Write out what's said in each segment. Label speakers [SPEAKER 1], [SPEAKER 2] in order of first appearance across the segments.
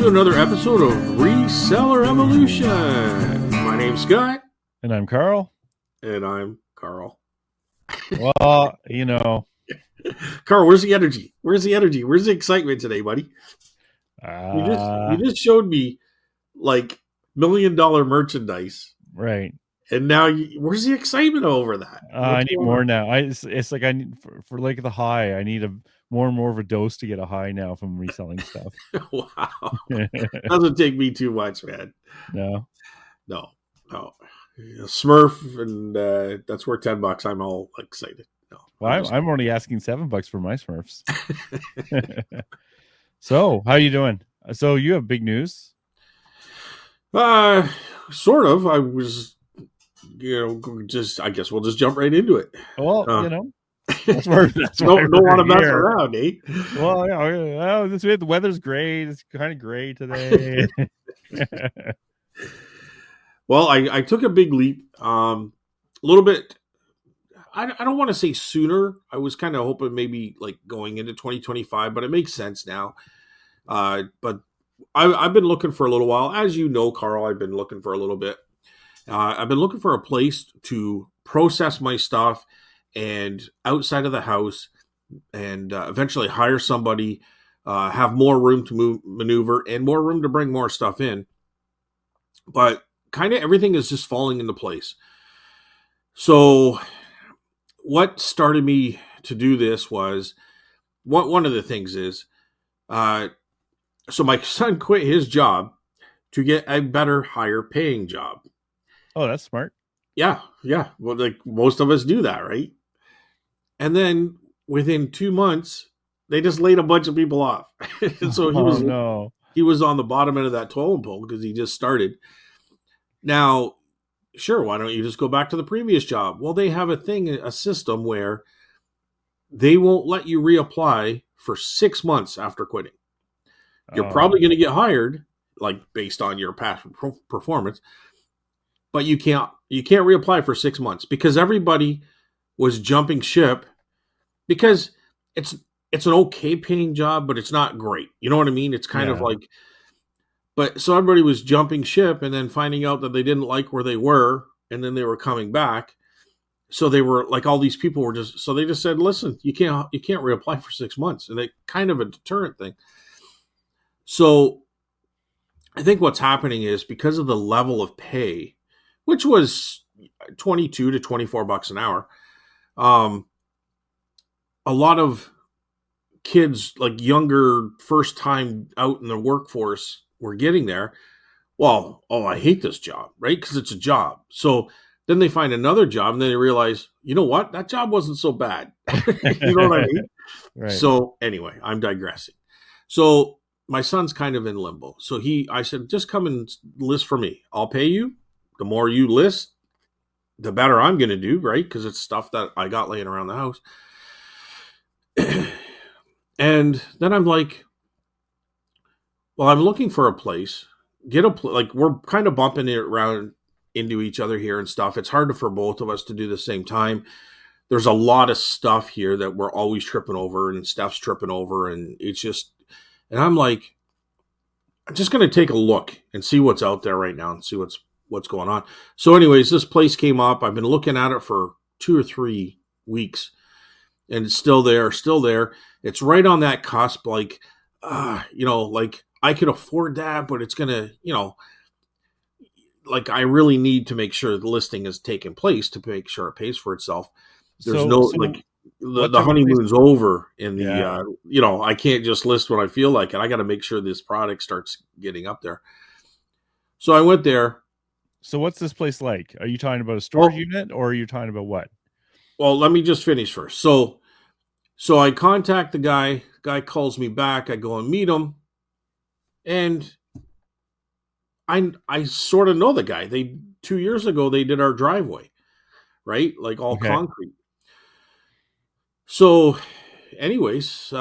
[SPEAKER 1] Another episode of Reseller Evolution. My name's Scott.
[SPEAKER 2] And I'm Carl.
[SPEAKER 1] And I'm Carl.
[SPEAKER 2] Well,
[SPEAKER 1] Carl, where's the energy? Where's the excitement today, buddy? You just showed me like $1 million merchandise.
[SPEAKER 2] Right.
[SPEAKER 1] And now, where's the excitement over that?
[SPEAKER 2] I need more now. It's like I need for like the high. I need more and more of a dose to get a high now from reselling stuff.
[SPEAKER 1] Wow, doesn't take me too much, man.
[SPEAKER 2] No.
[SPEAKER 1] Smurf, and that's worth $10. I'm all excited. No,
[SPEAKER 2] well, I'm only asking $7 for my Smurfs. So, how you doing? So, you have big news?
[SPEAKER 1] Sort of. I was. I guess we'll just jump right into it.
[SPEAKER 2] Well, that's why
[SPEAKER 1] don't want to mess around, eh?
[SPEAKER 2] Well, the weather's great. It's kind of gray today.
[SPEAKER 1] Well, I took a big leap. A little bit. I don't want to say sooner. I was kind of hoping maybe like going into 2025, but it makes sense now. But I've been looking for a little while. As you know, Carl, I've been looking for a little bit. I've been looking for a place to process my stuff and outside of the house and eventually hire somebody, have more room to maneuver and more room to bring more stuff in. But kind of everything is just falling into place. So what started me to do this was, one of the things is, so my son quit his job to get a better, higher paying job.
[SPEAKER 2] Oh, that's smart.
[SPEAKER 1] Yeah. Well, like most of us do that, right? And then within 2 months, they just laid a bunch of people off. So he was on the bottom end of that totem pole because he just started. Now, sure, why don't you just go back to the previous job? Well, they have a system where they won't let you reapply for 6 months after quitting. You're probably going to get hired, like based on your past performance. But you can't reapply for 6 months because everybody was jumping ship because it's an okay paying job, but it's not great. You know what I mean? It's kind of like, but so everybody was jumping ship and then finding out that they didn't like where they were, and then they were coming back. So they were like, all these people were so they just said, listen, you can't reapply for 6 months, and it kind of a deterrent thing. So I think what's happening is because of the level of pay, which was $22 to $24 an hour. A lot of kids, like younger, first time out in the workforce, were getting there. Well, I hate this job, right? Because it's a job. So then they find another job and then they realize, you know what? That job wasn't so bad. You know what I mean?
[SPEAKER 2] Right.
[SPEAKER 1] So anyway, I'm digressing. So my son's kind of in limbo. So I said, just come and list for me. I'll pay you. The more you list, the better I'm going to do, right? Because it's stuff that I got laying around the house. And then I'm like, well, I'm looking for a place. Like we're kind of bumping it around into each other here and stuff. It's hard for both of us to do the same time. There's a lot of stuff here that we're always tripping over, and Steph's tripping over, and it's just, and I'm like, I'm just going to take a look and see what's out there right now and see what's going on. So anyways, this place came up. I've been looking at it for 2 or 3 weeks, and it's still there. It's right on that cusp. Like, like I could afford that, but it's going to, like I really need to make sure the listing is taking place to make sure it pays for itself. There's the honeymoon's over in the, I can't just list when I feel like it. I got to make sure this product starts getting up there. So I went there.
[SPEAKER 2] So what's this place like? Are you talking about a storage unit, or are you talking about what?
[SPEAKER 1] Well, let me just finish first. So I contact the guy. Guy calls me back. I go and meet him, and I sort of know the guy. 2 years ago they did our driveway, right? Like all concrete. So anyways,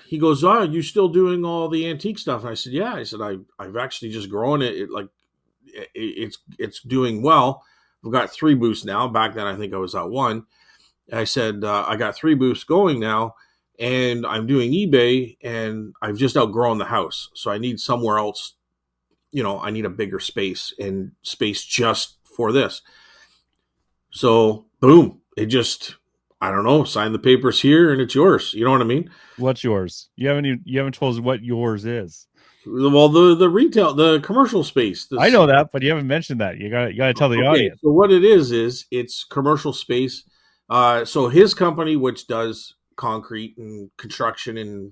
[SPEAKER 1] he goes, "Oh, you still doing all the antique stuff?" And I said, "Yeah." I said, I've actually just grown it. It's doing well. We've got 3 booths now. Back then, I think I was at 1. I said, I got 3 booths going now, and I'm doing eBay, and I've just outgrown the house. So I need somewhere else. I need a bigger space and space just for this. So, boom, I don't know, sign the papers here and it's yours. You know what I mean?
[SPEAKER 2] What's yours? You haven't told us what yours is.
[SPEAKER 1] Well, the retail, the commercial space.
[SPEAKER 2] I know that, but you haven't mentioned that. You gotta tell the audience.
[SPEAKER 1] So what it is it's commercial space. So his company, which does concrete and construction and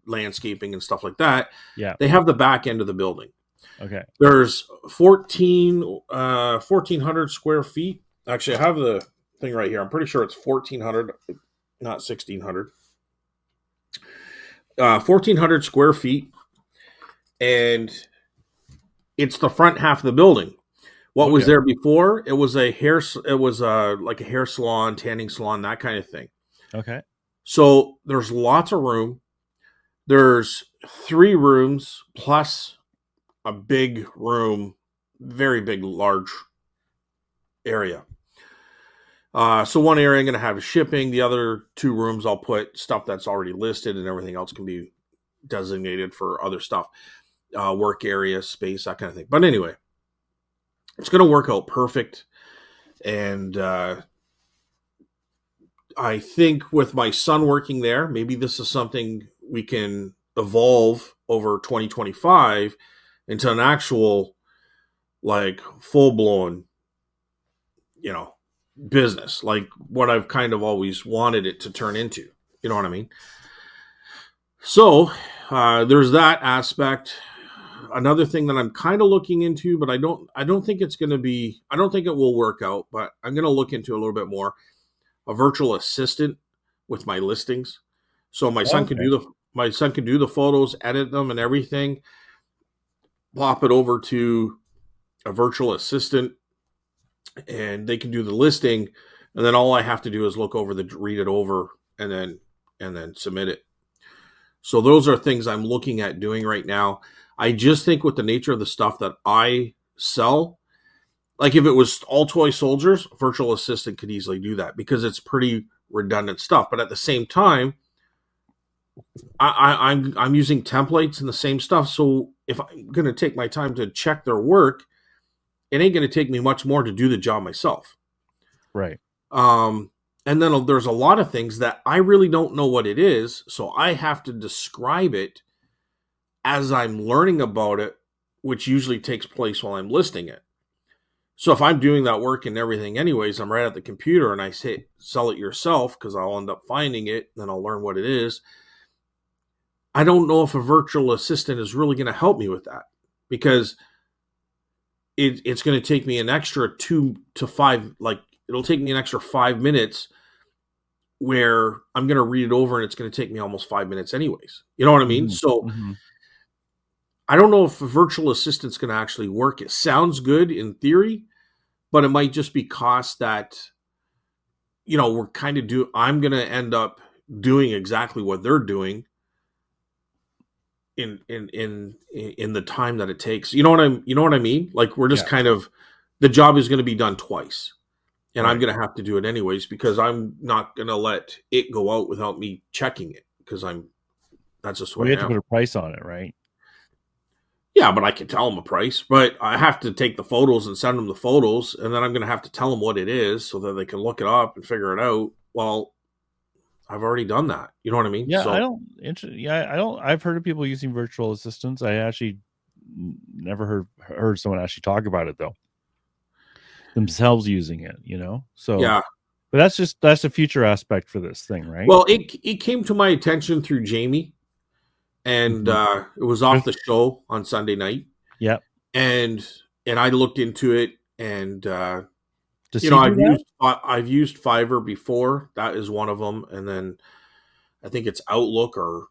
[SPEAKER 1] landscaping and stuff like that,
[SPEAKER 2] Yeah.
[SPEAKER 1] they have the back end of the building.
[SPEAKER 2] Okay.
[SPEAKER 1] There's 1,400 square feet. Actually, I have the thing right here. I'm pretty sure it's 1,400, not 1,600. 1,400 square feet, and it's the front half of the building. What was there before? It was like a hair salon, tanning salon, that kind of thing.
[SPEAKER 2] Okay.
[SPEAKER 1] So there's lots of room. There's 3 rooms plus a big room, very big, large area. So one area I'm going to have shipping. The other 2 rooms I'll put stuff that's already listed, and everything else can be designated for other stuff, work area, space, that kind of thing. But anyway, it's going to work out perfect. And I think with my son working there, maybe this is something we can evolve over 2025 into an actual, like, full-blown, business, like what I've kind of always wanted it to turn into. You know what I mean? So there's that aspect. Another thing that I'm kind of looking into, but I don't think it's going to be, I don't think it will work out, but I'm going to look into a little bit more. A virtual assistant with my listings. So my son can do the photos, edit them and everything, pop it over to a virtual assistant, and they can do the listing, and then all I have to do is read it over, and then submit it. So those are things I'm looking at doing right now. I just think with the nature of the stuff that I sell, like if it was all toy soldiers, virtual assistant could easily do that because it's pretty redundant stuff. But at the same time, I'm using templates and the same stuff. So if I'm going to take my time to check their work, it ain't going to take me much more to do the job myself.
[SPEAKER 2] Right.
[SPEAKER 1] And then there's a lot of things that I really don't know what it is. So I have to describe it as I'm learning about it, which usually takes place while I'm listing it. So if I'm doing that work and everything anyways, I'm right at the computer and I say, sell it yourself, because I'll end up finding it, then I'll learn what it is. I don't know if a virtual assistant is really going to help me with that, because it's going to take me an extra 2 to 5, like it'll take me an extra 5 minutes where I'm going to read it over and it's going to take me almost 5 minutes anyways. You know what I mean?
[SPEAKER 2] Mm-hmm.
[SPEAKER 1] So
[SPEAKER 2] mm-hmm.
[SPEAKER 1] I don't know if a virtual assistant's going to actually work. It sounds good in theory, but it might just be cost that, we're kind of I'm going to end up doing exactly what they're doing in the time that it takes. You know what I mean? Like we're just kind of, the job is going to be done twice, and I'm going to have to do it anyways, because I'm not going to let it go out without me checking it, because that's just what
[SPEAKER 2] we have to put a price on it, right?
[SPEAKER 1] Yeah, but I can tell them a price, but I have to take the photos and send them the photos, and then I'm going to have to tell them what it is so that they can look it up and figure it out. Well, I've already done that. You know what I mean?
[SPEAKER 2] Yeah, I don't. I've heard of people using virtual assistants. I actually never heard someone actually talk about it though. Themselves using it, So
[SPEAKER 1] yeah,
[SPEAKER 2] but that's a future aspect for this thing, right?
[SPEAKER 1] Well, it came to my attention through Jamie, and it was off the show on Sunday night.
[SPEAKER 2] Yeah,
[SPEAKER 1] and I looked into it, and I've used Fiverr before. That is one of them, and then I think it's Outlook or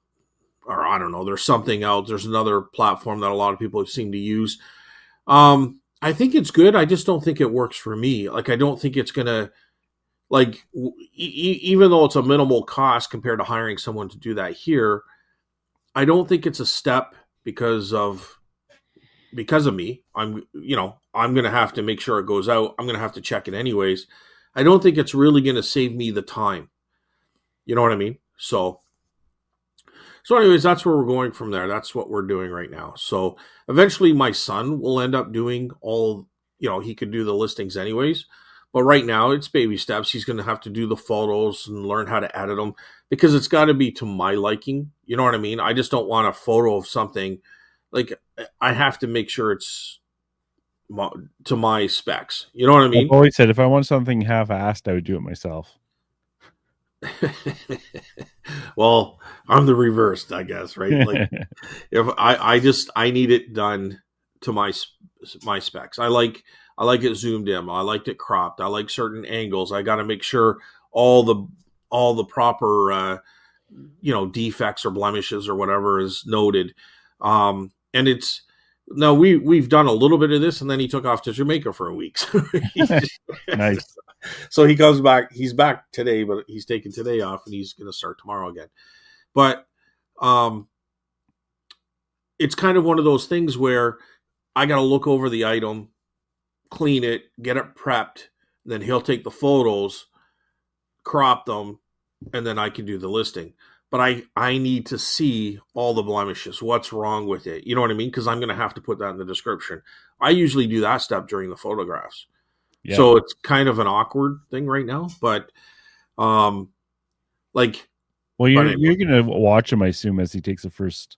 [SPEAKER 1] I don't know. There's something else. There's another platform that a lot of people seem to use. I think it's good. I just don't think it works for me. Like, I don't think it's gonna. like even though it's a minimal cost compared to hiring someone to do that here, I don't think it's a step because of me. I'm going to have to make sure it goes out. I'm going to have to check it anyways. I don't think it's really going to save me the time. You know what I mean? So anyways, that's where we're going from there. That's what we're doing right now. So eventually my son will end up doing all, he could do the listings anyways. But right now it's baby steps. He's going to have to do the photos and learn how to edit them because it's got to be to my liking. You know what I mean? I just don't want a photo of something. Like, I have to make sure it's to my specs. You know what I mean?
[SPEAKER 2] I've always said if I want something half-assed, I would do it myself.
[SPEAKER 1] Well, I'm the reverse, I guess, right? Like, if I need it done to my specs. I like it zoomed in. I liked it cropped. I like certain angles. I got to make sure all the proper defects or blemishes or whatever is noted. And it's no, we've done a little bit of this, and then he took off to Jamaica for a week.
[SPEAKER 2] Nice.
[SPEAKER 1] So he comes back. He's back today, but he's taking today off, and he's going to start tomorrow again. But it's kind of one of those things where I got to look over the item, clean it, get it prepped. Then he'll take the photos, crop them, and then I can do the listing. But I need to see all the blemishes, what's wrong with it. You know what I mean? Because I'm going to have to put that in the description. I usually do that step during the photographs. Yeah. So it's kind of an awkward thing right now. But
[SPEAKER 2] well, you're going to watch him, I assume, as he takes the first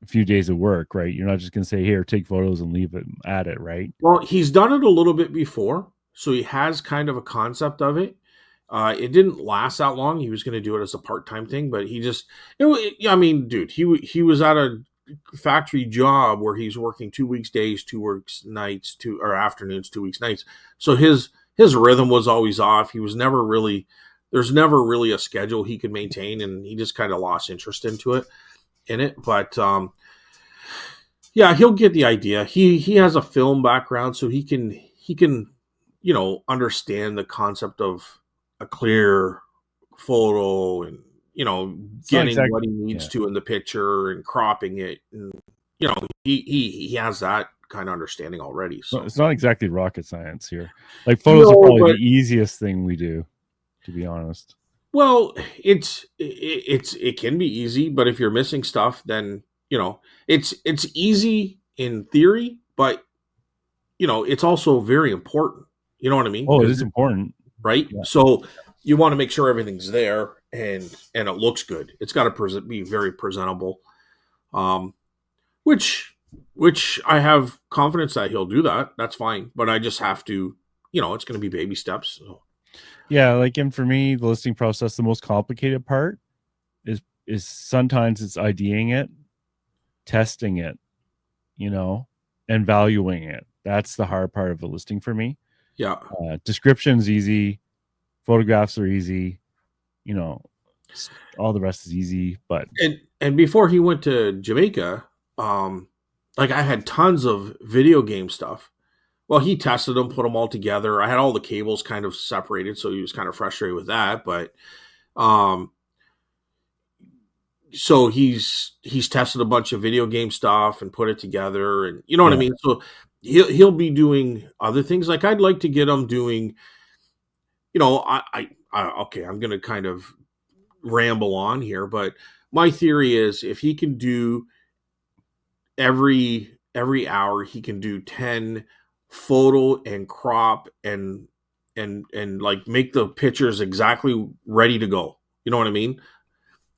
[SPEAKER 2] few days of work, right? You're not just going to say, here, take photos and leave it at it, right?
[SPEAKER 1] Well, he's done it a little bit before. So he has kind of a concept of it. It didn't last that long. He was going to do it as a part-time thing, but he just, dude, he was at a factory job where he's working 2 weeks days, 2 weeks nights, or afternoons, 2 weeks nights. So his rhythm was always off. He was never really, there's never really a schedule he could maintain, and he just kind of lost interest in it. But yeah, he'll get the idea. He has a film background, so he can understand the concept of a clear photo and getting what he needs to in the picture and cropping it, and he has that kind of understanding already. So
[SPEAKER 2] it's not exactly rocket science here. Like, photos are probably the easiest thing we do, to be honest.
[SPEAKER 1] Well, it can be easy, but if you're missing stuff, then it's easy in theory, but it's also very important. You know what I mean?
[SPEAKER 2] Oh, it is important.
[SPEAKER 1] Right? Yeah. So you want to make sure everything's there and it looks good. It's got to be very presentable, which I have confidence that he'll do that. That's fine. But I just have to, it's going to be baby steps. So.
[SPEAKER 2] Yeah, and for me, the listing process, the most complicated part is sometimes it's IDing it, testing it, and valuing it. That's the hard part of the listing for me.
[SPEAKER 1] Yeah.
[SPEAKER 2] Description's easy. Photographs are easy. All the rest is easy. But
[SPEAKER 1] and before he went to Jamaica, I had tons of video game stuff. Well, he tested them, put them all together. I had all the cables kind of separated, so he was kind of frustrated with that. But so he's tested a bunch of video game stuff and put it together, and you know what I mean? So he'll be doing other things. Like, I'd like to get him doing, okay, I'm going to kind of ramble on here, but my theory is if he can do every hour, he can do 10 photo and crop and like make the pictures exactly ready to go. You know what I mean?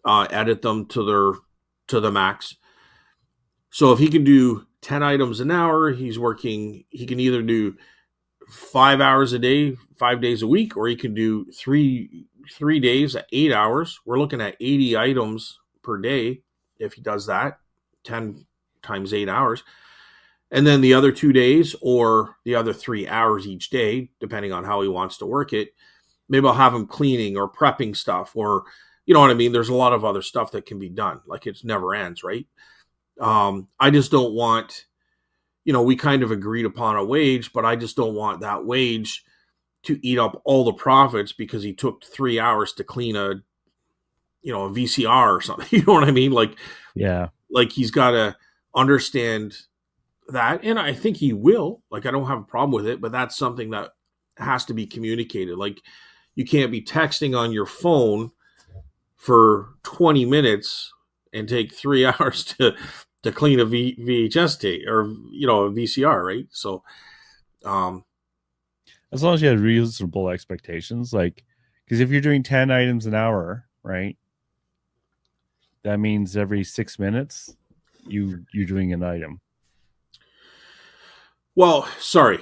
[SPEAKER 1] Edit them to the max. So if he can do 10 items an hour, he can either do 5 hours a day, 5 days a week, or he can do three days at 8 hours. We're looking at 80 items per day if he does that, 10 times 8 hours. And then the other 2 days or the other 3 hours each day, depending on how he wants to work it, maybe I'll have him cleaning or prepping stuff, or, you know what I mean? There's a lot of other stuff that can be done. Like, it never ends, right? I just don't want, we kind of agreed upon a wage, but I just don't want that wage to eat up all the profits because he took 3 hours to clean a VCR or something. You know what I mean?
[SPEAKER 2] Yeah.
[SPEAKER 1] Like he's got to understand that, and I think he will. Like, I don't have a problem with it, but that's something that has to be communicated. Like, you can't be texting on your phone for 20 minutes and take 3 hours to clean a VHS tape or a VCR, right? So,
[SPEAKER 2] As long as you had reasonable expectations, like, because if you're doing 10 items an hour, right, that means every 6 minutes you're doing an item.
[SPEAKER 1] well, sorry,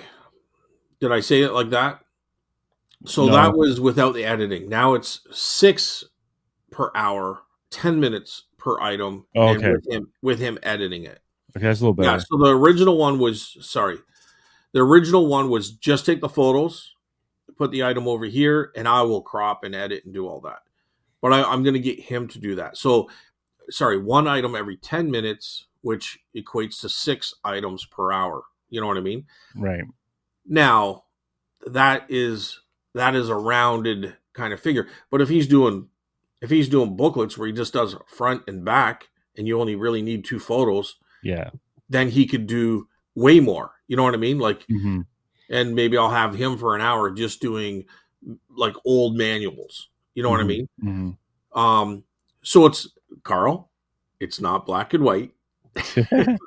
[SPEAKER 1] did I say it like that? So
[SPEAKER 2] No.
[SPEAKER 1] that was without the editing. Now it's 6 per hour, 10 minutes per item,
[SPEAKER 2] Oh,
[SPEAKER 1] and
[SPEAKER 2] okay.
[SPEAKER 1] with him editing it.
[SPEAKER 2] Okay, that's a little better.
[SPEAKER 1] Yeah. So the original one was just take the photos, put the item over here, and I will crop and edit and do all that. But I'm going to get him to do that. So, one item every 10 minutes, which equates to 6 items per hour. You know what I mean?
[SPEAKER 2] Right.
[SPEAKER 1] Now, that is a rounded kind of figure. But if he's doing booklets where he just does front and back, and you only really need 2 photos,
[SPEAKER 2] Yeah.
[SPEAKER 1] then he could do way more. You know what I mean? Like,
[SPEAKER 2] Mm-hmm.
[SPEAKER 1] and maybe I'll have him for an hour just doing like old manuals. You know what I mean?
[SPEAKER 2] Mm-hmm.
[SPEAKER 1] So it's Carl. It's not black and white. There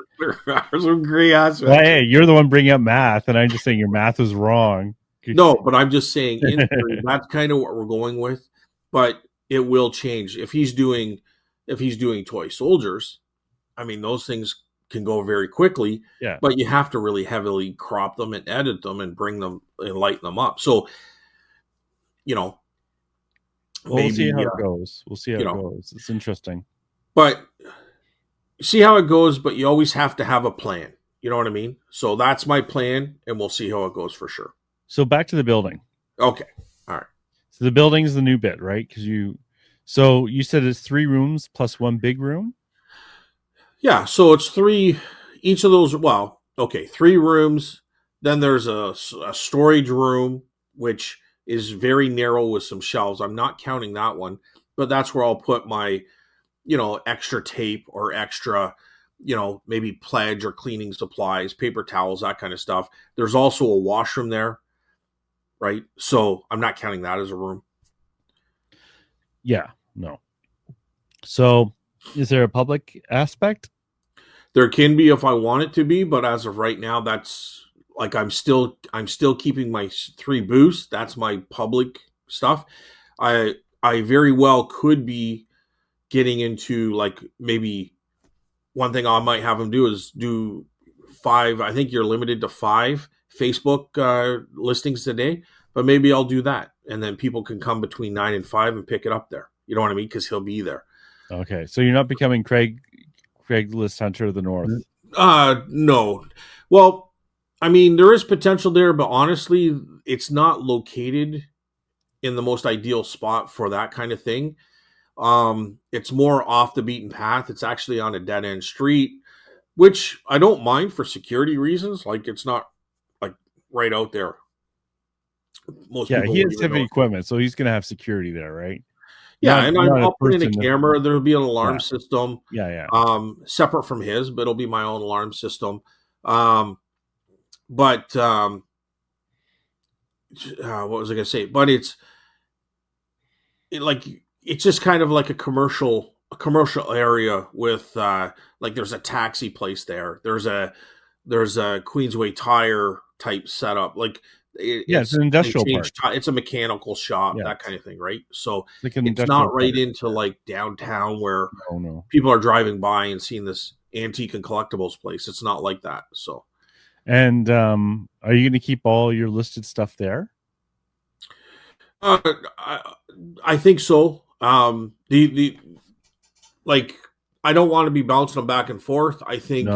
[SPEAKER 1] are some gray aspects.
[SPEAKER 2] Well, hey, you're the one bringing up math, and I'm just saying your math is wrong.
[SPEAKER 1] No, but I'm just saying in theory, that's kind of what we're going with. But it will change if he's doing toy soldiers. I mean, those things can go very quickly.
[SPEAKER 2] Yeah.
[SPEAKER 1] But you have to really heavily crop them and edit them and bring them and lighten them up. So,
[SPEAKER 2] We'll see how it goes. We'll see how it goes. It's interesting.
[SPEAKER 1] But see how it goes, but you always have to have a plan. You know what I mean? So that's my plan, and we'll see how it goes for sure.
[SPEAKER 2] So back to the building.
[SPEAKER 1] Okay. All right.
[SPEAKER 2] So the building is the new bit, right? So you said it's 3 rooms plus 1 big room?
[SPEAKER 1] Yeah, so it's 3, each of those, 3 rooms. Then there's a storage room, which is very narrow with some shelves. I'm not counting that one, but that's where I'll put my, extra tape or extra, maybe pledge or cleaning supplies, paper towels, that kind of stuff. There's also a washroom there, right? So I'm not counting that as a room.
[SPEAKER 2] Yeah, no. So is there a public aspect?
[SPEAKER 1] There can be if I want it to be, but as of right now, that's like I'm still keeping my 3 booths. That's my public stuff. I very well could be getting into, like, maybe one thing I might have them do is do 5. I think you're limited to 5 Facebook listings today, but maybe I'll do that, and then people can come between 9 and 5 and pick it up there. You know what I mean? Because he'll be there.
[SPEAKER 2] Okay, so you're not becoming Craigslist Hunter of the North.
[SPEAKER 1] No. Well, I mean, there is potential there, but honestly, it's not located in the most ideal spot for that kind of thing. It's more off the beaten path. It's actually on a dead end street, which I don't mind for security reasons. Like, it's not like right out there.
[SPEAKER 2] Most people he has heavy equipment, so he's going to have security there, right?
[SPEAKER 1] Yeah, and I'll put in a camera. There'll be an alarm system.
[SPEAKER 2] Yeah.
[SPEAKER 1] Separate from his, but it'll be my own alarm system. What was I going to say? But it's just kind of like a commercial area with like there's a taxi place there. There's a Queensway Tire type setup. Like
[SPEAKER 2] it's an industrial park.
[SPEAKER 1] It's a mechanical shop, that kind of thing, right? So
[SPEAKER 2] like
[SPEAKER 1] it's not right into like downtown where people are driving by and seeing this antique and collectibles place. It's not like that. So,
[SPEAKER 2] and are you going to keep all your listed stuff there?
[SPEAKER 1] I think so. I don't want to be bouncing them back and forth. I think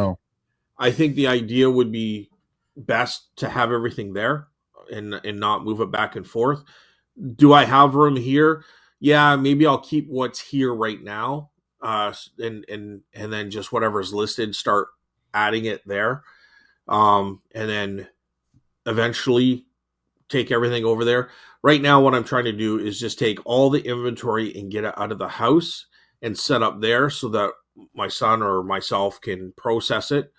[SPEAKER 1] the idea would be best to have everything there and not move it back and forth. Do I have room here? Yeah, maybe I'll keep what's here right now, and then just whatever's listed, start adding it there, and then eventually take everything over there. Right now, what I'm trying to do is just take all the inventory and get it out of the house and set up there so that my son or myself can process it.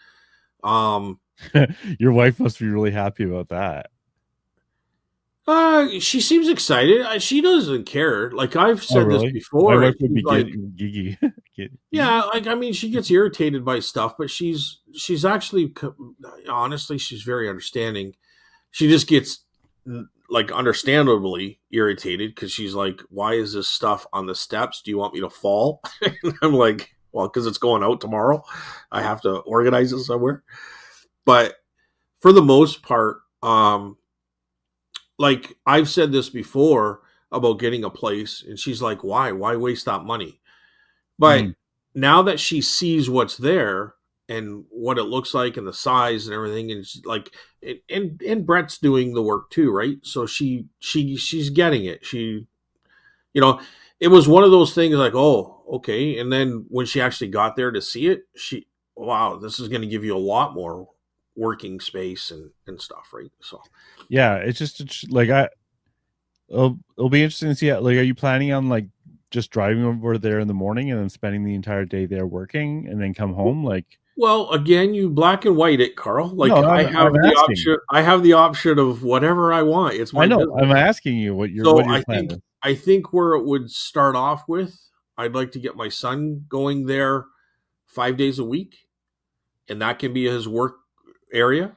[SPEAKER 2] Your wife must be really happy about that.
[SPEAKER 1] She seems excited. She doesn't care. Like I've
[SPEAKER 2] Oh,
[SPEAKER 1] said this
[SPEAKER 2] really? My
[SPEAKER 1] before,
[SPEAKER 2] wife
[SPEAKER 1] and
[SPEAKER 2] would
[SPEAKER 1] she's
[SPEAKER 2] be
[SPEAKER 1] like,
[SPEAKER 2] giggy.
[SPEAKER 1] yeah, like I mean, she gets irritated by stuff, but she's actually, honestly, she's very understanding. She just gets like understandably irritated because she's like, why is this stuff on the steps? Do you want me to fall? I'm like, well, because it's going out tomorrow. I have to organize it somewhere. But for the most part, like I've said this before about getting a place, and she's like, why waste that money? But
[SPEAKER 2] Mm.
[SPEAKER 1] now that she sees what's there and what it looks like and the size and everything, and she's like, and Brett's doing the work too, right? So she's getting it. She, you know, it was one of those things like, oh, okay. And then when she actually got there to see it, wow, this is going to give you a lot more working space and stuff, right? So
[SPEAKER 2] Yeah, it's like it'll be interesting to see. Like, are you planning on like just driving over there in the morning and then spending the entire day there working and then come home? Like,
[SPEAKER 1] well, again, you black and white it, Carl.
[SPEAKER 2] no,
[SPEAKER 1] Like
[SPEAKER 2] I'm asking.
[SPEAKER 1] I have the option of whatever I want. It's
[SPEAKER 2] I
[SPEAKER 1] my
[SPEAKER 2] know. I'm
[SPEAKER 1] business.
[SPEAKER 2] asking you what
[SPEAKER 1] So
[SPEAKER 2] your plan is.
[SPEAKER 1] I think where it would start off with, I'd like to get my son going there 5 days a week, and that can be his work area.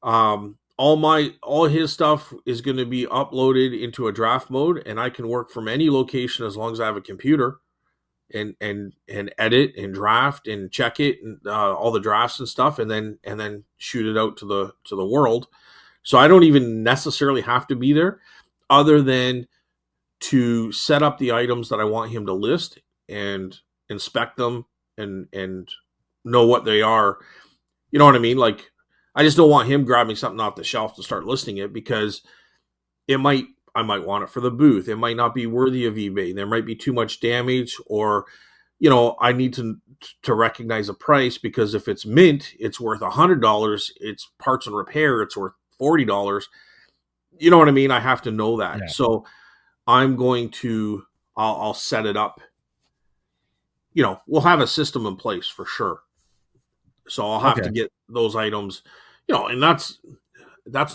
[SPEAKER 1] All his stuff is going to be uploaded into a draft mode, and I can work from any location as long as I have a computer and edit and draft and check it and all the drafts and stuff, and then shoot it out to the world. So I don't even necessarily have to be there, other than to set up the items that I want him to list and inspect them and know what they are. You know what I mean? Like I just don't want him grabbing something off the shelf to start listing it, because I might want it for the booth. It might not be worthy of eBay. There might be too much damage, or I need to recognize a price, because if it's mint, it's worth $100. It's parts and repair, it's worth $40. You know what I mean? I have to know that.
[SPEAKER 2] Yeah.
[SPEAKER 1] So I'm going to I'll set it up. We'll have a system in place for sure. So I'll have to
[SPEAKER 2] Okay.
[SPEAKER 1] get those items, and that's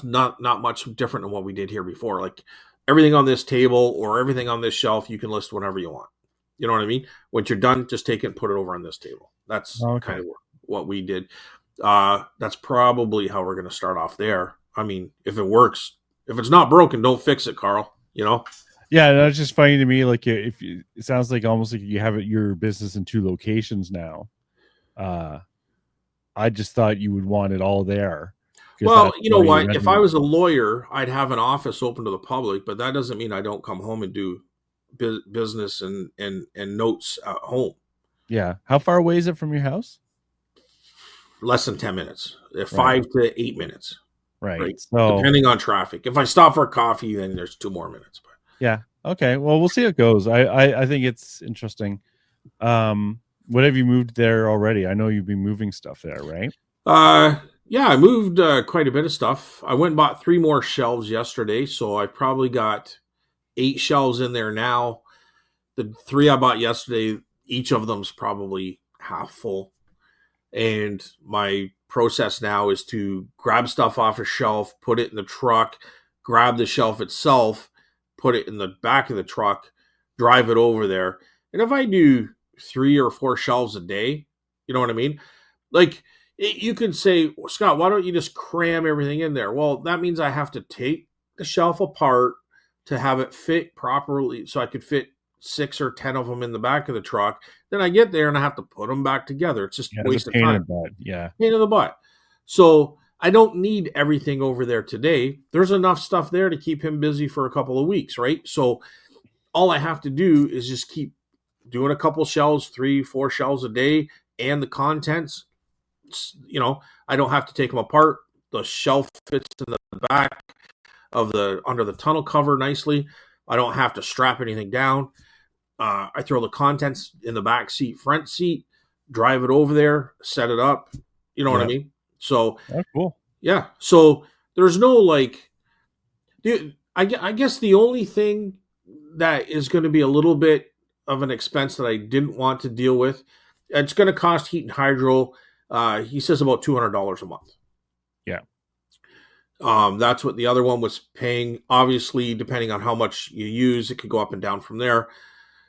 [SPEAKER 1] not much different than what we did here before. Like everything on this table or everything on this shelf, you can list whatever you want. You know what I mean? Once you're done, just take it and put it over on this table. That's
[SPEAKER 2] Okay.
[SPEAKER 1] kind of what we did. That's probably how we're going to start off there. I mean, if it works, if it's not broken, don't fix it, Carl.
[SPEAKER 2] Yeah, that's just funny to me. Like, it sounds like almost like you have your business in 2 locations now. I just thought you would want it all there.
[SPEAKER 1] Well, you know
[SPEAKER 2] why you're
[SPEAKER 1] what? If
[SPEAKER 2] renting
[SPEAKER 1] I
[SPEAKER 2] it.
[SPEAKER 1] was a lawyer, I'd have an office open to the public, but that doesn't mean I don't come home and do business and notes at home.
[SPEAKER 2] Yeah. How far away is it from your house?
[SPEAKER 1] Less than 10 minutes,
[SPEAKER 2] Right.
[SPEAKER 1] 5 to 8 minutes,
[SPEAKER 2] Right.
[SPEAKER 1] right?
[SPEAKER 2] So,
[SPEAKER 1] Depending on traffic. If I stop for coffee, then there's 2 more minutes. But
[SPEAKER 2] yeah. Okay. Well, we'll see how it goes. I think it's interesting. What have you moved there already? I know you've been moving stuff there, right?
[SPEAKER 1] yeah, I moved quite a bit of stuff. I went and bought 3 more shelves yesterday, so I probably got 8 shelves in there now. The 3 I bought yesterday, each of them's probably half full. And my process now is to grab stuff off a shelf, put it in the truck, grab the shelf itself, put it in the back of the truck, drive it over there. And if I do 3 or 4 shelves a day, you know what I mean? Like you could say, well, Scott, why don't you just cram everything in there? Well, that means I have to take the shelf apart to have it fit properly, so I could fit 6 or 10 of them in the back of the truck. Then I get there and I have to put them back together. It's just
[SPEAKER 2] Yeah, it's a
[SPEAKER 1] waste of
[SPEAKER 2] pain in the
[SPEAKER 1] time.
[SPEAKER 2] butt. Yeah.
[SPEAKER 1] Pain in the butt. So I don't need everything over there today. There's enough stuff there to keep him busy for a couple of weeks, right? So all I have to do is just keep doing a couple shelves, 3, 4 shelves a day, and the contents. I don't have to take them apart. The shelf fits in the back of under the tunnel cover nicely. I don't have to strap anything down. I throw the contents in the back seat, front seat, drive it over there, set it up. You know what I
[SPEAKER 2] Yeah.
[SPEAKER 1] mean? So,
[SPEAKER 2] Oh, cool.
[SPEAKER 1] yeah. So there's no I guess the only thing that is going to be a little bit of an expense that I didn't want to deal with, it's going to cost heat and hydro. He says about $200 a month.
[SPEAKER 2] Yeah.
[SPEAKER 1] That's what the other one was paying. Obviously, depending on how much you use, it could go up and down from there.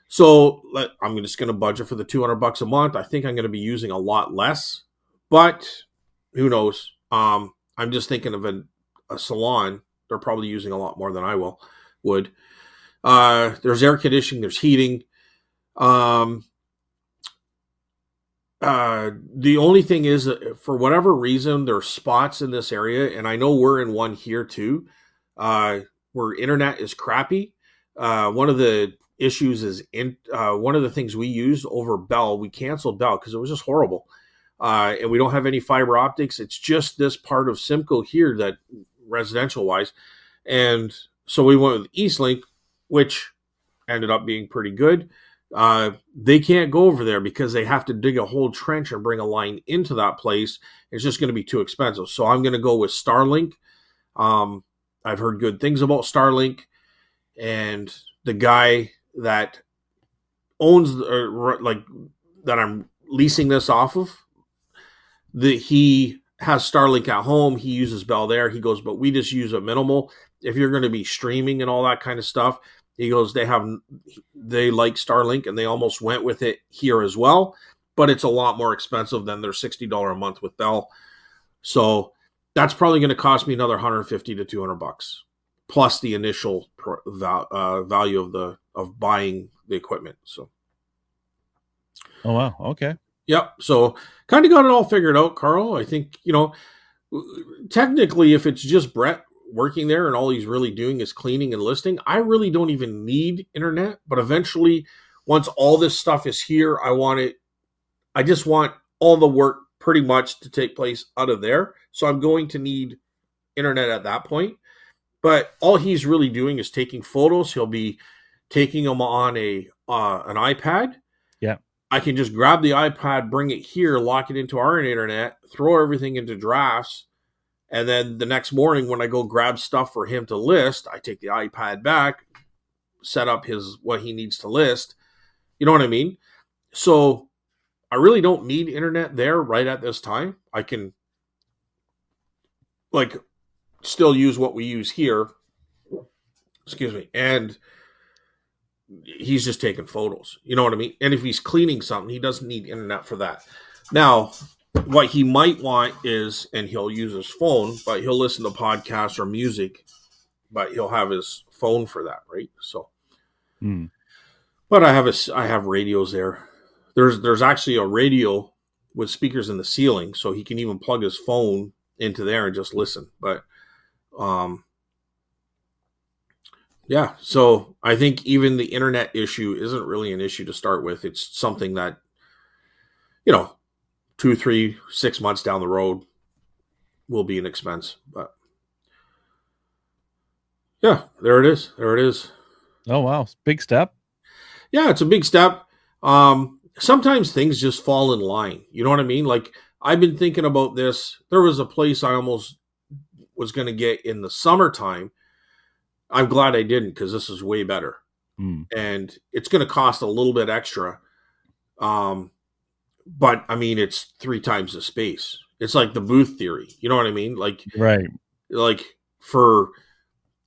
[SPEAKER 1] So I'm just going to budget for the $200 a month. I think I'm going to be using a lot less, but who knows? I'm just thinking of a salon. They're probably using a lot more than I would. There's air conditioning. There's heating. The only thing is, for whatever reason, there's spots in this area, and I know we're in one here too, where internet is crappy. One of the issues is one of the things we used over Bell. We canceled Bell because it was just horrible, and we don't have any fiber optics. It's just this part of Simcoe here that residential wise, and so we went with Eastlink, which ended up being pretty good. They can't go over there because they have to dig a whole trench and bring a line into that place. It's just going to be too expensive. So I'm going to go with Starlink. I've heard good things about Starlink, and the guy that owns that I'm leasing this off of, he has Starlink at home. He uses Bell there. He goes, but we just use a minimal. If you're going to be streaming and all that kind of stuff, he goes, they like Starlink, and they almost went with it here as well, but it's a lot more expensive than their $60 a month with Bell. So that's probably going to cost me another $150 to $200 plus the initial value of buying the equipment. So,
[SPEAKER 2] oh wow, okay,
[SPEAKER 1] yep. So kind of got it all figured out, Carl. I think technically, if it's just Brett working there and all he's really doing is cleaning and listing, I really don't even need internet. But eventually, once all this stuff is here, I just want all the work pretty much to take place out of there. So I'm going to need internet at that point. But all he's really doing is taking photos. He'll be taking them on an iPad.
[SPEAKER 2] Yeah.
[SPEAKER 1] I can just grab the iPad, bring it here, lock it into our internet, throw everything into drafts. And then the next morning when I go grab stuff for him to list, I take the iPad back, set up what he needs to list. You know what I mean? So I really don't need internet there right at this time. I can still use what we use here. Excuse me. And he's just taking photos. You know what I mean? And if he's cleaning something, he doesn't need internet for that. Now, what he might want is, and he'll use his phone, but he'll listen to podcasts or music, but he'll have his phone for that, right? So, but I have radios there. There's actually a radio with speakers in the ceiling, so he can even plug his phone into there and just listen. But, yeah, so I think even the internet issue isn't really an issue to start with. It's something that, 2, 3, 6 months down the road will be an expense. But yeah, there it is.
[SPEAKER 2] Oh wow, big step.
[SPEAKER 1] Yeah, it's a big step. Sometimes things just fall in line. You know what I mean? Like, I've been thinking about this. There was a place I almost was going to get in the summertime. I'm glad I didn't, because this is way better. And it's going to cost a little bit extra. But I mean, it's 3 times the space. It's like the booth theory. You know what I mean? Like,
[SPEAKER 2] right.
[SPEAKER 1] Like for,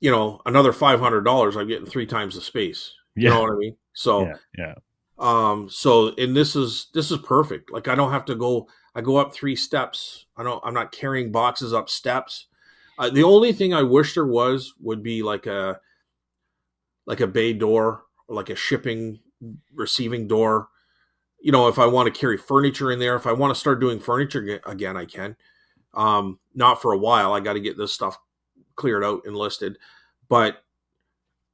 [SPEAKER 1] another $500, I'm getting 3 times the space. You know what I mean? So,
[SPEAKER 2] yeah.
[SPEAKER 1] And this is perfect. Like, I don't have to go, I go up 3 steps. I'm not carrying boxes up steps. The only thing I wish there would be like a bay door, or like a shipping receiving door. If I want to carry furniture in there, if I want to start doing furniture again, I can. Not for a while. I got to get this stuff cleared out and listed. But,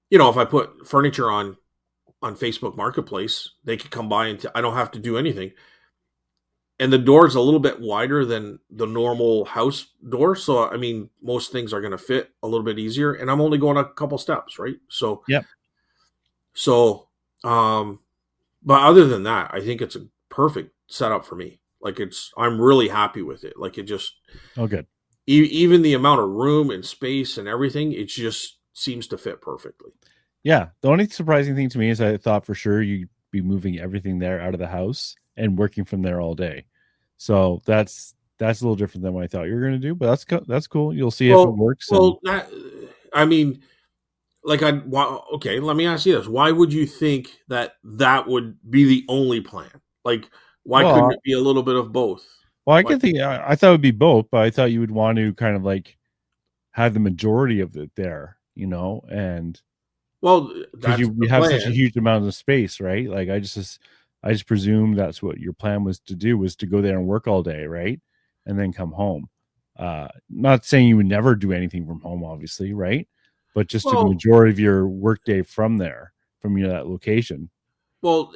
[SPEAKER 1] if I put furniture on Facebook Marketplace, they could come by and I don't have to do anything. And the door is a little bit wider than the normal house door. So, I mean, most things are going to fit a little bit easier. And I'm only going a couple steps, right? So,
[SPEAKER 2] yep.
[SPEAKER 1] So, but other than that, I think it's a perfect setup for me. Like, I'm really happy with it. Like, it just,
[SPEAKER 2] oh, good.
[SPEAKER 1] Even the amount of room and space and everything, it's just seems to fit perfectly.
[SPEAKER 2] Yeah. The only surprising thing to me is I thought for sure you'd be moving everything there out of the house and working from there all day. So that's a little different than what I thought you were going to do, but that's cool. You'll see if it
[SPEAKER 1] Well,
[SPEAKER 2] works. And
[SPEAKER 1] well, that, I mean, like okay, let me ask you this: why would you think that would be the only plan? Like, why couldn't
[SPEAKER 2] well,
[SPEAKER 1] it be a little bit of both?
[SPEAKER 2] I
[SPEAKER 1] Why?
[SPEAKER 2] can think. I thought it would be both, but I thought you would want to kind of like have the majority of it there, and
[SPEAKER 1] Well,
[SPEAKER 2] because
[SPEAKER 1] that's
[SPEAKER 2] you
[SPEAKER 1] the
[SPEAKER 2] have such a
[SPEAKER 1] plan.
[SPEAKER 2] huge amount of space, right? Like I just presume that's what your plan was to do, was to go there and work all day, right? And then come home. Not saying you would never do anything from home, obviously, right? But just do the
[SPEAKER 1] Well,
[SPEAKER 2] majority of your workday from there, from that location.
[SPEAKER 1] well,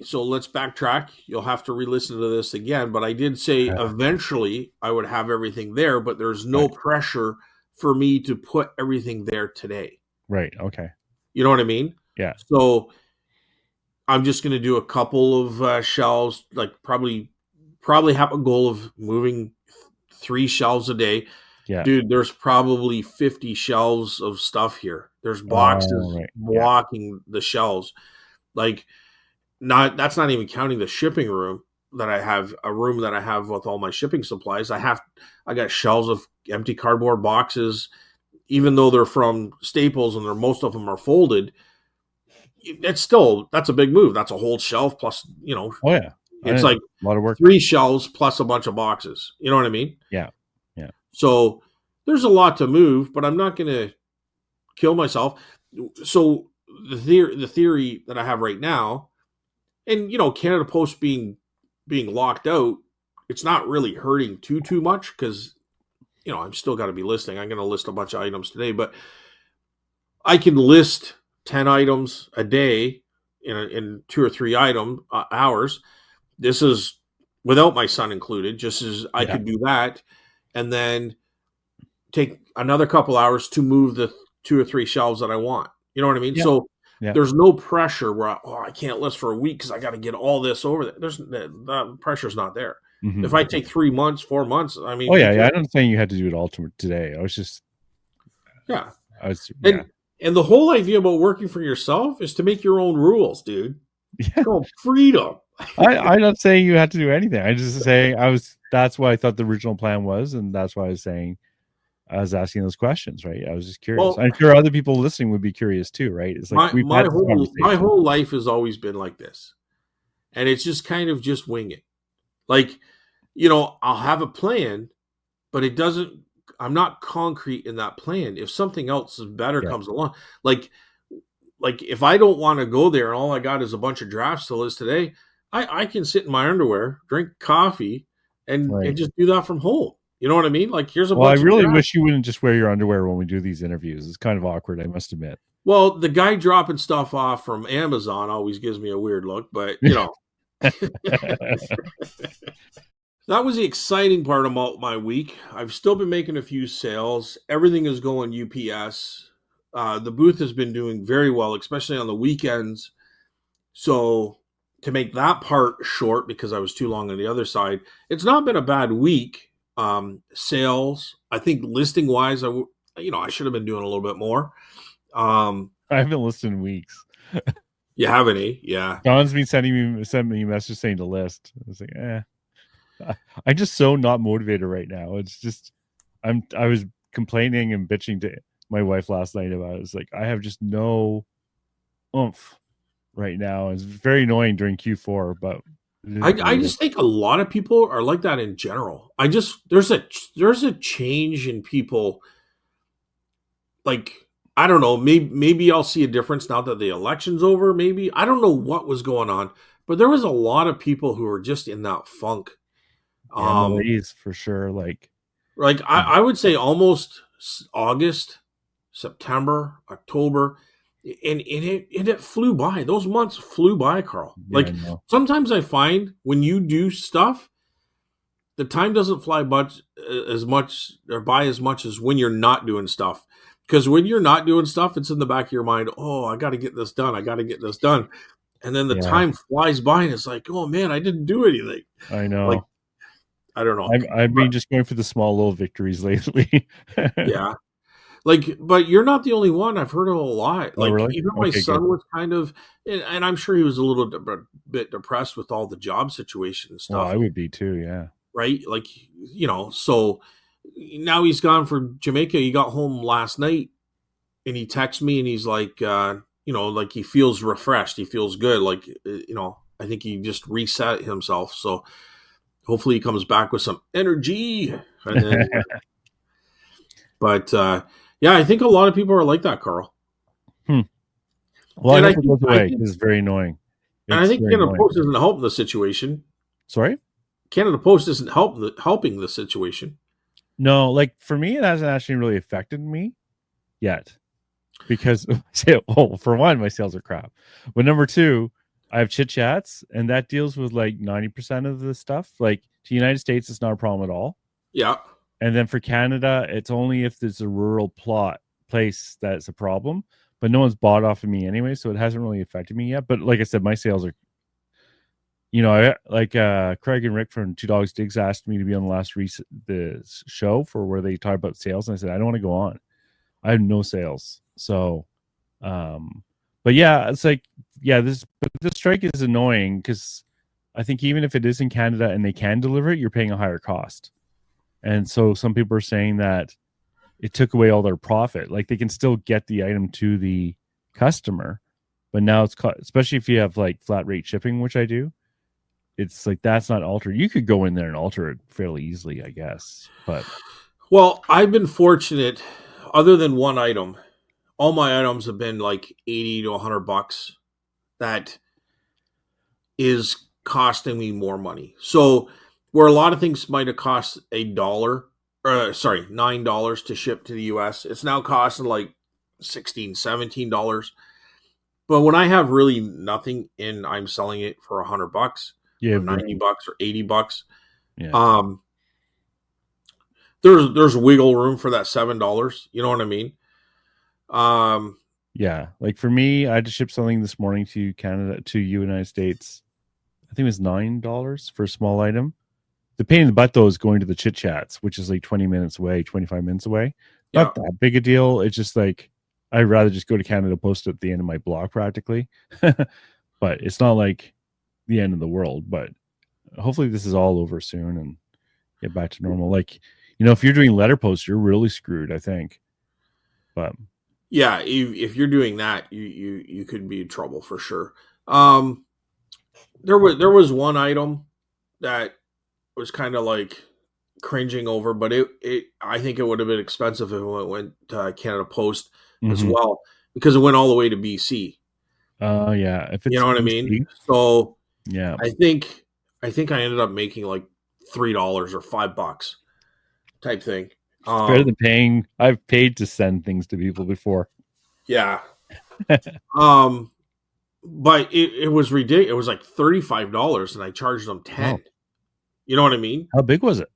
[SPEAKER 1] so let's backtrack. You'll have to re-listen to this again, but I did say eventually I would have everything there, but there's no
[SPEAKER 2] Right.
[SPEAKER 1] pressure for me to put everything there today.
[SPEAKER 2] Right. Okay.
[SPEAKER 1] You know what I mean?
[SPEAKER 2] Yeah.
[SPEAKER 1] So I'm just going to do a couple of shelves, like probably have a goal of moving 3 shelves a day.
[SPEAKER 2] Yeah.
[SPEAKER 1] Dude, there's probably 50 shelves of stuff here. There's
[SPEAKER 2] Oh,
[SPEAKER 1] boxes
[SPEAKER 2] right. Yeah.
[SPEAKER 1] blocking the shelves. Like, not that's not even counting the shipping room that I have, a room that I have with all my shipping supplies. I got shelves of empty cardboard boxes, even though they're from Staples and most of them are folded. That's a big move. That's a whole shelf plus,
[SPEAKER 2] Oh, yeah.
[SPEAKER 1] it's
[SPEAKER 2] A
[SPEAKER 1] like
[SPEAKER 2] lot of work.
[SPEAKER 1] 3 shelves plus a bunch of boxes. You know what I mean?
[SPEAKER 2] Yeah. Yeah.
[SPEAKER 1] So there's a lot to move, but I'm not going to kill myself. So the theory that I have right now, and Canada Post being locked out, it's not really hurting too much because I'm still got to be listing. I'm going to list a bunch of items today, but I can list 10 items a day in 2 or 3 hours. This is without my son included, just as I
[SPEAKER 2] Yeah.
[SPEAKER 1] could do that, and then take another couple hours to move the 2 or 3 shelves that I want. You know what I mean?
[SPEAKER 2] Yeah.
[SPEAKER 1] So
[SPEAKER 2] Yeah.
[SPEAKER 1] there's no pressure where I can't list for a week because I got to get all this over there. That pressure's not there.
[SPEAKER 2] Mm-hmm.
[SPEAKER 1] If I take 3 months, 4 months, I mean,
[SPEAKER 2] Oh,
[SPEAKER 1] who
[SPEAKER 2] yeah. Yeah.
[SPEAKER 1] cares?
[SPEAKER 2] I'm not saying you had to do it all today.
[SPEAKER 1] Yeah,
[SPEAKER 2] Yeah.
[SPEAKER 1] and the whole idea about working for yourself is to make your own rules, dude. It's
[SPEAKER 2] Yeah.
[SPEAKER 1] called freedom.
[SPEAKER 2] I'm not saying you had to do anything. I just saying that's what I thought the original plan was, and that's why I was asking those questions, right? I was just curious.
[SPEAKER 1] Well,
[SPEAKER 2] I'm sure other people listening would be curious too, right? It's like
[SPEAKER 1] my
[SPEAKER 2] we've
[SPEAKER 1] my
[SPEAKER 2] had this
[SPEAKER 1] whole my
[SPEAKER 2] conversation.
[SPEAKER 1] whole life has always been like this, and it's just kind of just wing it. Like, I'll have a plan, but it doesn't. I'm not concrete in that plan. If something else is better
[SPEAKER 2] Yeah.
[SPEAKER 1] comes along, like if I don't want to go there and all I got is a bunch of drafts to list today, I can sit in my underwear, drink coffee, and
[SPEAKER 2] Right.
[SPEAKER 1] just do that from home. You know what I mean? Like, here's a
[SPEAKER 2] Well, I
[SPEAKER 1] bunch of
[SPEAKER 2] really
[SPEAKER 1] drafts.
[SPEAKER 2] wish you wouldn't just wear your underwear when we do these interviews. It's kind of awkward, I must admit.
[SPEAKER 1] Well, the guy dropping stuff off from Amazon always gives me a weird look, but that was the exciting part about my week. I've still been making a few sales. Everything is going UPS. The booth has been doing very well, especially on the weekends. So to make that part short, because I was too long on the other side, it's not been a bad week. Sales, I think listing wise, I should have been doing a little bit more.
[SPEAKER 2] I haven't listened in weeks.
[SPEAKER 1] You have any? Yeah.
[SPEAKER 2] Don's been sending me a message saying to list. I was like, I'm just so not motivated right now. It's just I was complaining and bitching to my wife last night about it. It's like I have just no oomph right now. It's very annoying during Q4, but
[SPEAKER 1] I just think a lot of people are like that in general. There's a change in people. Like, I don't know, maybe I'll see a difference now that the election's over. Maybe I don't know what was going on, but there was a lot of people who were just in that funk.
[SPEAKER 2] yeah, malaise for sure.
[SPEAKER 1] Like I would say almost August, September, October, and it flew by. Those months flew by, Carl.
[SPEAKER 2] Yeah, I
[SPEAKER 1] Like,
[SPEAKER 2] know.
[SPEAKER 1] sometimes I find when you do stuff, the time doesn't fly as much or by as much as when you're not doing stuff. Because when you're not doing stuff, it's in the back of your mind. Oh, I got to get this done. I got to get this done. And then the
[SPEAKER 2] Yeah,
[SPEAKER 1] time flies by, and it's like, oh man, I didn't do anything.
[SPEAKER 2] I
[SPEAKER 1] Like,
[SPEAKER 2] know.
[SPEAKER 1] I don't know.
[SPEAKER 2] I've
[SPEAKER 1] But
[SPEAKER 2] been just going for the small little victories lately.
[SPEAKER 1] yeah. Like, but you're not the only one. I've heard it a lot.
[SPEAKER 2] Oh,
[SPEAKER 1] Like,
[SPEAKER 2] really?
[SPEAKER 1] even my
[SPEAKER 2] Okay, good.
[SPEAKER 1] son was kind of, and I'm sure he was a little bit depressed with all the job situation and
[SPEAKER 2] Well,
[SPEAKER 1] stuff,
[SPEAKER 2] I would be too. Yeah.
[SPEAKER 1] right? Like, so now he's gone for Jamaica. He got home last night and he texts me and he's like, like he feels refreshed. He feels good. Like, I think he just reset himself. So hopefully he comes back with some energy. And then, but yeah, I think a lot of people are like that, Carl.
[SPEAKER 2] Hmm. Well, I
[SPEAKER 1] And
[SPEAKER 2] hope it goes away because it's very annoying.
[SPEAKER 1] I
[SPEAKER 2] It's
[SPEAKER 1] think
[SPEAKER 2] very
[SPEAKER 1] Canada
[SPEAKER 2] annoying.
[SPEAKER 1] Post isn't helping the situation.
[SPEAKER 2] Sorry?
[SPEAKER 1] Canada Post isn't helping the situation.
[SPEAKER 2] No, like for me, it hasn't actually really affected me yet because, for one, my sales are crap. But number two, I have chit chats and that deals with like 90% of the stuff. Like to the United States, it's not a problem at all.
[SPEAKER 1] Yeah.
[SPEAKER 2] And then for Canada, it's only if there's a rural place that's a problem. But no one's bought off of me anyway, so it hasn't really affected me yet. But like I said, my sales are, Craig and Rick from Two Dogs Digs asked me to be on the show for where they talk about sales, and I said I don't want to go on. I have no sales, so. But yeah, it's like this strike is annoying because I think even if it is in Canada and they can deliver it, you're paying a higher cost, and so some people are saying that it took away all their profit. Like they can still get the item to the customer, but now especially if you have like flat rate shipping, which I do. It's like that's not altered. You could go in there and alter it fairly easily, I guess. But
[SPEAKER 1] Well, I've been fortunate. Other than one item, all my items have been like $80 to $100. That is costing me more money. So where a lot of things might have cost $9 to ship to the US, it's now costing like $16, $17. But when I have really nothing and I'm selling it for $100
[SPEAKER 2] yeah,
[SPEAKER 1] or $90 or $80,
[SPEAKER 2] yeah,
[SPEAKER 1] there's wiggle room for that $7. You know what I mean?
[SPEAKER 2] yeah. Like for me, I had to ship something this morning to United States. I think it was $9 for a small item. The pain in the butt though is going to the chit chats, which is like 20 minutes away, 25 minutes away.
[SPEAKER 1] Yeah.
[SPEAKER 2] Not that big a deal. It's just like I'd rather just go to Canada Post at the end of my block practically. But it's not like the end of the world. But hopefully this is all over soon and get back to normal. Like, if you're doing letter posts, you're really screwed, I think. But
[SPEAKER 1] yeah, if you're doing that, you could be in trouble for sure. There was one item that was kind of like cringing over, but it I think it would have been expensive if it went to Canada Post as well, because it went all the way to BC.
[SPEAKER 2] Yeah, if it's
[SPEAKER 1] You know what I mean? So
[SPEAKER 2] yeah,
[SPEAKER 1] I think I ended up making like $3 or $5 type thing.
[SPEAKER 2] it's better than paying. I've paid to send things to people before.
[SPEAKER 1] Yeah. But it was ridiculous. It was like $35 and I charged them $10.
[SPEAKER 2] Oh.
[SPEAKER 1] You know what I mean?
[SPEAKER 2] How big was it?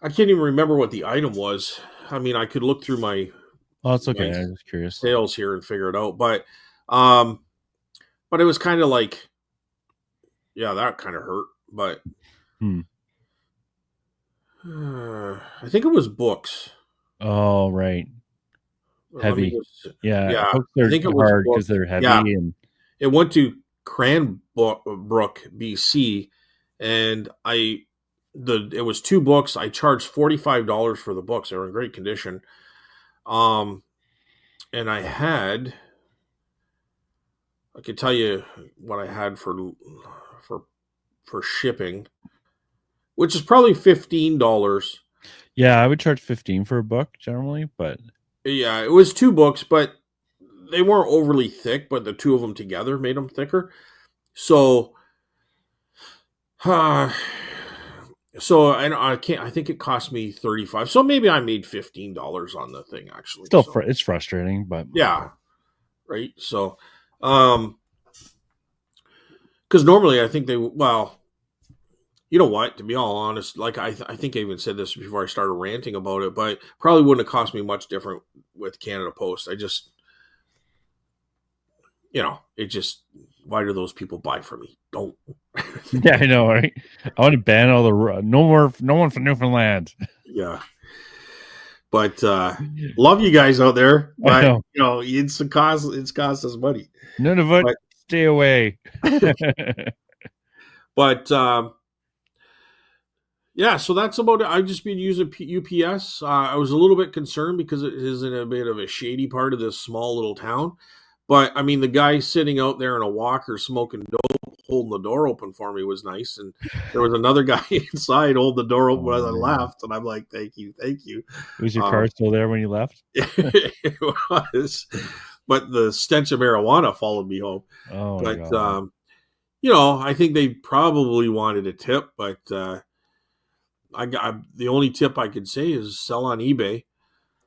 [SPEAKER 1] I can't even remember what the item was. I mean, I could look through my
[SPEAKER 2] It's okay. I'm just curious.
[SPEAKER 1] Sales here and figure it out. But it was kind of like, yeah, that kind of hurt. But I think it was books.
[SPEAKER 2] Oh, right. Heavy. Yeah. Books are
[SPEAKER 1] I think it
[SPEAKER 2] hard
[SPEAKER 1] was
[SPEAKER 2] because they're heavy.
[SPEAKER 1] Yeah.
[SPEAKER 2] And
[SPEAKER 1] it went to Cranbrook, BC, and it was 2 books. I charged $45 for the books. They were in great condition. And I could tell you what I had for shipping, which is probably $15.
[SPEAKER 2] yeah, I would charge $15 for a book generally, but
[SPEAKER 1] yeah, it was 2 books, but they weren't overly thick, but the 2 of them together made them thicker. So, I think it cost me $35. So maybe I made $15 on the thing actually.
[SPEAKER 2] Still, it's frustrating, but
[SPEAKER 1] yeah, right. So, because normally I think you know what? To be all honest, like I think I even said this before I started ranting about it, but probably wouldn't have cost me much different with Canada Post. I just, why do those people buy from me? Don't.
[SPEAKER 2] yeah, I know, right? I want to ban all the no one from Newfoundland.
[SPEAKER 1] Yeah. But love you guys out there.
[SPEAKER 2] I
[SPEAKER 1] But
[SPEAKER 2] know.
[SPEAKER 1] it's cost us money.
[SPEAKER 2] None of it.
[SPEAKER 1] But
[SPEAKER 2] Stay away.
[SPEAKER 1] but yeah, so that's about it. I've just been using UPS. I was a little bit concerned because it is in a bit of a shady part of this small little town. But I mean, the guy sitting out there in a walker smoking dope, holding the door open for me was nice. And there was another guy inside holding the door open
[SPEAKER 2] Oh,
[SPEAKER 1] as I
[SPEAKER 2] man.
[SPEAKER 1] left. And I'm like, thank you, thank you.
[SPEAKER 2] Was your car still there when you left?
[SPEAKER 1] It was, but the stench of marijuana followed me home.
[SPEAKER 2] Oh,
[SPEAKER 1] But
[SPEAKER 2] God.
[SPEAKER 1] I think they probably wanted a tip, but the only tip I could say is sell on eBay.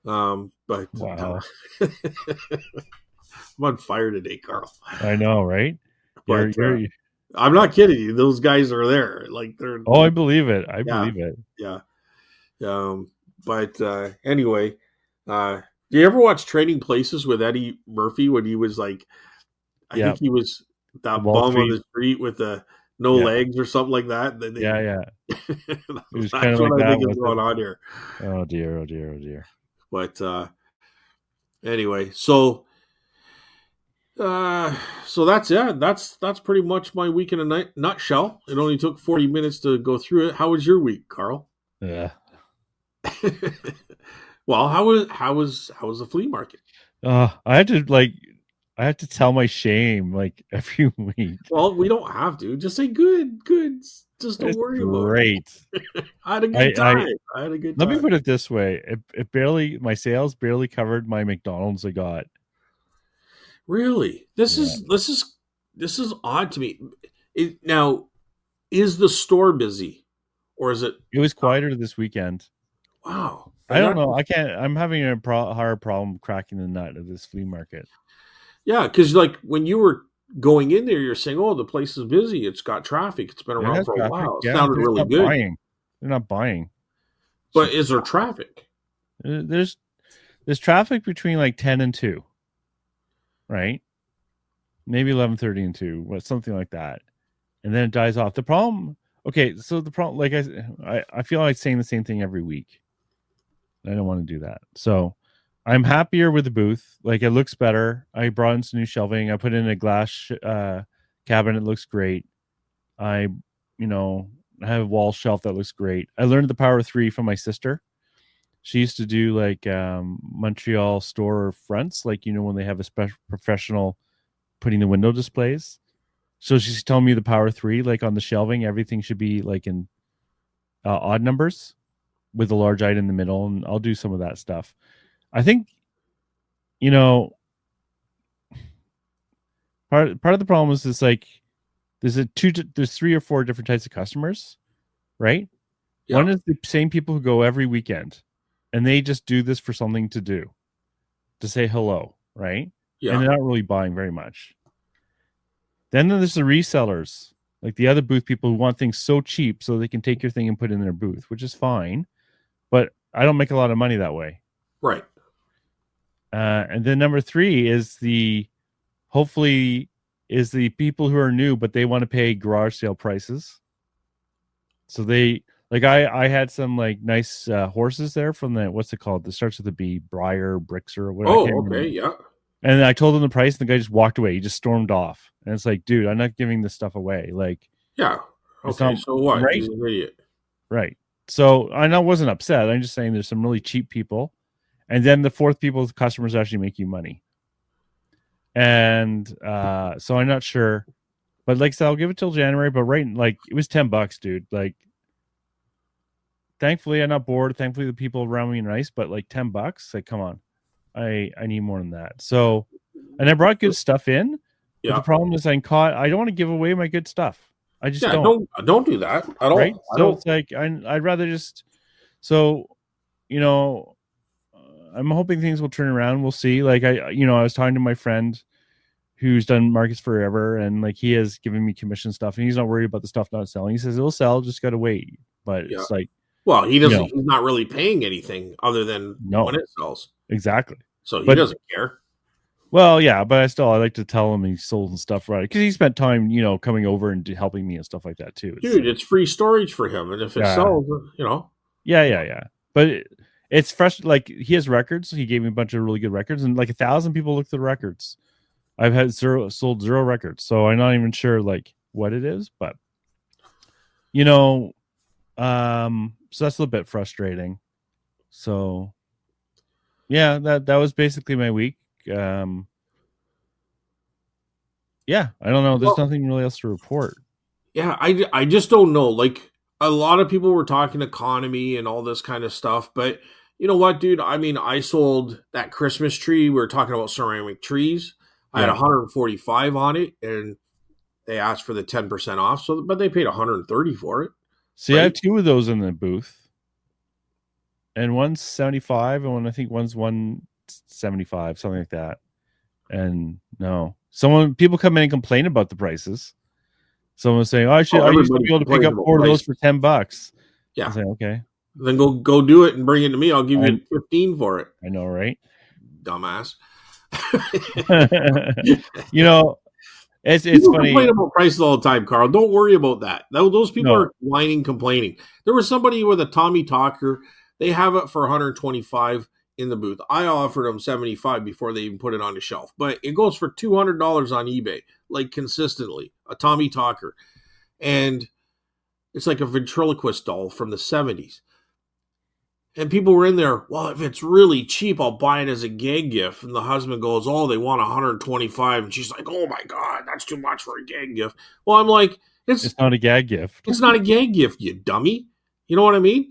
[SPEAKER 1] But
[SPEAKER 2] Wow.
[SPEAKER 1] I'm on fire today, Carl.
[SPEAKER 2] I know, right?
[SPEAKER 1] But
[SPEAKER 2] You're
[SPEAKER 1] I'm not kidding you; those guys are there. Like
[SPEAKER 2] Oh, I believe it. I
[SPEAKER 1] yeah,
[SPEAKER 2] believe it.
[SPEAKER 1] yeah. But anyway, do you ever watch Trading Places with Eddie Murphy when he was like, I
[SPEAKER 2] Yeah.
[SPEAKER 1] think he was
[SPEAKER 2] The
[SPEAKER 1] that
[SPEAKER 2] Wall
[SPEAKER 1] bum on
[SPEAKER 2] Street.
[SPEAKER 1] the street with the no
[SPEAKER 2] Yeah.
[SPEAKER 1] legs or something like that? Then
[SPEAKER 2] Yeah, yeah. It was kind
[SPEAKER 1] that's
[SPEAKER 2] of like
[SPEAKER 1] what I
[SPEAKER 2] that,
[SPEAKER 1] think is
[SPEAKER 2] was
[SPEAKER 1] going
[SPEAKER 2] it?
[SPEAKER 1] on here.
[SPEAKER 2] Oh, dear. Oh, dear. Oh, dear.
[SPEAKER 1] But anyway, so that's it. That's pretty much my week in a nutshell. It only took 40 minutes to go through it. How was your week, Carl?
[SPEAKER 2] Yeah.
[SPEAKER 1] Well, how was the flea market?
[SPEAKER 2] I had to tell my shame like every week.
[SPEAKER 1] Well, we don't have to. Just say good, good. Just don't
[SPEAKER 2] It's
[SPEAKER 1] worry about
[SPEAKER 2] great.
[SPEAKER 1] it. I had a good
[SPEAKER 2] I
[SPEAKER 1] time. I had a good
[SPEAKER 2] Let me
[SPEAKER 1] time.
[SPEAKER 2] put it this way. My sales barely covered my McDonald's I got.
[SPEAKER 1] Really,
[SPEAKER 2] Yeah.
[SPEAKER 1] this is odd to me. Now, is the store busy, or is it?
[SPEAKER 2] It was quieter this weekend.
[SPEAKER 1] Wow,
[SPEAKER 2] I
[SPEAKER 1] and
[SPEAKER 2] don't
[SPEAKER 1] that
[SPEAKER 2] know. I can't. I'm having a hard problem cracking the nut of this flea market.
[SPEAKER 1] yeah, because like when you were going in there, you're saying, "Oh, the place is busy. It's got traffic. It's been
[SPEAKER 2] It
[SPEAKER 1] around
[SPEAKER 2] has
[SPEAKER 1] for a
[SPEAKER 2] traffic.
[SPEAKER 1] while." It
[SPEAKER 2] Yeah,
[SPEAKER 1] sounded
[SPEAKER 2] they're just
[SPEAKER 1] really
[SPEAKER 2] not
[SPEAKER 1] good,
[SPEAKER 2] buying. They're not buying.
[SPEAKER 1] but is there traffic?
[SPEAKER 2] There's traffic between like 10 and 2, right? Maybe 11:30 and 2, something like that. And then it dies off. The problem, okay, so the problem, like I feel like saying the same thing every week. I don't want to do that. So I'm happier with the booth. Like it looks better. I brought in some new shelving. I put in a glass cabinet. It looks great. I, I have a wall shelf that looks great. I learned the power of 3 from my sister. She used to do like Montreal store fronts, like when they have a special professional putting the window displays. So she's telling me the power of 3, like on the shelving, everything should be like in odd numbers with a large item in the middle, and I'll do some of that stuff. I think, part of the problem is this, like there's 3 or 4 different types of customers, right?
[SPEAKER 1] Yeah,
[SPEAKER 2] One is the same people who go every weekend, and they just do this for something to do, to say hello, right?
[SPEAKER 1] yeah,
[SPEAKER 2] And they're not really buying very much. Then there's the resellers, like the other booth people who want things so cheap so they can take your thing and put it in their booth, which is fine, but I don't make a lot of money that way.
[SPEAKER 1] right.
[SPEAKER 2] And then number 3 is the people who are new, but they want to pay garage sale prices. So they like I had some like nice horses there from the, what's it called? That starts with a B, Briar Bricks or whatever. I can't
[SPEAKER 1] Oh, okay,
[SPEAKER 2] remember.
[SPEAKER 1] yeah,
[SPEAKER 2] And I told him the price, and the guy just walked away. He just stormed off. And it's like, dude, I'm not giving this stuff away. Like,
[SPEAKER 1] yeah.
[SPEAKER 2] it's
[SPEAKER 1] Okay,
[SPEAKER 2] not
[SPEAKER 1] so what?
[SPEAKER 2] right.
[SPEAKER 1] He's an idiot.
[SPEAKER 2] Right. So I wasn't upset. I'm just saying there's some really cheap people. And then the fourth people, the customers actually make you money. And so I'm not sure. But like I said, I'll give it till January. But like it was $10, dude. Like, thankfully I'm not bored. Thankfully the people around me are nice. But like $10, like, come on. I need more than that. So, and I brought good stuff in. But
[SPEAKER 1] Yeah,
[SPEAKER 2] the problem is I don't want to give away my good stuff. I just
[SPEAKER 1] yeah.
[SPEAKER 2] don't.
[SPEAKER 1] Don't do that at all.
[SPEAKER 2] Right.
[SPEAKER 1] I
[SPEAKER 2] So
[SPEAKER 1] don't.
[SPEAKER 2] it's like I'd rather just. So, you know, I'm hoping things will turn around. We'll see. Like I was talking to my friend who's done markets forever, and like he has given me commission stuff, and he's not worried about the stuff not selling. He says it'll sell, just gotta wait. But
[SPEAKER 1] Yeah.
[SPEAKER 2] it's like,
[SPEAKER 1] Well, he doesn't. He's not really paying anything other than when
[SPEAKER 2] no,
[SPEAKER 1] it sells,
[SPEAKER 2] exactly.
[SPEAKER 1] so he
[SPEAKER 2] But
[SPEAKER 1] doesn't care.
[SPEAKER 2] well, yeah, but I like to tell him he sold and stuff, right? Because he spent time, coming over and helping me and stuff like that too. It's
[SPEAKER 1] Dude,
[SPEAKER 2] like,
[SPEAKER 1] it's free storage for him, and if it
[SPEAKER 2] yeah,
[SPEAKER 1] sells,
[SPEAKER 2] yeah. But it's fresh. Like he has records. He gave me a bunch of really good records, and like 1,000 people looked at the records. I've had sold zero records, so I'm not even sure like what it is, but you know, so that's a little bit frustrating. So yeah, that was basically my week. Yeah, I don't know. There's nothing really else to report.
[SPEAKER 1] Yeah, I just don't know. Like a lot of people were talking economy and all this kind of stuff, but you know what, dude? I mean, I sold that Christmas tree. We were talking about ceramic trees. I had
[SPEAKER 2] Yeah.
[SPEAKER 1] 145 on it, and they asked for the 10% off. So, but they paid 130 for it.
[SPEAKER 2] See, I have two of those in the booth, and one's 75, and I think one's 175, something like that. And no, people come in and complain about the prices. Someone's saying, "Oh, I used to be able to pick up 4 of those for $10."
[SPEAKER 1] Yeah.
[SPEAKER 2] I say, okay.
[SPEAKER 1] Then go do it and bring it to me. I'll give you 15 for it.
[SPEAKER 2] I know, right?
[SPEAKER 1] Dumbass.
[SPEAKER 2] You know, it's
[SPEAKER 1] people
[SPEAKER 2] funny.
[SPEAKER 1] Complain about prices all the time, Carl. Don't worry about that. Those people are whining, complaining. There was somebody with a Tommy Talker. They have it for 125 in the booth. I offered them 75 before they even put it on the shelf, but it goes for $200 on eBay, like consistently. A Tommy Talker, and it's like a ventriloquist doll from the 70s. And people were in there, well, if it's really cheap, I'll buy it as a gag gift. And the husband goes, oh, they want 125. And she's like, oh my God, that's too much for a gag gift. Well, I'm like,
[SPEAKER 2] it's not a gag gift.
[SPEAKER 1] It's not a gag gift, you dummy. You know what I mean?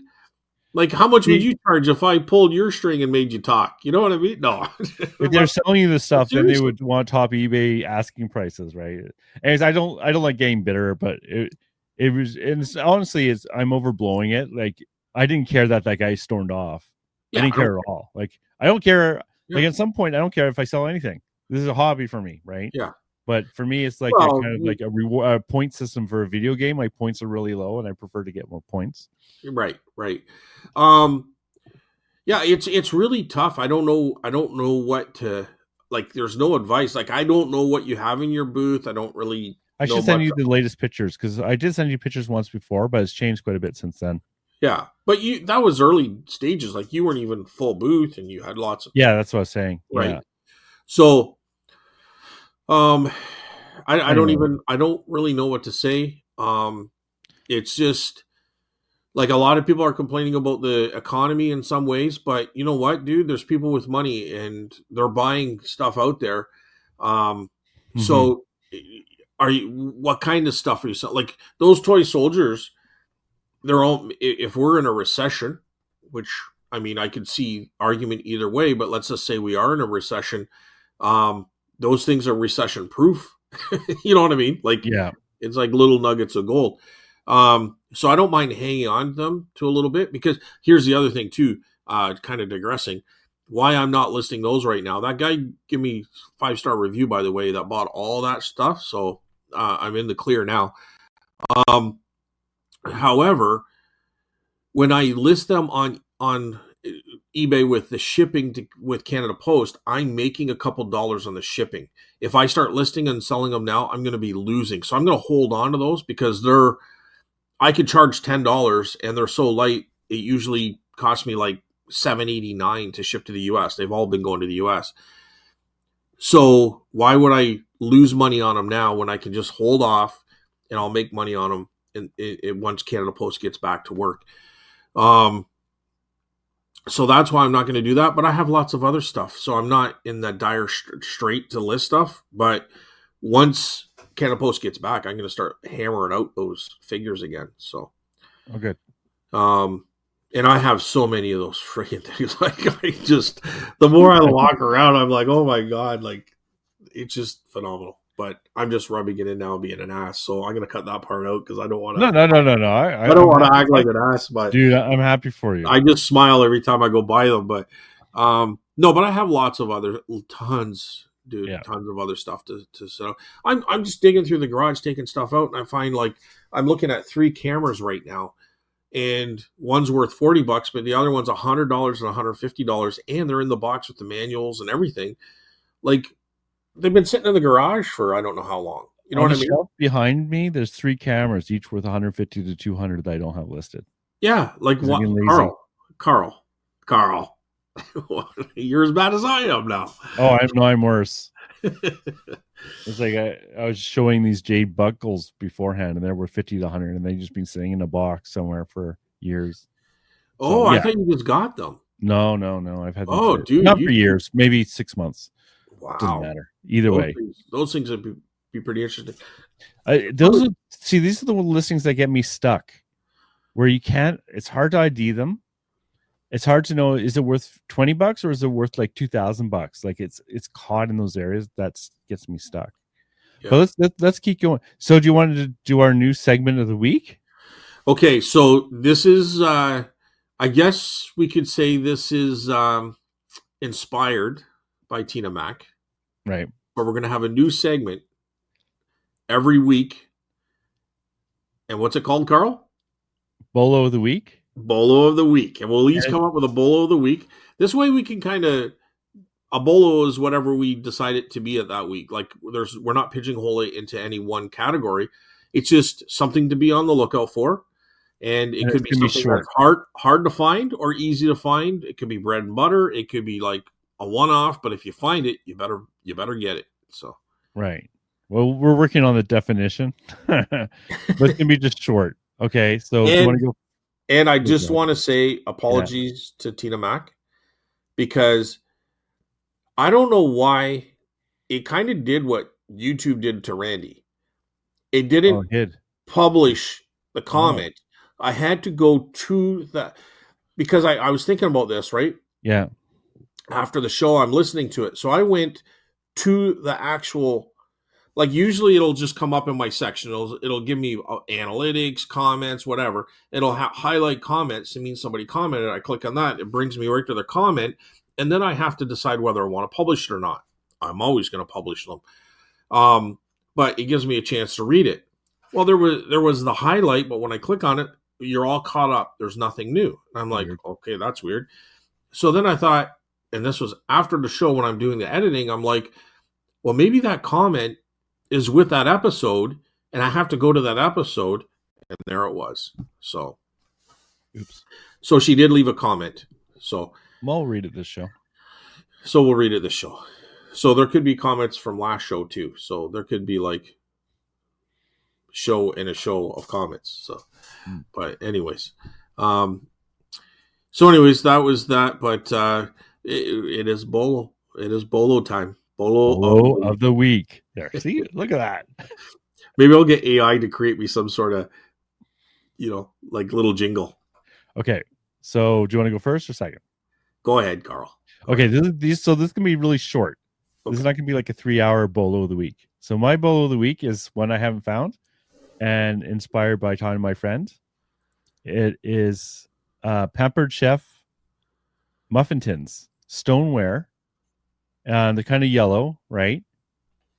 [SPEAKER 1] Like, how much would you charge if I pulled your string and made you talk? You know what I mean? No.
[SPEAKER 2] If they're selling you this stuff, then they would want top eBay asking prices, right? Anyways, I don't like getting bitter, but it was, and honestly, I'm overblowing it. Like, I didn't care that guy stormed off. Yeah, I didn't care at all. Like, I don't care. Yeah. Like, at some point, I don't care if I sell anything. This is a hobby for me, right?
[SPEAKER 1] Yeah.
[SPEAKER 2] But for me, it's like kind of like a reward point system for a video game. My points are really low, and I prefer to get more points.
[SPEAKER 1] Right. Yeah, it's really tough. I don't know what to like. There's no advice. Like, I don't know what you have in your booth. I don't really.
[SPEAKER 2] I should send you the latest pictures, because I did send you pictures once before, but it's changed quite a bit since then.
[SPEAKER 1] Yeah, but that was early stages. Like, you weren't even full booth, and you had lots of.
[SPEAKER 2] Yeah, that's what I was saying.
[SPEAKER 1] Right.
[SPEAKER 2] Yeah.
[SPEAKER 1] So, I don't really know what to say. It's just like a lot of people are complaining about the economy in some ways, but you know what, dude? There's people with money and they're buying stuff out there. So what kind of stuff are you selling? Like those toy soldiers, they're all, if we're in a recession, which I mean, I could see argument either way, but let's just say we are in a recession. Those things are recession proof. You know what I mean? Like,
[SPEAKER 2] yeah,
[SPEAKER 1] it's like little nuggets of gold. So I don't mind hanging on to them to a little bit, because here's the other thing too, kind of digressing, why I'm not listing those right now. That guy gave me 5-star review, by the way, that bought all that stuff. So, I'm in the clear now. However, when I list them on eBay with the shipping with Canada Post, I'm making a couple dollars on the shipping. If I start listing and selling them now, I'm going to be losing. So I'm going to hold on to those, because I could charge $10 and they're so light. It usually costs me like $7.89 to ship to the US. They've all been going to the US. So why would I lose money on them now when I can just hold off and I'll make money on them once Canada Post gets back to work? So that's why I'm not going to do that. But I have lots of other stuff, so I'm not in that dire strait to list stuff. But once Canada Post gets back, I'm going to start hammering out those figures again. So,
[SPEAKER 2] okay.
[SPEAKER 1] And I have so many of those freaking things. Like, the more I walk around, I'm like, oh my God, like, it's just phenomenal. But I'm just rubbing it in now, being an ass. So I'm going to cut that part out, because I don't want to.
[SPEAKER 2] No.
[SPEAKER 1] I don't want to act like an ass, but
[SPEAKER 2] dude, I'm happy for you.
[SPEAKER 1] I just smile every time I go by them. But no, but I have lots of other tons of other stuff to set up. I'm just digging through the garage, taking stuff out, and I find, like, I'm looking at 3 cameras right now, and one's worth $40, but the other one's $100 and $150, and they're in the box with the manuals and everything. Like, they've been sitting in the garage for I don't know how long. You know what I mean?
[SPEAKER 2] Shelf behind me, there's 3 cameras, each worth $150 to $200 that I don't have listed.
[SPEAKER 1] Yeah, like what? Carl. Carl. You're as bad as I am now.
[SPEAKER 2] Oh, I'm worse. It's like I was showing these jade buckles beforehand, and they were 50 to 100, and they just been sitting in a box somewhere for years. So
[SPEAKER 1] Oh, I
[SPEAKER 2] yeah,
[SPEAKER 1] thought you just got them.
[SPEAKER 2] no. I've had them
[SPEAKER 1] Oh,
[SPEAKER 2] for
[SPEAKER 1] dude,
[SPEAKER 2] not for
[SPEAKER 1] you
[SPEAKER 2] years, maybe 6 months. Doesn't
[SPEAKER 1] wow.
[SPEAKER 2] matter. Either way,
[SPEAKER 1] Those things would be pretty interesting.
[SPEAKER 2] these are the listings that get me stuck. Where you can't, it's hard to ID them. It's hard to know, is it worth $20 or is it worth like $2,000? Like it's caught in those areas that gets me stuck.
[SPEAKER 1] Yeah.
[SPEAKER 2] But let's keep going. So do you want to do our new segment of the week?
[SPEAKER 1] Okay, so this is I guess we could say this is inspired by Tina Mac.
[SPEAKER 2] Right.
[SPEAKER 1] But we're gonna have a new segment every week. And what's it called, Carl?
[SPEAKER 2] Bolo of the week.
[SPEAKER 1] Bolo of the week. And we'll each come up with a bolo of the week. This way we can kind of a bolo is whatever we decide it to be at that week. Like we're not pigeonholing it into any one category. It's just something to be on the lookout for. And it could be something that's hard to find or easy to find. It could be bread and butter. It could be like a one-off, but if you find it, you better get it. So
[SPEAKER 2] right. Well, we're working on the definition, but it's gonna be just short. Okay. So do you want to go?
[SPEAKER 1] And I just want to say apologies to Tina Mac because I don't know why it kind of did what YouTube did to Randy. It didn't publish the comment. I had to go to that because I was thinking about this, right?
[SPEAKER 2] Yeah.
[SPEAKER 1] After the show, I'm listening to it. So I went to the actual, like usually it'll just come up in my section. It'll give me analytics, comments, whatever. It'll highlight comments. It means somebody commented. I click on that. It brings me right to their comment. And then I have to decide whether I want to publish it or not. I'm always going to publish them. But it gives me a chance to read it. Well, there was the highlight, but when I click on it, you're all caught up. There's nothing new. And I'm like, okay, that's weird. So then I thought, and this was after the show when I'm doing the editing, I'm like, well, maybe that comment is with that episode, and I have to go to that episode, and there it was. So,
[SPEAKER 2] oops.
[SPEAKER 1] So she did leave a comment. So
[SPEAKER 2] we'll read it this show.
[SPEAKER 1] So we'll read it this show. So there could be comments from last show too. So there could be like show and a show of comments. So, but anyways, that was that. But it is Bolo. It is Bolo time.
[SPEAKER 2] Bolo of the week. There, see, look at that.
[SPEAKER 1] Maybe I'll get AI to create me some sort of, like little jingle.
[SPEAKER 2] Okay, so do you want to go first or second?
[SPEAKER 1] Go ahead, Carl.
[SPEAKER 2] Okay, this can be really short. Okay. This is not going to be like a 3-hour Bolo of the week. So my Bolo of the week is one I haven't found, and inspired by talking to my friend. It is Pampered Chef muffin tins, stoneware. They're kind of yellow, right?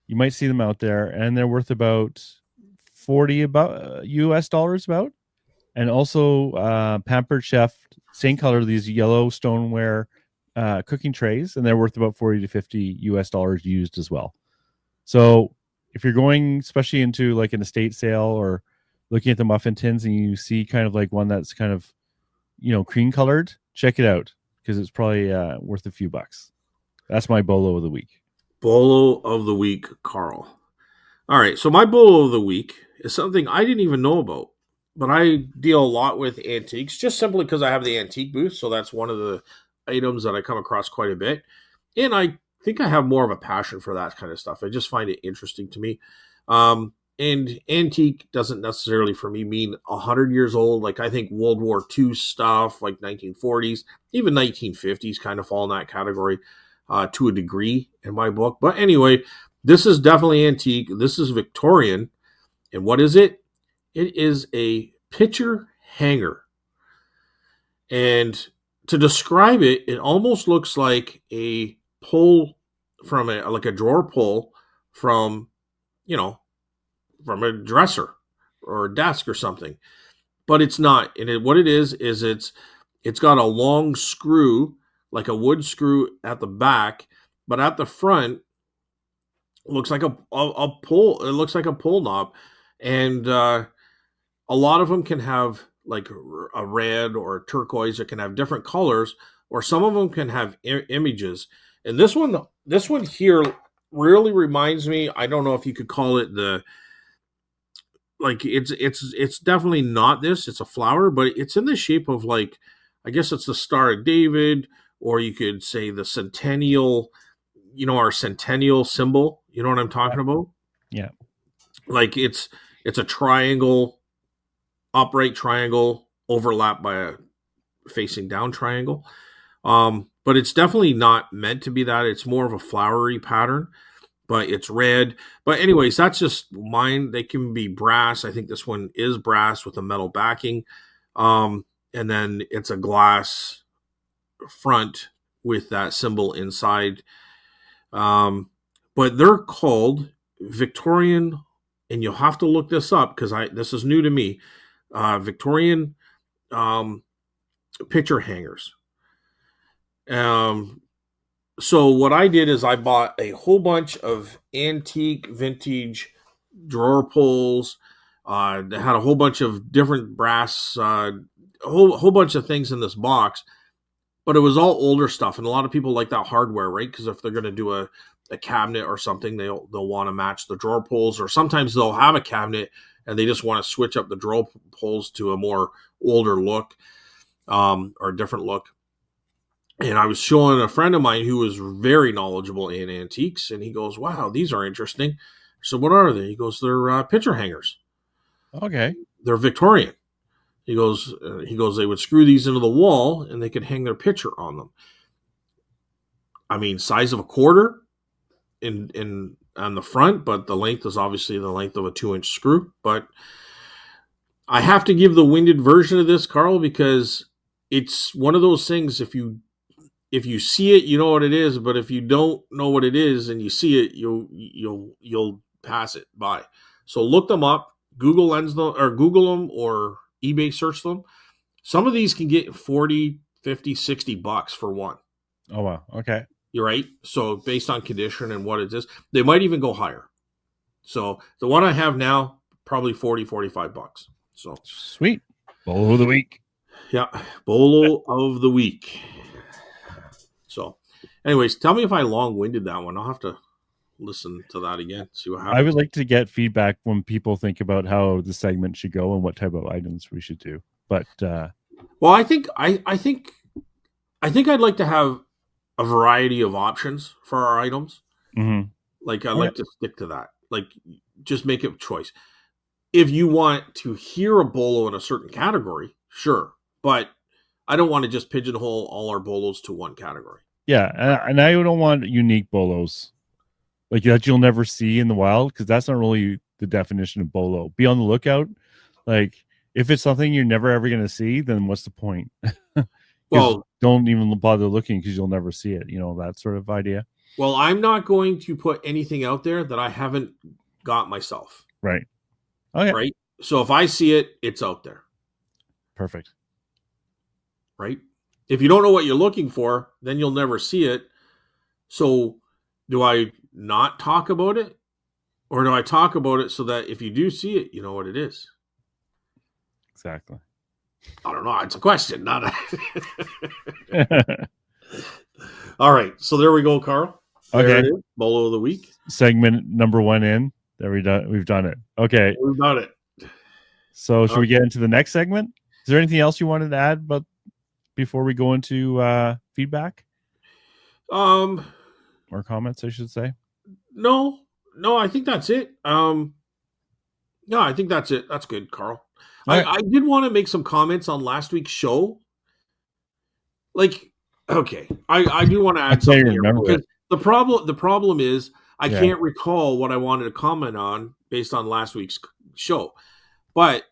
[SPEAKER 2] You might see them out there, and they're worth about $40 US dollars about. And also Pampered Chef, same color, these yellow stoneware cooking trays, and they're worth about 40 to 50 US dollars used as well. So if you're going especially into like an estate sale or looking at the muffin tins and you see kind of like one that's kind of, cream colored, check it out because it's probably worth a few bucks. That's my Bolo of the week.
[SPEAKER 1] Bolo of the week, Carl. All right, so my Bolo of the week is something I didn't even know about, but I deal a lot with antiques just simply because I have the antique booth. So that's one of the items that I come across quite a bit. And I think I have more of a passion for that kind of stuff. I just find it interesting to me. And antique doesn't necessarily for me mean 100 years old. Like I think World War II stuff, like 1940s, even 1950s kind of fall in that category to a degree in my book. But anyway, this is definitely antique. This is Victorian. And what is it? It is a picture hanger. And to describe it, it almost looks like a pull from like a drawer pull from, from a dresser or a desk or something. But it's not. And what it is it's got a long screw, like a wood screw at the back, but at the front, it looks like a pull. It looks like a pull knob. And a lot of them can have like a red or a turquoise. It can have different colors, or some of them can have images. And this one here really reminds me. I don't know if you could call it the like it's definitely not this. It's a flower, but it's in the shape of like I guess it's the Star of David, or you could say the centennial. You know, our centennial symbol. You know what I'm talking about?
[SPEAKER 2] Yeah.
[SPEAKER 1] Like it's a triangle, upright triangle overlapped by a facing down triangle. But it's definitely not meant to be that. It's more of a flowery pattern, but it's red. But anyways, that's just mine. They can be brass. I think this one is brass with a metal backing. And then it's a glass front with that symbol inside. But they're called Victorian, and you'll have to look this up because this is new to me. Victorian picture hangers. So what I did is I bought a whole bunch of antique vintage drawer pulls. They had a whole bunch of different brass, a whole bunch of things in this box, but it was all older stuff. And a lot of people like that hardware, right? Because if they're going to do a cabinet or something, they'll want to match the drawer pulls, or sometimes they'll have a cabinet and they just want to switch up the drawer pulls to a more older look, or a different look. And I was showing a friend of mine who was very knowledgeable in antiques, and he goes, "Wow, these are interesting." So what are they? He goes, "They're picture hangers.
[SPEAKER 2] Okay.
[SPEAKER 1] They're Victorian." He goes, "They would screw these into the wall, and they could hang their picture on them." I mean, size of a quarter in on the front, but the length is obviously the length of a 2-inch screw. But I have to give the winded version of this, Carl, because it's one of those things. If you see it, you know what it is. But if you don't know what it is and you see it, you'll pass it by. So look them up, Google them, or eBay search them. Some of these can get 40, 50, $60 for one.
[SPEAKER 2] Oh wow. Okay.
[SPEAKER 1] You're right. So based on condition and what it is, they might even go higher. So the one I have now, probably 40, $45. So
[SPEAKER 2] sweet. Bolo of the week.
[SPEAKER 1] Yeah, Bolo of the week. So, anyways, tell me if I long-winded that one. I'll have to listen to that again. See what happens.
[SPEAKER 2] I would like to get feedback when people think about how the segment should go and what type of items we should do. But
[SPEAKER 1] well, I think I'd like to have a variety of options for our items.
[SPEAKER 2] Mm-hmm.
[SPEAKER 1] Like I'd like to stick to that. Like just make a choice. If you want to hear a bolo in a certain category, sure, but I don't want to just pigeonhole all our bolos to one category.
[SPEAKER 2] Yeah, and I don't want unique bolos like that you'll never see in the wild, because that's not really the definition of bolo. Be on the lookout. Like if it's something you're never ever going to see, then what's the point? Well, don't even bother looking because you'll never see it. You know, that sort of idea.
[SPEAKER 1] Well, I'm not going to put anything out there that I haven't got myself.
[SPEAKER 2] Right. Okay.
[SPEAKER 1] Right. So if I see it, it's out there.
[SPEAKER 2] Perfect.
[SPEAKER 1] Right. If you don't know what you're looking for, then you'll never see it. So do I not talk about it? Or do I talk about it so that if you do see it, you know what it is?
[SPEAKER 2] Exactly.
[SPEAKER 1] I don't know. It's a question, not a... All right. So there we go, Carl. There
[SPEAKER 2] okay.
[SPEAKER 1] Bolo of the week.
[SPEAKER 2] Segment number 1 in. There we've done it. Okay.
[SPEAKER 1] We've done it.
[SPEAKER 2] So should we get into the next segment? Is there anything else you wanted to add before we go into feedback? Or comments, I should say.
[SPEAKER 1] No, I think that's it. No, I think that's it. That's good, Carl. Right. I did want to make some comments on last week's show. Like, okay, I do want to add something here because the problem is I can't recall what I wanted to comment on based on last week's show. But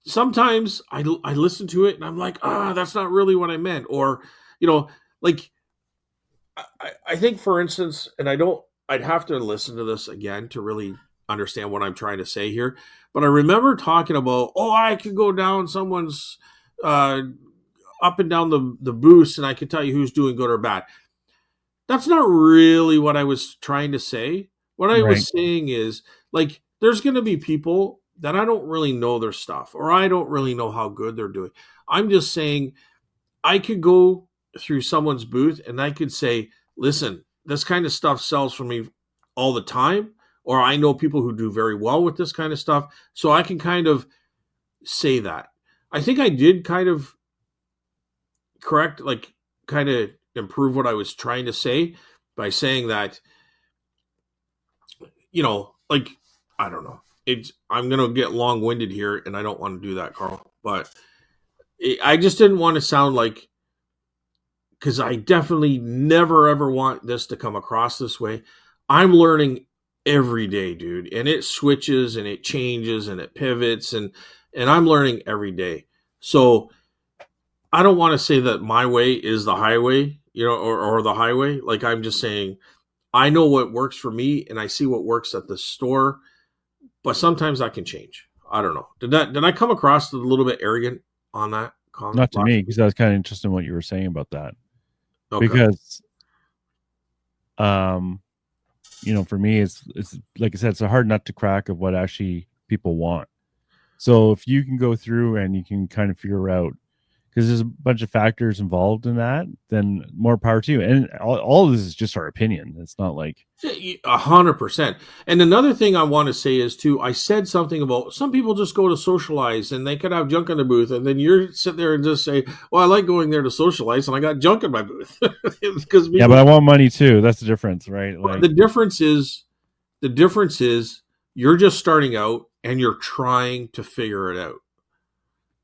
[SPEAKER 1] sometimes I listen to it and I'm like, that's not really what I meant. Or, you know, like I think, for instance, and I'd have to listen to this again to really understand what I'm trying to say here. But I remember talking about, I could go down someone's up and down the boost and I could tell you who's doing good or bad. That's not really what I was trying to say. What I was saying is, like, there's going to be people that I don't really know their stuff, or I don't really know how good they're doing. I'm just saying I could go through someone's booth and I could say, listen, this kind of stuff sells for me all the time, or I know people who do very well with this kind of stuff. So I can kind of say that. I think I did kind of correct, like kind of improve what I was trying to say by saying that, like, I don't know. I'm going to get long winded here and I don't want to do that, Carl, but I just didn't want to sound like, because I definitely never ever want this to come across this way. I'm learning every day, dude, and it switches and it changes and it pivots and I'm learning every day. So I don't want to say that my way is the highway, or the highway. Like, I'm just saying I know what works for me and I see what works at the store, but sometimes I can change. I don't know. Did I come across a little bit arrogant on that comment?
[SPEAKER 2] Not to me, because I was kind of interested in what you were saying about that.
[SPEAKER 1] Okay.
[SPEAKER 2] Because, for me, it's like I said, it's a hard nut to crack of what actually people want. So if you can go through and you can kind of figure out, because there's a bunch of factors involved in that, then more power to you. And all of this is just our opinion. It's not like
[SPEAKER 1] 100%. And another thing I want to say is too, I said something about some people just go to socialize and they could have junk in the booth, and then you're sit there and just say, well, I like going there to socialize and I got junk in my booth. Because
[SPEAKER 2] yeah, but I want money too. That's the difference, right? Like,
[SPEAKER 1] the difference is you're just starting out and you're trying to figure it out.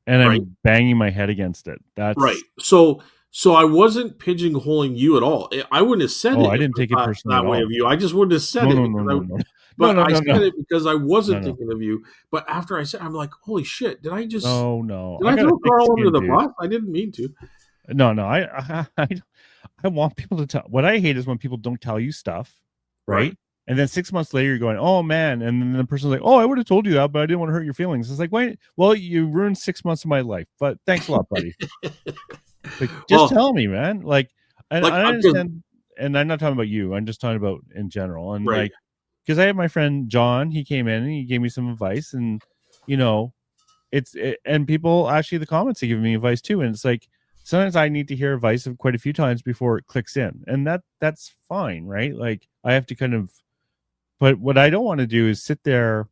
[SPEAKER 2] And I'm banging my head against it. That's
[SPEAKER 1] right. So I wasn't pigeonholing you at all. I wouldn't have said it.
[SPEAKER 2] I didn't take it personally
[SPEAKER 1] that way of you. I just wouldn't have said it. But I said it because I wasn't thinking of you. But after I said, I'm like, holy shit! Did I just?
[SPEAKER 2] No.
[SPEAKER 1] Did I throw Carl under the bus? I didn't mean to.
[SPEAKER 2] No. I want people to tell. What I hate is when people don't tell you stuff, right? And then 6 months later, you're going, "Oh man!" And then the person's like, "Oh, I would have told you that, but I didn't want to hurt your feelings." It's like, wait, well, you ruined 6 months of my life, but thanks a lot, buddy. Like, just tell me, man. Like, and I understand. And I'm not talking about you. I'm just talking about in general. And like, because I have my friend John, he came in and he gave me some advice, and and people actually the comments they give me advice too, and it's like sometimes I need to hear advice of quite a few times before it clicks in, and that's fine, right? Like, I have to kind of. But what I don't want to do is sit there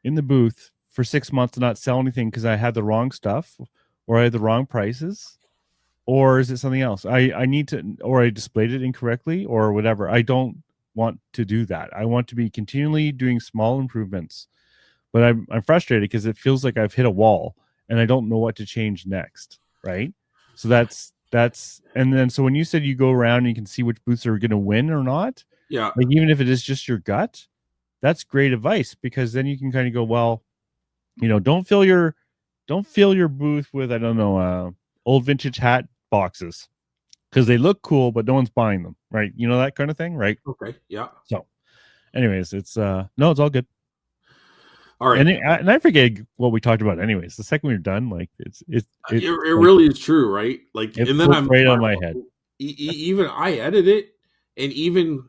[SPEAKER 2] in the booth for 6 months and not sell anything because I had the wrong stuff or I had the wrong prices, or is it something else? I need to, or I displayed it incorrectly or whatever. I don't want to do that. I want to be continually doing small improvements, but I'm frustrated because it feels like I've hit a wall and I don't know what to change next. Right. So that's, and then, so when you said you go around and you can see which booths are going to win or not,
[SPEAKER 1] yeah,
[SPEAKER 2] like even if it is just your gut, that's great advice, because then you can kind of go, well, don't fill your booth with, I don't know, old vintage hat boxes because they look cool, but no one's buying them, right? That kind of thing, right?
[SPEAKER 1] Okay, yeah.
[SPEAKER 2] So, anyways, it's no, it's all good.
[SPEAKER 1] All right,
[SPEAKER 2] and I forget what we talked about. Anyways, the second we're done, like it like,
[SPEAKER 1] really is true, right? Like, and then I'm
[SPEAKER 2] right on my head.
[SPEAKER 1] Even I edit it, and even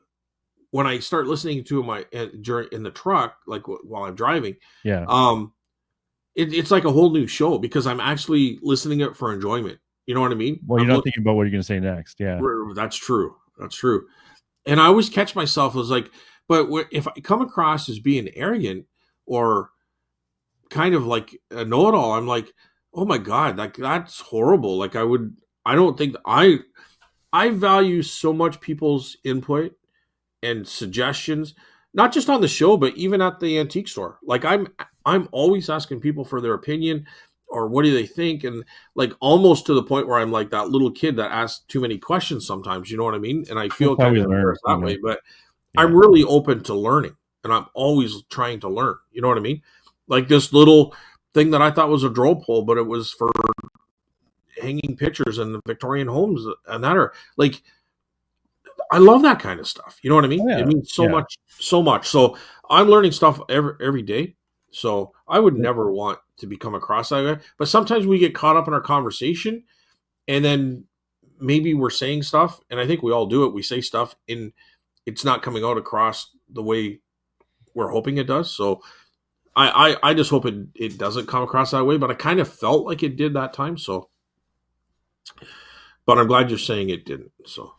[SPEAKER 1] when I start listening to my in the truck, like while I'm driving, it's like a whole new show because I'm actually listening it for enjoyment. You know what I mean?
[SPEAKER 2] Well, you're not thinking about what you're going to say next. Yeah,
[SPEAKER 1] that's true. That's true. And I always catch myself as like, but if I come across as being arrogant or kind of like a know-it-all, I'm like, oh my God, like that's horrible. Like I don't think I value so much people's input and suggestions, not just on the show, but even at the antique store. Like I'm always asking people for their opinion or what do they think, and like almost to the point where I'm like that little kid that asks too many questions sometimes. You know what I mean? And I feel kind of embarrassed that way, but I'm really open to learning, and I'm always trying to learn. You know what I mean? Like this little thing that I thought was a drill pole, but it was for hanging pictures in the Victorian homes, and that are like. I love that kind of stuff. You know what I mean? It means so much, so much. So I'm learning stuff every day. So I would never want to become across that way. But sometimes we get caught up in our conversation, and then maybe we're saying stuff, and I think we all do it. We say stuff, and it's not coming out across the way we're hoping it does. So I just hope it doesn't come across that way, but I kind of felt like it did that time. So, but I'm glad you're saying it didn't. So,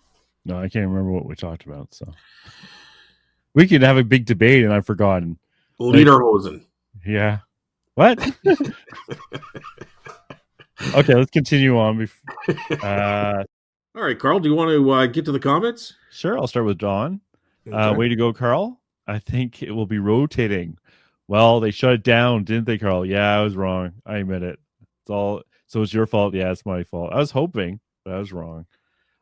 [SPEAKER 2] No, I can't remember what we talked about. So we could have a big debate, and I've forgotten.
[SPEAKER 1] Lederhosen.
[SPEAKER 2] Yeah. What? Okay, let's continue on.
[SPEAKER 1] All right, Carl, do you want to get to the comments?
[SPEAKER 2] Sure, I'll start with Dawn.
[SPEAKER 1] Okay.
[SPEAKER 2] Way to go, Carl. I think it will be rotating. Well, they shut it down, didn't they, Carl? Yeah, I was wrong. I admit it. It's all so it's your fault. Yeah, it's my fault. I was hoping, but I was wrong.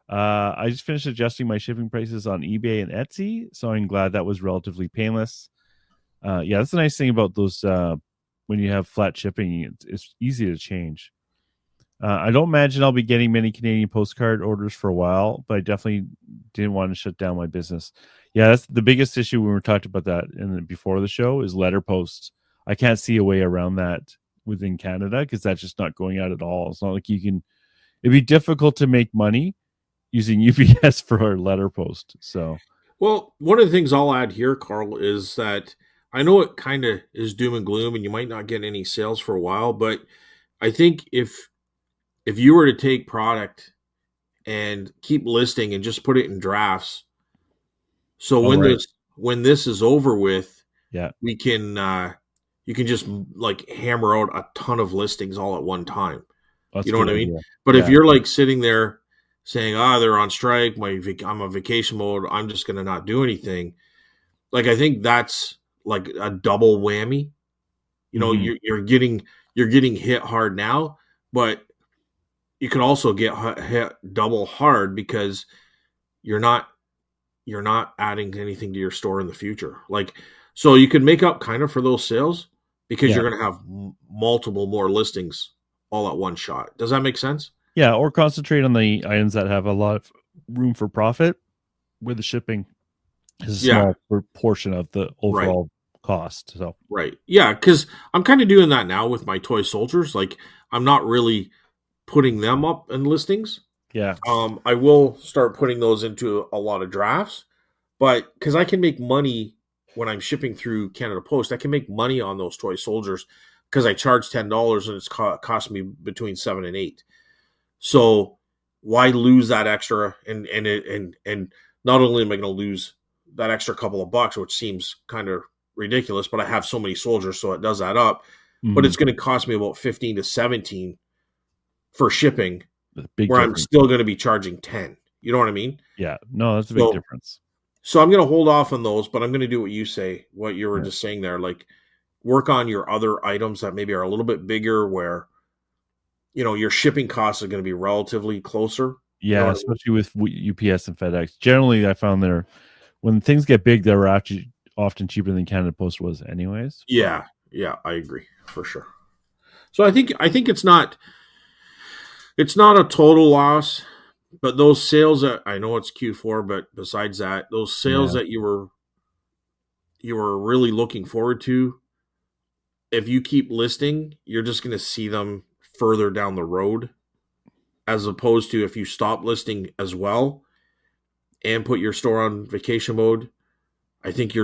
[SPEAKER 2] I just finished adjusting my shipping prices on eBay and Etsy, so I'm glad that was relatively painless. Yeah, that's the nice thing about those when you have flat shipping, it's easy to change. I don't imagine I'll be getting many Canadian postcard orders for a while, but I definitely didn't want to shut down my business. Yeah, that's the biggest issue when we talked about that before the show is letter posts. I can't see a way around that within Canada because that's just not going out at all. It's not like you can. It'd be difficult to make money using UPS for a letter post. So,
[SPEAKER 1] well, one of the things I'll add here, Carl, is that I know it kind of is doom and gloom, and you might not get any sales for a while, but I think if you were to take product and keep listing and just put it in drafts, so when this is over with,
[SPEAKER 2] yeah,
[SPEAKER 1] we can you can just like hammer out a ton of listings all at one time.
[SPEAKER 2] that's
[SPEAKER 1] You
[SPEAKER 2] a
[SPEAKER 1] know
[SPEAKER 2] good
[SPEAKER 1] what I mean?
[SPEAKER 2] idea.
[SPEAKER 1] But if
[SPEAKER 2] Yeah,
[SPEAKER 1] you're like sitting there saying, they're on strike, I'm on vacation mode, I'm just gonna not do anything. Like I think that's like a double whammy. You know,
[SPEAKER 2] mm-hmm.
[SPEAKER 1] you're getting hit hard now, but you could also get hit double hard because you're not adding anything to your store in the future. Like, so you could make up kind of for those sales because
[SPEAKER 2] Yeah,
[SPEAKER 1] you're going to have multiple more listings all at one shot. Does that make sense?
[SPEAKER 2] yeah, or concentrate on the items that have a lot of room for profit, where the shipping is a
[SPEAKER 1] Yeah.
[SPEAKER 2] small portion of the
[SPEAKER 1] Right.
[SPEAKER 2] overall cost. So,
[SPEAKER 1] Right. Yeah. Cause I'm kind of doing that now with my toy soldiers. Like, I'm not really putting them up in listings.
[SPEAKER 2] yeah,
[SPEAKER 1] I will start putting those into a lot of drafts, but because I can make money when I'm shipping through Canada Post, I can make money on those toy soldiers because I charge $10 and it's cost me between 7 and 8. So why lose that extra? And not only am I going to lose that extra couple of bucks, which seems kind of ridiculous, but I have so many soldiers, so it does add up. But
[SPEAKER 2] mm-hmm.
[SPEAKER 1] it's going to cost me about 15 to 17 for shipping,
[SPEAKER 2] Big
[SPEAKER 1] where I'm
[SPEAKER 2] difference.
[SPEAKER 1] still going to be charging 10. You know what I mean?
[SPEAKER 2] Yeah, no, that's a big difference.
[SPEAKER 1] So I'm going to hold off on those, but I'm going to do what you say, what you were
[SPEAKER 2] Yeah,
[SPEAKER 1] just saying there. Like work on your other items that maybe are a little bit bigger where, your shipping costs are going to be relatively closer. You know
[SPEAKER 2] yeah,
[SPEAKER 1] what I mean?
[SPEAKER 2] especially with UPS and FedEx. Generally, I found when things get big, they're actually often cheaper than Canada Post was, anyways. But
[SPEAKER 1] Yeah. Yeah, I agree for sure. So I think it's not a total loss, but those sales that I know it's Q4, but besides that, those sales
[SPEAKER 2] yeah,
[SPEAKER 1] that you were really looking forward to, if you keep listing, you're just going to see them further down the road, as opposed to if you stop listing as well and put your store on vacation mode. I think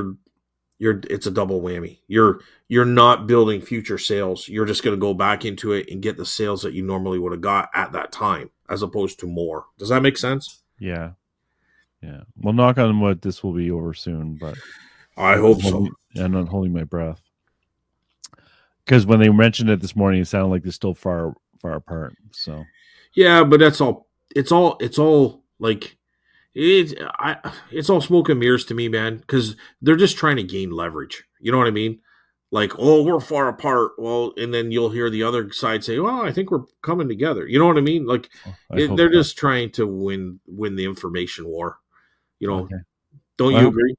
[SPEAKER 1] it's a double whammy. You're not building future sales. You're just going to go back into it and get the sales that you normally would have got at that time, as opposed to more. Does that make sense?
[SPEAKER 2] yeah, yeah. Well, knock on wood, this will be over soon. But
[SPEAKER 1] I hope so.
[SPEAKER 2] I'm not holding my breath because when they mentioned it this morning, it sounded like they're still far apart. So
[SPEAKER 1] Yeah, but that's all. It's all like it's all smoke and mirrors to me, man. Because they're just trying to gain leverage. You know what I mean? Like, oh, we're far apart. Well, and then you'll hear the other side say, "Well, I think we're coming together." You know what I mean? Like,
[SPEAKER 2] I hope
[SPEAKER 1] they're
[SPEAKER 2] so.
[SPEAKER 1] just trying to win the information war. You know?
[SPEAKER 2] Okay.
[SPEAKER 1] Don't
[SPEAKER 2] I
[SPEAKER 1] you
[SPEAKER 2] hope,
[SPEAKER 1] agree?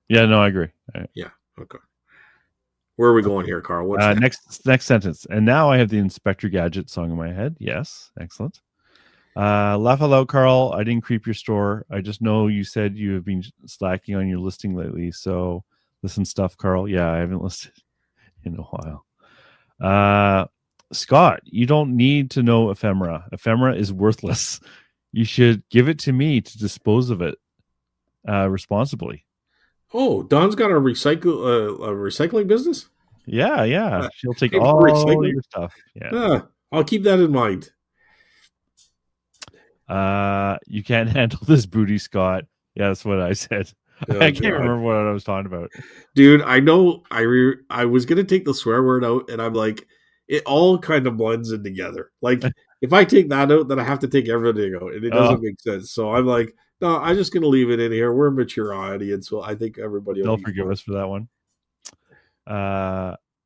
[SPEAKER 2] yeah, no, I agree.
[SPEAKER 1] Yeah. Okay. Where are we going here, Carl? What's
[SPEAKER 2] Next sentence. And now I have the Inspector Gadget song in my head. Yes, excellent. Laugh out loud, Carl. I didn't creep your store. I just know you said you have been slacking on your listing lately. So listen stuff, Carl. Yeah, I haven't listed in a while. Scott, you don't need to know ephemera. Ephemera is worthless. You should give it to me to dispose of it responsibly.
[SPEAKER 1] Oh, Don's got a recycling business.
[SPEAKER 2] Yeah.
[SPEAKER 1] Uh,
[SPEAKER 2] She'll take
[SPEAKER 1] Pay for
[SPEAKER 2] all
[SPEAKER 1] recycling.
[SPEAKER 2] your stuff. Yeah.
[SPEAKER 1] I'll keep that in mind.
[SPEAKER 2] You can't handle this booty, Scott. Yeah, that's what I said.
[SPEAKER 1] Oh
[SPEAKER 2] I can't
[SPEAKER 1] God,
[SPEAKER 2] remember what I was talking about.
[SPEAKER 1] dude, I know. I was gonna take the swear word out, and I'm like, it all kind of blends in together. Like if I take that out, then I have to take everything out, and it
[SPEAKER 2] Oh,
[SPEAKER 1] doesn't make sense. So I'm like, no, I'm just gonna leave it in here. We're a mature audience, so I think everybody will
[SPEAKER 2] they'll
[SPEAKER 1] be
[SPEAKER 2] forgive
[SPEAKER 1] fine.
[SPEAKER 2] us for that one.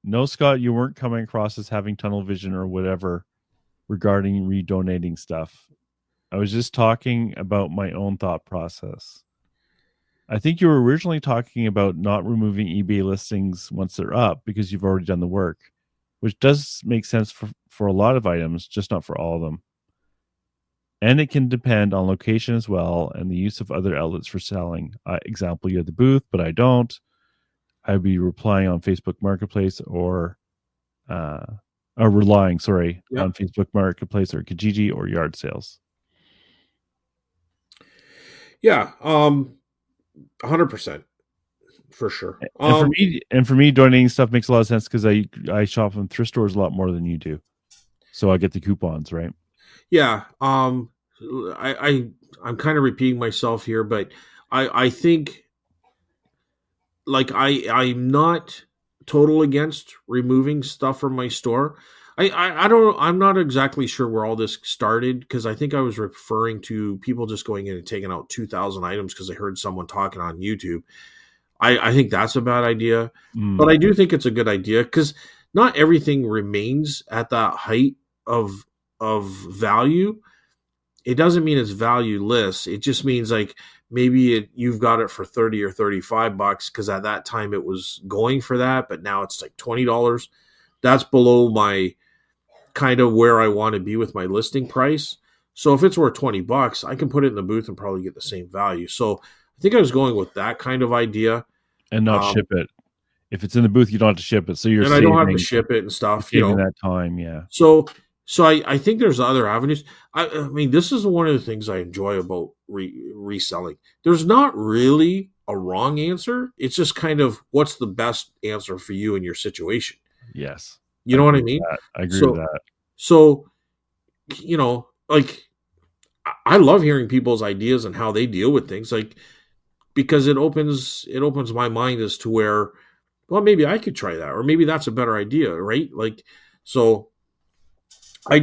[SPEAKER 2] No, Scott, you weren't coming across as having tunnel vision or whatever regarding redonating stuff. I was just talking about my own thought process. I think you were originally talking about not removing eBay listings once they're up because you've already done the work, which does make sense for a lot of items, just not for all of them. And it can depend on location as well and the use of other outlets for selling. Example, you have the booth, but I don't. I'd be replying on Facebook Marketplace uh, or relying, sorry,
[SPEAKER 1] Yeah,
[SPEAKER 2] on Facebook Marketplace or Kijiji or yard sales.
[SPEAKER 1] yeah, 100% for sure.
[SPEAKER 2] And for me, donating stuff makes a lot of sense because I shop from thrift stores a lot more than you do, so I get the coupons, right?
[SPEAKER 1] Yeah, I'm kind of repeating myself here, but I think like I'm not total against removing stuff from my store. I don't I'm not exactly sure where all this started because I think I was referring to people just going in and taking out 2,000 items because I heard someone talking on YouTube. I think that's a bad idea, but
[SPEAKER 2] Mm,
[SPEAKER 1] I do think it's a good idea because not everything remains at that height of value. It doesn't mean it's valueless. It just means like maybe you've got it for 30 or $35 because at that time it was going for that, but now it's like $20. That's below my kind of where I want to be with my listing price. So if it's worth $20, I can put it in the booth and probably get the same value. So I think I was going with that kind of idea.
[SPEAKER 2] and not
[SPEAKER 1] Um,
[SPEAKER 2] ship it. If it's in the booth, you don't have to ship it, so
[SPEAKER 1] and I don't have to ship it and
[SPEAKER 2] you're
[SPEAKER 1] stuff,
[SPEAKER 2] saving that time. Yeah.
[SPEAKER 1] So, I think there's other avenues. I mean, this is one of the things I enjoy about reselling. There's not really a wrong answer. It's just kind of what's the best answer for you in your situation.
[SPEAKER 2] Yes,
[SPEAKER 1] You
[SPEAKER 2] I
[SPEAKER 1] know what
[SPEAKER 2] agree
[SPEAKER 1] I
[SPEAKER 2] with
[SPEAKER 1] mean?
[SPEAKER 2] that. I agree with
[SPEAKER 1] So,
[SPEAKER 2] that.
[SPEAKER 1] so like I love hearing people's ideas and how they deal with things. Like because it opens my mind as to where, well, maybe I could try that, or maybe that's a better idea, right? Like so I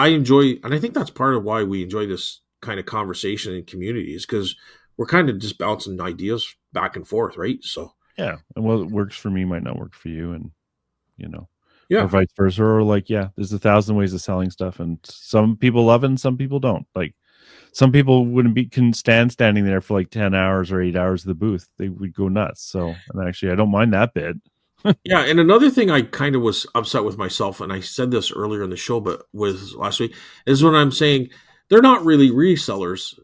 [SPEAKER 1] enjoy, and I think that's part of why we enjoy this kind of conversation in communities because we're kind of just bouncing ideas back and forth, right? So
[SPEAKER 2] Yeah, and what works for me might not work for you, and you know, or
[SPEAKER 1] yeah,
[SPEAKER 2] vice versa. Or like, yeah, there's 1,000 ways of selling stuff, and some people love it, and some people don't. Like, some people wouldn't be can stand standing there for like 10 hours or 8 hours at the booth. They would go nuts. So, and actually, I don't mind that bit.
[SPEAKER 1] yeah. And another thing I kind of was upset with myself, and I said this earlier in the show, but with last week is when I'm saying they're not really resellers.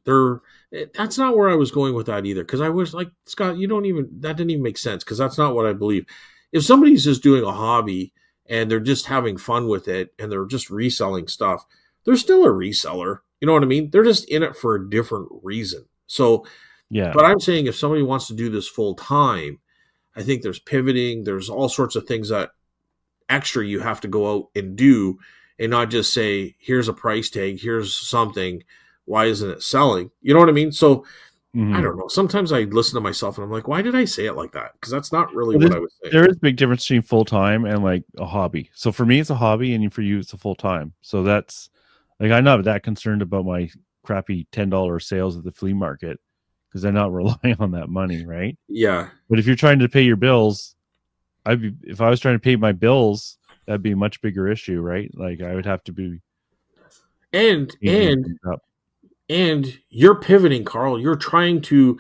[SPEAKER 1] That's not where I was going with that either. Because I was like, Scott, you don't even that didn't even make sense because that's not what I believe. If somebody's just doing a hobby and they're just having fun with it and they're just reselling stuff, they're still a reseller. You know what I mean? They're just in it for a different reason. So,
[SPEAKER 2] Yeah,
[SPEAKER 1] but I'm saying if somebody wants to do this full time, I think there's pivoting, there's all sorts of things that extra you have to go out and do and not just say, here's a price tag, here's something. Why isn't it selling? You know what I mean? So I
[SPEAKER 2] hmm
[SPEAKER 1] don't know. Sometimes I listen to myself and I'm like, why did I say it like that? Because that's not really
[SPEAKER 2] well,
[SPEAKER 1] what I was saying.
[SPEAKER 2] there is a big difference between full time and like a hobby. So for me, it's a hobby, and for you, it's a full time. So that's like I'm not that concerned about my crappy $10 sales at the flea market because I'm not relying on that money, right?
[SPEAKER 1] Yeah.
[SPEAKER 2] But if you're trying to pay your bills, if I was trying to pay my bills, that'd be a much bigger issue, right? Like I would have to be
[SPEAKER 1] And
[SPEAKER 2] changing
[SPEAKER 1] and
[SPEAKER 2] things up.
[SPEAKER 1] and you're pivoting, Carl. You're trying to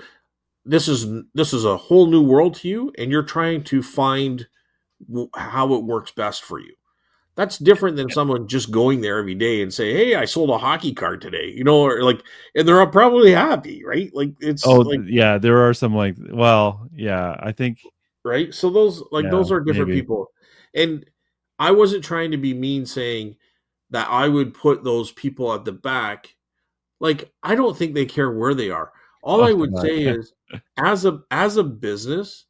[SPEAKER 1] this is a whole new world to you and you're trying to find how it works best for you. That's different than someone just going there every day and say, "Hey, I sold a hockey card today," or like, and they're probably happy, right? Like it's
[SPEAKER 2] Oh,
[SPEAKER 1] like,
[SPEAKER 2] yeah, there are some like, well, yeah, I think,
[SPEAKER 1] right. So those
[SPEAKER 2] yeah,
[SPEAKER 1] are different
[SPEAKER 2] maybe.
[SPEAKER 1] people, and I wasn't trying to be mean saying that I would put those people at the back. Like I don't think they care where they are. All
[SPEAKER 2] Oh
[SPEAKER 1] I would
[SPEAKER 2] God,
[SPEAKER 1] say is, as a business,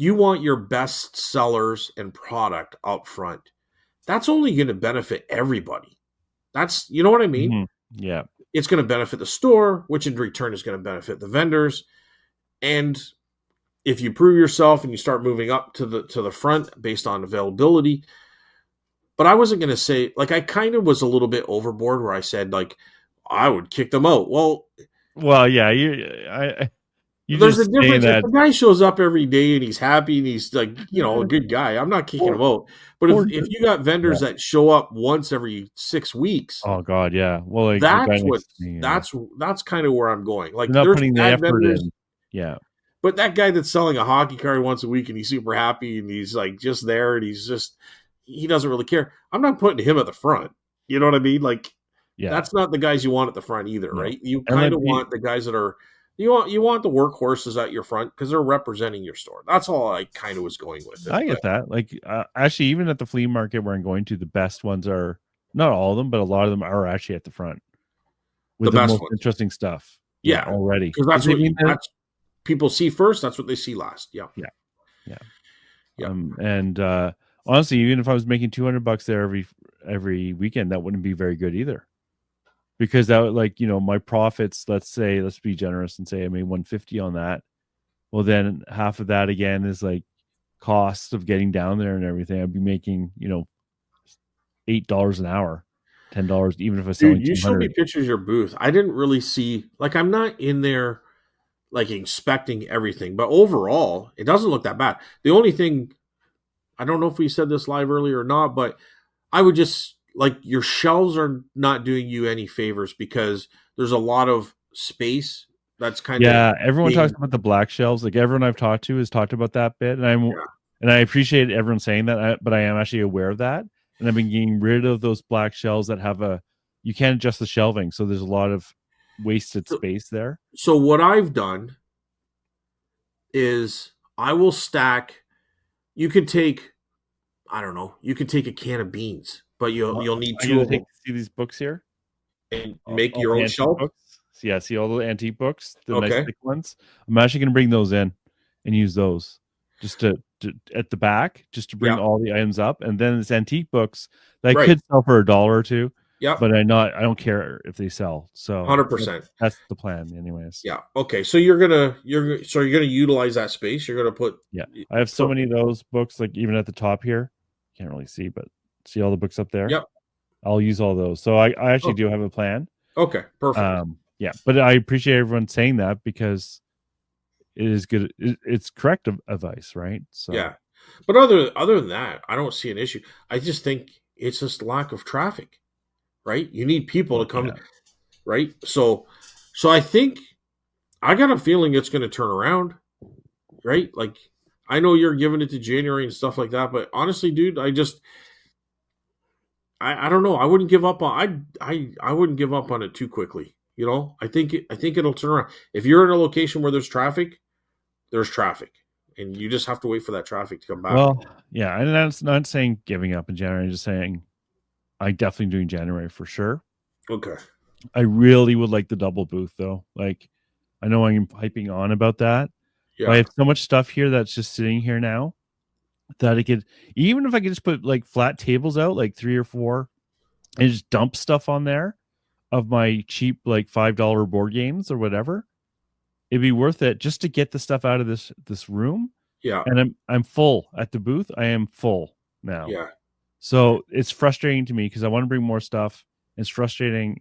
[SPEAKER 1] you want your best sellers and product up front. That's only going to benefit everybody. That's, you know what I mean?
[SPEAKER 2] Mm-hmm. Yeah.
[SPEAKER 1] It's going to benefit the store, which in return is going to benefit the vendors. And if you prove yourself and you start moving up to the front based on availability, but I wasn't going to say, like, I kind of was a little bit overboard where I said, like, I would kick them out. Well,
[SPEAKER 2] yeah, you
[SPEAKER 1] there's a
[SPEAKER 2] just saying
[SPEAKER 1] difference. If
[SPEAKER 2] that.
[SPEAKER 1] the guy shows up every day and he's happy and he's like, a good guy, I'm not kicking him out. But if you got vendors that show up once every 6 weeks,
[SPEAKER 2] oh god, yeah. Well, like the guy
[SPEAKER 1] that's what
[SPEAKER 2] next to me,
[SPEAKER 1] that's kind of where I'm going. Like,
[SPEAKER 2] they're not
[SPEAKER 1] there's
[SPEAKER 2] putting the
[SPEAKER 1] bad
[SPEAKER 2] effort
[SPEAKER 1] vendors,
[SPEAKER 2] in. Yeah.
[SPEAKER 1] but that guy that's selling a hockey card once a week and he's super happy and he's like just there and he doesn't really care. I'm not putting him at the front. You know what I mean? Like, that's not the guys you want at the front either, right? You kind of want the guys that are you want the workhorses at your front because they're representing your store. That's all I kind of was going with it.
[SPEAKER 2] I get that. Like, actually, even at the flea market where I'm going to, the best ones are not all of them, but a lot of them are actually at the front with the most interesting stuff.
[SPEAKER 1] Yeah,
[SPEAKER 2] already,
[SPEAKER 1] because that's what that's people see first. That's what they see last. Yeah.
[SPEAKER 2] And honestly, even if I was making $200 there every weekend, that wouldn't be very good either. Because that would, like, my profits, let's be generous and say I made $150 on that. Well, then half of that again is like cost of getting down there and everything. I'd be making, $8 an hour, $10, even if I was selling.
[SPEAKER 1] Dude, you showed me pictures of your booth. I didn't really see, like, I'm not in there like inspecting everything, but overall, it doesn't look that bad. The only thing, I don't know if we said this live earlier or not, but I would just, like, your shelves are not doing you any favors because there's a lot of space that's kind of
[SPEAKER 2] everyone talks about the black shelves. Like, everyone I've talked to has talked about that bit, and I appreciate everyone saying that, but I am actually aware of that, and I've been getting rid of those black shelves that have you can't adjust the shelving, so there's a lot of wasted space there.
[SPEAKER 1] So what I've done is I will stack. You could take, I don't know, you could take a can of beans, but you'll need two of them.
[SPEAKER 2] See these books here
[SPEAKER 1] and make your own shelf.
[SPEAKER 2] Books. Yeah, see all the antique books, the nice thick ones. I'm actually going to bring those in and use those just to at the back, just to bring all the items up, and then it's antique books that I could sell for $1 or $2.
[SPEAKER 1] Yeah,
[SPEAKER 2] but I don't care if they sell. So
[SPEAKER 1] 100%.
[SPEAKER 2] That's the plan, anyways.
[SPEAKER 1] Yeah. Okay. So you're gonna utilize that space. You're gonna put.
[SPEAKER 2] Yeah, I have so many of those books. Like, even at the top here, can't really see, but see all the books up there.
[SPEAKER 1] Yep.
[SPEAKER 2] I'll use all those. So I actually do have a plan.
[SPEAKER 1] Okay. Perfect.
[SPEAKER 2] Yeah, but I appreciate everyone saying that because it is good. It's correct advice, right? So
[SPEAKER 1] yeah. But other than that, I don't see an issue. I just think it's just lack of traffic. Right? You need people to come, right? So I think I got a feeling it's going to turn around, right? Like, I know you're giving it to January and stuff like that, but honestly, dude, I don't know. I wouldn't give up on I wouldn't give up on it too quickly. I think it'll turn around. If you're in a location where there's traffic, and you just have to wait for that traffic to come back.
[SPEAKER 2] Well, yeah, and that's not saying giving up in January. I'm just saying I'm definitely doing January for sure.
[SPEAKER 1] Okay.
[SPEAKER 2] I really would like the double booth though. Like, I know I'm hyping on about that. Yeah. I have so much stuff here that's just sitting here now that I could, even if I could just put like flat tables out, like 3 or 4, and just dump stuff on there of my cheap, like $5 board games or whatever, it'd be worth it just to get the stuff out of this room.
[SPEAKER 1] Yeah.
[SPEAKER 2] And I'm full at the booth. I am full now.
[SPEAKER 1] Yeah.
[SPEAKER 2] So it's frustrating to me because I want to bring more stuff. It's frustrating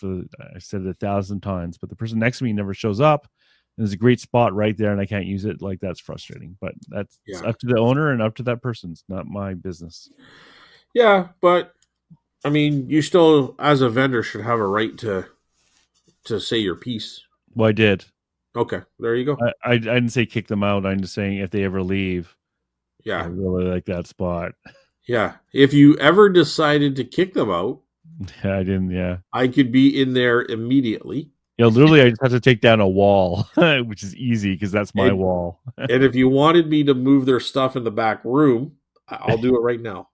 [SPEAKER 2] I said it 1,000 times, but the person next to me never shows up. And there's a great spot right there and I can't use it. Like, that's frustrating, but that's up to the owner and up to that person. It's not my business.
[SPEAKER 1] Yeah. But I mean, you still, as a vendor, should have a right to say your piece.
[SPEAKER 2] Well, I did.
[SPEAKER 1] Okay. There you go.
[SPEAKER 2] I didn't say kick them out. I'm just saying if they ever leave.
[SPEAKER 1] Yeah.
[SPEAKER 2] I really like that spot.
[SPEAKER 1] Yeah. If you ever decided to kick them out.
[SPEAKER 2] Yeah, I didn't. Yeah.
[SPEAKER 1] I could be in there immediately.
[SPEAKER 2] Yeah, literally, I just have to take down a wall, which is easy because that's my wall.
[SPEAKER 1] And if you wanted me to move their stuff in the back room, I'll do it right now.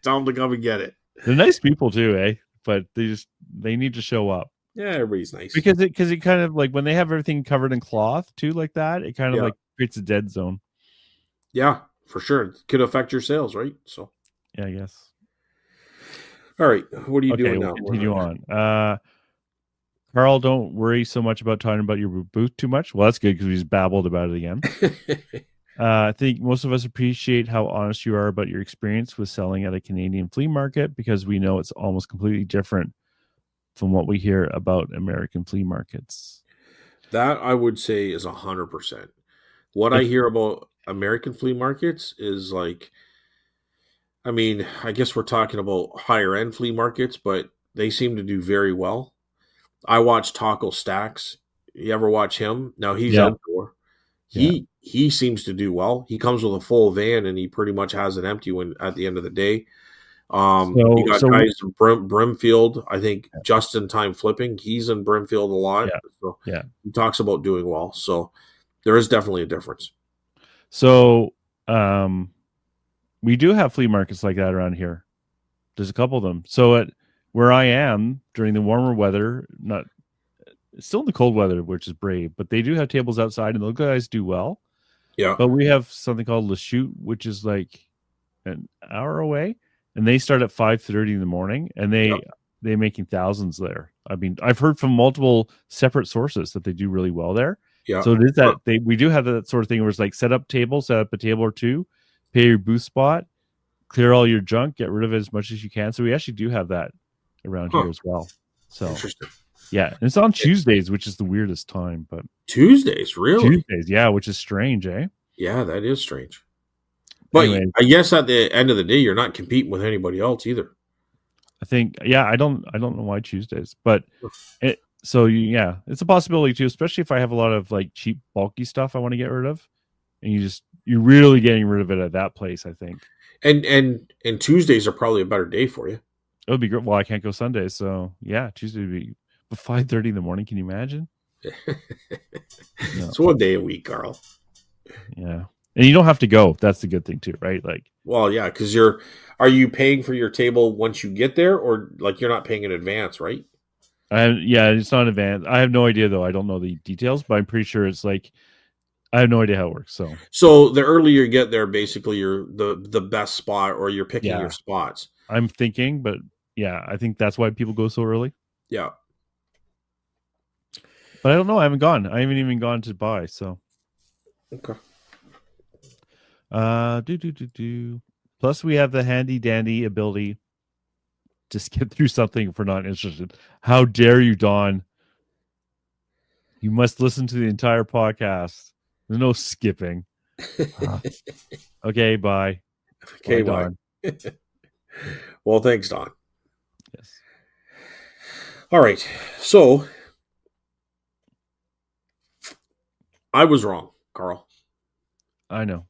[SPEAKER 1] Tell them to come and get it.
[SPEAKER 2] They're nice people too, eh? But they need to show up.
[SPEAKER 1] Yeah, everybody's nice
[SPEAKER 2] because it kind of, like, when they have everything covered in cloth too, like that, it kind of like creates a dead zone.
[SPEAKER 1] Yeah, for sure. It could affect your sales, right? So,
[SPEAKER 2] Yeah, I guess.
[SPEAKER 1] all right. What are you
[SPEAKER 2] Okay,
[SPEAKER 1] doing
[SPEAKER 2] we'll
[SPEAKER 1] now?
[SPEAKER 2] continue on. Carl, don't worry so much about talking about your booth too much. Well, that's good because we just babbled about it again. I think most of us appreciate how honest you are about your experience with selling at a Canadian flea market because we know it's almost completely different from what we hear about American flea markets.
[SPEAKER 1] That I would say is 100%. What I
[SPEAKER 2] Like,
[SPEAKER 1] hear about American flea markets is like, I mean, I guess we're talking about higher end flea markets, but they seem to do very well. I watch Taco Stacks. You ever watch him? Now he's
[SPEAKER 2] yeah,
[SPEAKER 1] outdoor.
[SPEAKER 2] yeah.
[SPEAKER 1] He seems to do well. He comes with a full van and he pretty much has it empty when at the end of the day. You
[SPEAKER 2] So,
[SPEAKER 1] got
[SPEAKER 2] so
[SPEAKER 1] guys in Brimfield. I think just in time flipping. He's in Brimfield a lot.
[SPEAKER 2] yeah,
[SPEAKER 1] So
[SPEAKER 2] yeah.
[SPEAKER 1] he talks about doing well. So there is definitely a difference.
[SPEAKER 2] So, we do have flea markets like that around here. There's a couple of them. So at where I am during the warmer weather, not still in the cold weather, which is brave, but they do have tables outside, and those guys do well.
[SPEAKER 1] Yeah.
[SPEAKER 2] But we have something called Lachute, which is like an hour away, and they start at 5:30 in the morning, and
[SPEAKER 1] Yep.
[SPEAKER 2] they're making thousands there. I mean, I've heard from multiple separate sources that they do really well there.
[SPEAKER 1] Yeah.
[SPEAKER 2] So it is that we do have that sort of thing where it's like set up a table or two, pay your booth spot, clear all your junk, get rid of it as much as you can. So we actually do have that around here as well. So
[SPEAKER 1] Interesting.
[SPEAKER 2] yeah, and it's on Tuesdays, which is the weirdest time, but
[SPEAKER 1] Tuesdays, really?
[SPEAKER 2] Tuesdays, yeah, which is strange, eh?
[SPEAKER 1] Yeah, that is strange. But
[SPEAKER 2] Anyway,
[SPEAKER 1] I guess at the end of the day, you're not competing with anybody else either.
[SPEAKER 2] I think yeah, I don't know why Tuesdays, but yeah, it's a possibility too, especially if I have a lot of like cheap bulky stuff I want to get rid of, and you're really getting rid of it at that place. I think
[SPEAKER 1] And Tuesdays are probably a better day for you.
[SPEAKER 2] it would be great. Well, I can't go Sundays, so yeah, Tuesday would be 5:30 in the morning. Can you imagine? No.
[SPEAKER 1] It's one day a week, Carl.
[SPEAKER 2] Yeah, and you don't have to go. That's the good thing too, right? Like,
[SPEAKER 1] Well, yeah, because are you paying for your table once you get there, or like you're not paying in advance, right?
[SPEAKER 2] yeah, it's not advanced. I have no idea though. I don't know the details, but I'm pretty sure it's like I have no idea how it works.
[SPEAKER 1] So the earlier you get there, basically you're the best spot, or you're picking
[SPEAKER 2] Yeah,
[SPEAKER 1] your spots.
[SPEAKER 2] I'm thinking, but yeah, I think that's why people go so early.
[SPEAKER 1] Yeah.
[SPEAKER 2] But I don't know. I haven't gone. I haven't even gone to buy. So,
[SPEAKER 1] Okay.
[SPEAKER 2] do. Plus, we have the handy dandy ability to skip through something if we're not interested. How dare you, Don? You must listen to the entire podcast. There's no skipping. Okay, bye.
[SPEAKER 1] Okay,
[SPEAKER 2] Bye, Don.
[SPEAKER 1] Well, thanks, Don.
[SPEAKER 2] Yes.
[SPEAKER 1] All right. So I was wrong, Carl.
[SPEAKER 2] I know.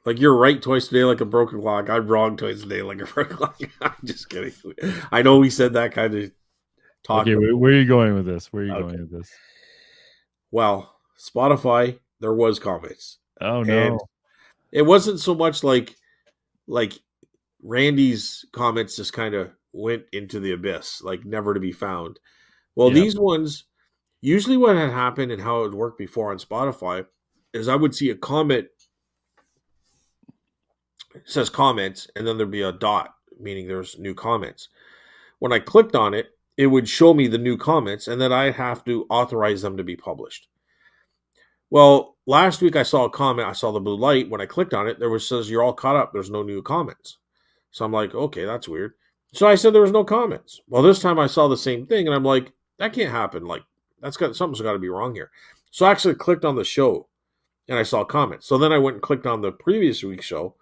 [SPEAKER 1] Like you're right twice today, like a broken clock. I'm wrong twice today, like a broken clock. I'm just kidding. I know we said that kind of talk.
[SPEAKER 2] Okay, where are you going with this? Where are you
[SPEAKER 1] Okay.
[SPEAKER 2] going with this?
[SPEAKER 1] Well, Spotify, there was comments.
[SPEAKER 2] Oh no.
[SPEAKER 1] And it wasn't so much like Randy's comments just kind of went into the abyss, like never to be found. Well,
[SPEAKER 2] Yeah.
[SPEAKER 1] these ones, usually what had happened and how it would work before on Spotify is I would see a comment, it says comments, and then there'd be a dot, meaning there's new comments. When I clicked on it, it would show me the new comments, and then I'd have to authorize them to be published. Well, last week I saw a comment, I saw the blue light. When I clicked on it, there was says you're all caught up. There's no new comments. So I'm like, okay, that's weird. So I said there was no comments. Well, this time I saw the same thing, and I'm like, that can't happen. Like, something's got to be wrong here. So I actually clicked on the show, and I saw comments. So then I went and clicked on the previous week's show,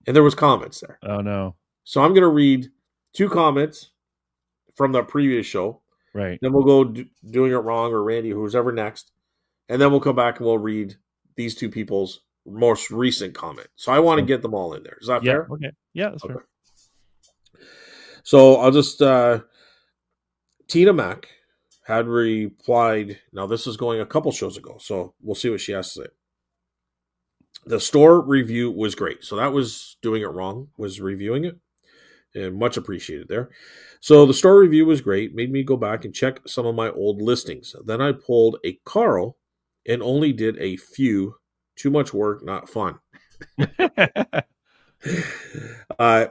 [SPEAKER 1] and there was comments there.
[SPEAKER 2] Oh no.
[SPEAKER 1] So I'm going to read 2 comments from the previous show.
[SPEAKER 2] Right.
[SPEAKER 1] Then we'll go doing it wrong, or Randy, who's ever next, and then we'll come back and we'll read these 2 people's most recent comment. So I want to get them all in there. Is that fair?
[SPEAKER 2] Okay. Yeah, that's fair.
[SPEAKER 1] So I'll just Tina Mack had replied. Now this is going a couple shows ago, so we'll see what she has to say. The store review was great. So that was doing it wrong, was reviewing it. And much appreciated there. So the store review was great, made me go back and check some of my old listings. Then I pulled a Carl and only did a few Too much work, not fun. uh,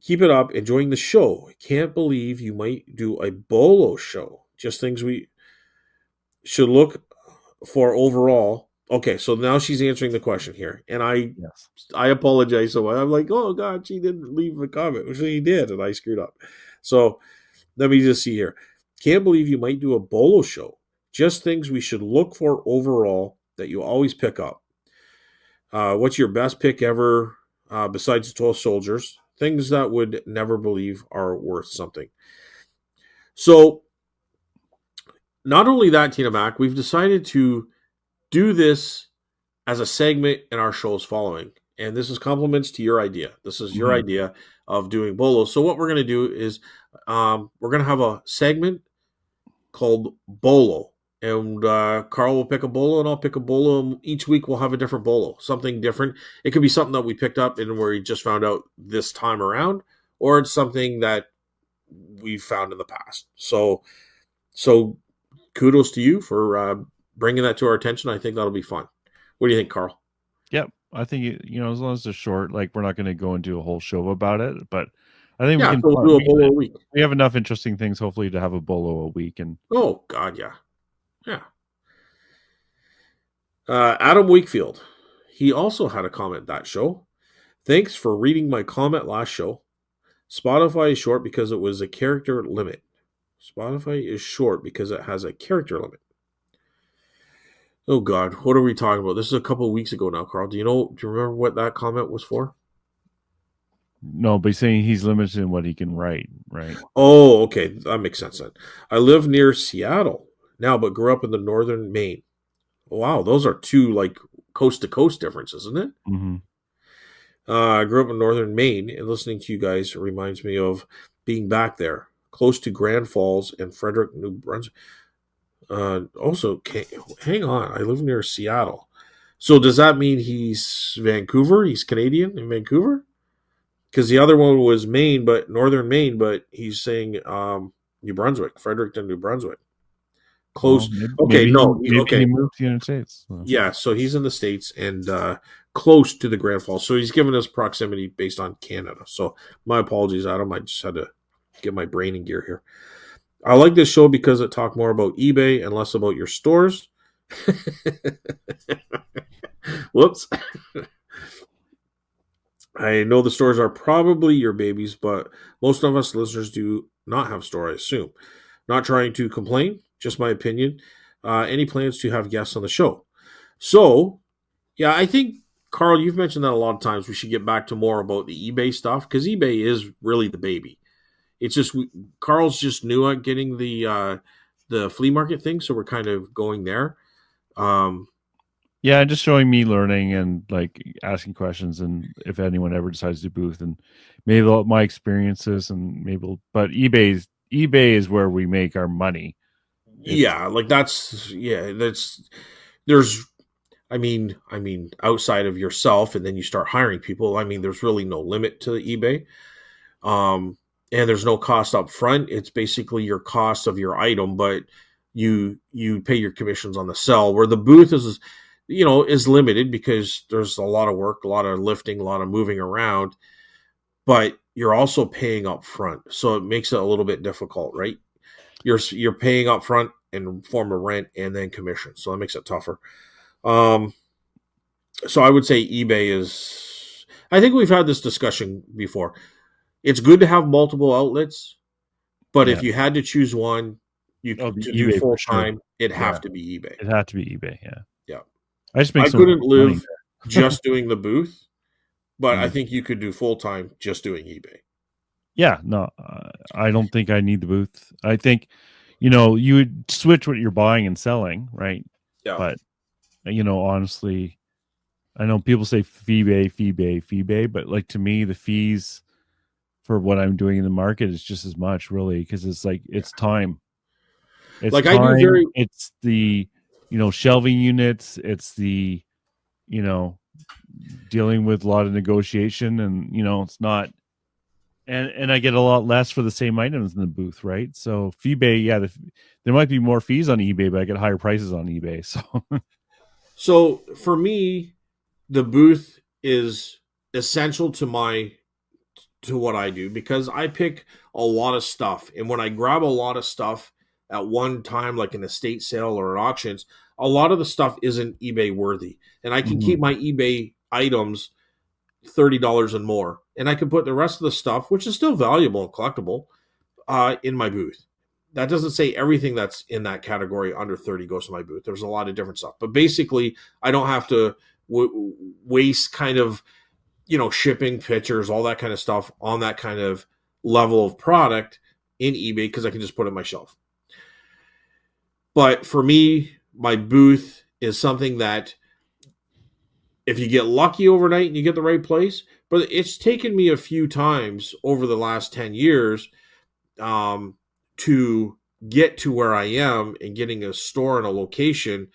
[SPEAKER 1] keep it up. Enjoying the show. Can't believe you might do a bolo show. Just things we should look for overall. Okay, so now she's answering the question here, and
[SPEAKER 2] Yes.
[SPEAKER 1] I apologize so much. I'm like, oh god, she didn't leave a comment, which she did, and I screwed up. So let me just see here. Can't believe you might do a bolo show. Just things we should look for overall that you always pick up. What's your best pick ever besides the 12 soldiers? Things that would never believe are worth something. So not only that, Tina Mac, we've decided to do this as a segment in our shows following. And this is compliments to your idea. This is your idea of doing bolo. So what we're going to do is we're going to have a segment called bolo. And Carl will pick a bolo and I'll pick a bolo. And each week we'll have a different bolo, something different. It could be something that we picked up and where we just found out this time around, or it's something that we found in the past. So kudos to you for bringing that to our attention. I think that'll be fun. What do you think, Carl?
[SPEAKER 2] Yep. I think, as long as it's short, like we're not going to go and do a whole show about it, but I think we can
[SPEAKER 1] so we'll do a bolo a week.
[SPEAKER 2] We have enough interesting things, hopefully, to have a bolo a week. And
[SPEAKER 1] oh God, yeah. Adam Wakefield, he also had a comment that show. Thanks for reading my comment last show. Spotify is short because it was a character limit. Spotify is short because it has a character limit. Oh God, what are we talking about? This is a couple of weeks ago now, Carl. Do you remember what that comment was for?
[SPEAKER 2] No, but he's saying he's limited in what he can write, right?
[SPEAKER 1] Oh, okay. That makes sense then. I live near Seattle now, but grew up in the northern Maine. Wow, those are two like coast to coast differences, isn't it?
[SPEAKER 2] Mm-hmm.
[SPEAKER 1] I grew up in northern Maine, and listening to you guys reminds me of being back there, close to Grand Falls and Frederick, New Brunswick. Also, hang on, I live near Seattle. So does that mean he's Vancouver? He's Canadian in Vancouver? Because the other one was Maine, but northern Maine, but he's saying New Brunswick, Fredericton, New Brunswick. Close.
[SPEAKER 2] Well, maybe he moved to the United States.
[SPEAKER 1] So. Yeah, so he's in the States and close to the Grand Falls. So he's given us proximity based on Canada. So my apologies, Adam. I just had to get my brain in gear here. I like this show because it talked more about eBay and less about your stores. Whoops. I know the stores are probably your babies, but most of us listeners do not have store, I assume. Not trying to complain, just my opinion. Any plans to have guests on the show? So, yeah, I think, Carl, you've mentioned that a lot of times. We should get back to more about the eBay stuff because eBay is really the baby. It's just Carl's just new at getting the flea market thing, so we're kind of going there.
[SPEAKER 2] Yeah, just showing me learning and like asking questions, and if anyone ever decides to booth, and maybe my experiences, and maybe. But eBay is where we make our money.
[SPEAKER 1] There's. I mean, outside of yourself, and then you start hiring people. I mean, there's really no limit to eBay. And there's no cost up front. It's basically your cost of your item, but you pay your commissions on the sell. Where the booth is limited because there's a lot of work, a lot of lifting, a lot of moving around, but you're also paying up front. So it makes it a little bit difficult, right? You're paying up front in form of rent and then commission. So that makes it tougher. So I would say eBay is, I think we've had this discussion before. It's good to have multiple outlets, but if you had to choose one, to do full time, it'd have to be eBay.
[SPEAKER 2] It had to be eBay, yeah.
[SPEAKER 1] Yeah.
[SPEAKER 2] I
[SPEAKER 1] couldn't live just doing the booth, but I think you could do full time just doing eBay.
[SPEAKER 2] Yeah, no, I don't think I need the booth. I think, you would switch what you're buying and selling, right?
[SPEAKER 1] Yeah.
[SPEAKER 2] But, honestly, I know people say fee-bay, but like to me, the fees for what I'm doing in the market is just as much, really, because it's like it's time. It's like time. It's the shelving units. It's the dealing with a lot of negotiation, and it's not. And I get a lot less for the same items in the booth, right? So fee-bay, there might be more fees on eBay, but I get higher prices on eBay. So
[SPEAKER 1] So for me, the booth is essential to what I do because I pick a lot of stuff. And when I grab a lot of stuff at one time, like an estate sale or at auctions, a lot of the stuff isn't eBay worthy. And I can
[SPEAKER 2] Mm-hmm.
[SPEAKER 1] keep my eBay items $30 and more. And I can put the rest of the stuff, which is still valuable and collectible, in my booth. That doesn't say everything that's in that category under 30 goes to my booth. There's a lot of different stuff. But basically, I don't have to waste kind of, shipping pictures, all that kind of stuff on that kind of level of product in eBay because I can just put it on my shelf. But for me, my booth is something that if you get lucky overnight and you get the right place, but it's taken me a few times over the last 10 years to get to where I am and getting a store in a location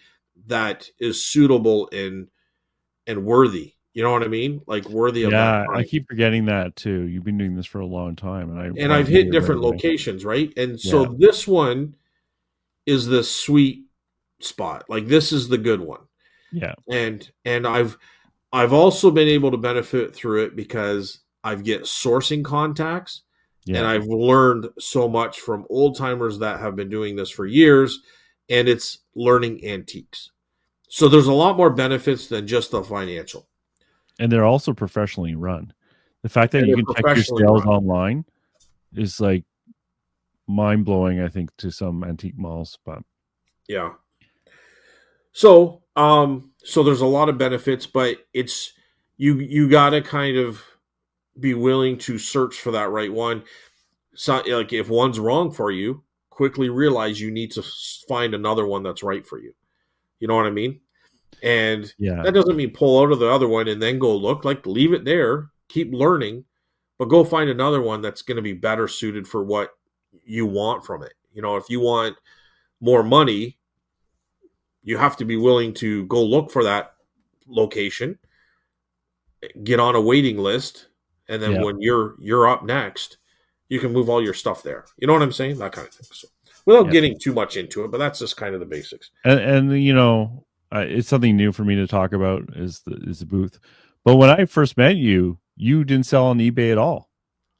[SPEAKER 1] that is suitable and worthy. You know what I mean? Like worthy of that
[SPEAKER 2] Yeah, I
[SPEAKER 1] time.
[SPEAKER 2] keep forgetting that too. You've been doing this for a long time, and I
[SPEAKER 1] And
[SPEAKER 2] want
[SPEAKER 1] I've
[SPEAKER 2] to do
[SPEAKER 1] hit
[SPEAKER 2] it right
[SPEAKER 1] different
[SPEAKER 2] away.
[SPEAKER 1] locations, right? And so
[SPEAKER 2] Yeah,
[SPEAKER 1] this one is the sweet spot. Like this is the good one.
[SPEAKER 2] yeah,
[SPEAKER 1] And I've also been able to benefit through it because I've get sourcing contacts and
[SPEAKER 2] yeah,
[SPEAKER 1] I've learned so much from old timers that have been doing this for years and it's learning antiques. So there's a lot more benefits than just the financial.
[SPEAKER 2] and they're also professionally run. The fact that
[SPEAKER 1] And
[SPEAKER 2] you
[SPEAKER 1] they're
[SPEAKER 2] can check your
[SPEAKER 1] professionally
[SPEAKER 2] sales
[SPEAKER 1] run.
[SPEAKER 2] online is like mind blowing. I think to some antique malls, but
[SPEAKER 1] Yeah. So there's a lot of benefits, but it's you got to kind of be willing to search for that right one. So, like if one's wrong for you, quickly realize you need to find another one that's right for you. You know what I mean? And
[SPEAKER 2] yeah,
[SPEAKER 1] that doesn't mean pull out of the other one and then go look. Like leave it there, keep learning, but go find another one that's going to be better suited for what you want from it. If you want more money, you have to be willing to go look for that location, get on a waiting list, and then
[SPEAKER 2] yeah,
[SPEAKER 1] when you're up next, you can move all your stuff there. You know what I'm saying? That kind of thing. So, without
[SPEAKER 2] yeah.
[SPEAKER 1] getting too much into it, but that's just kind of the basics.
[SPEAKER 2] And it's something new for me to talk about is the booth. But when I first met you, you didn't sell on eBay at all.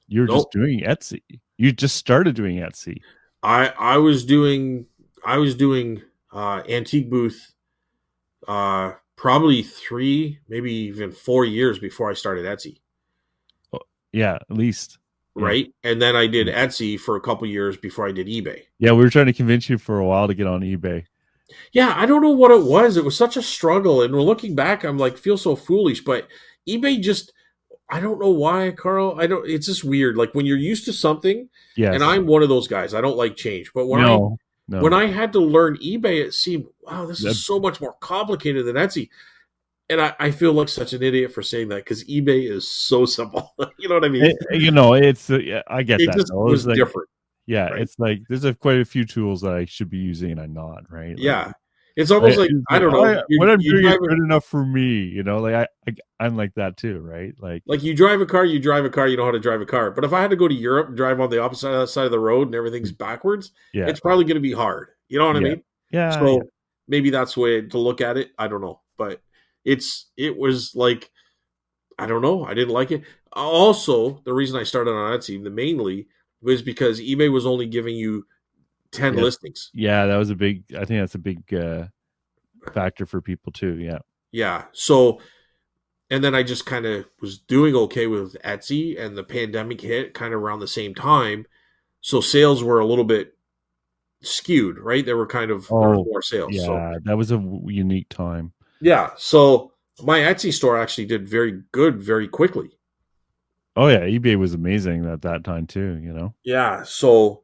[SPEAKER 2] You were just
[SPEAKER 1] Nope.
[SPEAKER 2] doing Etsy. You just started doing Etsy.
[SPEAKER 1] I was doing antique booth probably 3, maybe even 4 years before I started Etsy.
[SPEAKER 2] Oh, yeah, at least. Yeah.
[SPEAKER 1] Right. And then I did
[SPEAKER 2] Yeah.
[SPEAKER 1] Etsy for a couple years before I did eBay.
[SPEAKER 2] Yeah, we were trying to convince you for a while to get on eBay.
[SPEAKER 1] Yeah, I don't know what it was. It was such a struggle. And looking back, I'm like, feel so foolish. But eBay just, I don't know why, Carl. I don't, it's just weird. Like when you're used to something, and
[SPEAKER 2] Yes.
[SPEAKER 1] I'm one of those guys, I don't like change. But
[SPEAKER 2] No.
[SPEAKER 1] when
[SPEAKER 2] No.
[SPEAKER 1] I had to learn eBay, it seemed, wow, this
[SPEAKER 2] That,
[SPEAKER 1] is so much more complicated than Etsy. And I feel like such an idiot for saying that because eBay is so simple. You know what I mean?
[SPEAKER 2] it's yeah, I get
[SPEAKER 1] It
[SPEAKER 2] that
[SPEAKER 1] just
[SPEAKER 2] though.
[SPEAKER 1] was
[SPEAKER 2] It's like
[SPEAKER 1] different,
[SPEAKER 2] yeah,
[SPEAKER 1] right?
[SPEAKER 2] it's like there's quite a few tools that I should be using and I'm not, right? Like
[SPEAKER 1] Yeah. It's almost like,
[SPEAKER 2] it's
[SPEAKER 1] I
[SPEAKER 2] like,
[SPEAKER 1] don't know,
[SPEAKER 2] what I'm
[SPEAKER 1] you
[SPEAKER 2] doing is
[SPEAKER 1] drive
[SPEAKER 2] good enough for me, like I'm like that too, right? Like
[SPEAKER 1] you drive a car, you drive a car, you know how to drive a car. But if I had to go to Europe and drive on the opposite side of the road and everything's backwards,
[SPEAKER 2] yeah,
[SPEAKER 1] it's probably going to be hard. You know what I
[SPEAKER 2] yeah,
[SPEAKER 1] mean?
[SPEAKER 2] yeah.
[SPEAKER 1] So maybe that's the way to look at it. I don't know, but it was like I don't know. I didn't like it. Also, the reason I started on Etsy, the mainly was because eBay was only giving you 10
[SPEAKER 2] Yes.
[SPEAKER 1] listings.
[SPEAKER 2] Yeah, that was a big I think that's a big factor for people too. Yeah.
[SPEAKER 1] Yeah. So and then I just kind of was doing okay with Etsy, and the pandemic hit kind of around the same time. So sales were a little bit skewed, right? There was
[SPEAKER 2] Oh,
[SPEAKER 1] more sales. So
[SPEAKER 2] yeah, that was a unique time.
[SPEAKER 1] yeah, so my Etsy store actually did very good very quickly.
[SPEAKER 2] Oh yeah, eBay was amazing at that time too.
[SPEAKER 1] Yeah. So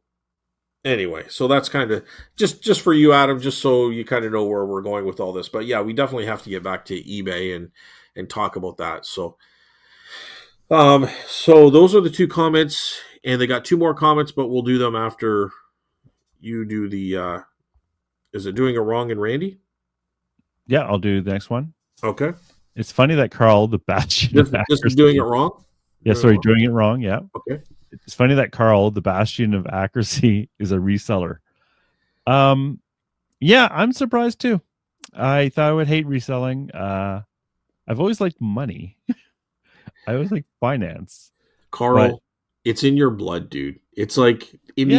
[SPEAKER 1] anyway, so that's kind of just for you, Adam, just so you kind of know where we're going with all this. But yeah, we definitely have to get back to eBay and talk about that. So those are the two comments, and they got two more comments, but we'll do them after you do the is it doing it wrong in Randy?
[SPEAKER 2] Yeah, I'll do the next one.
[SPEAKER 1] Okay.
[SPEAKER 2] It's funny that Carl, the bastion of
[SPEAKER 1] This is doing it
[SPEAKER 2] accuracy.
[SPEAKER 1] wrong.
[SPEAKER 2] Yeah,
[SPEAKER 1] Doing it
[SPEAKER 2] sorry,
[SPEAKER 1] wrong?
[SPEAKER 2] doing it wrong. Yeah.
[SPEAKER 1] Okay.
[SPEAKER 2] It's funny that Carl, the bastion of accuracy, is a reseller. Yeah, I'm surprised too. I thought I would hate reselling. I've always liked money. I always like finance, but
[SPEAKER 1] Carl, it's in your blood, dude. It's like
[SPEAKER 2] yeah,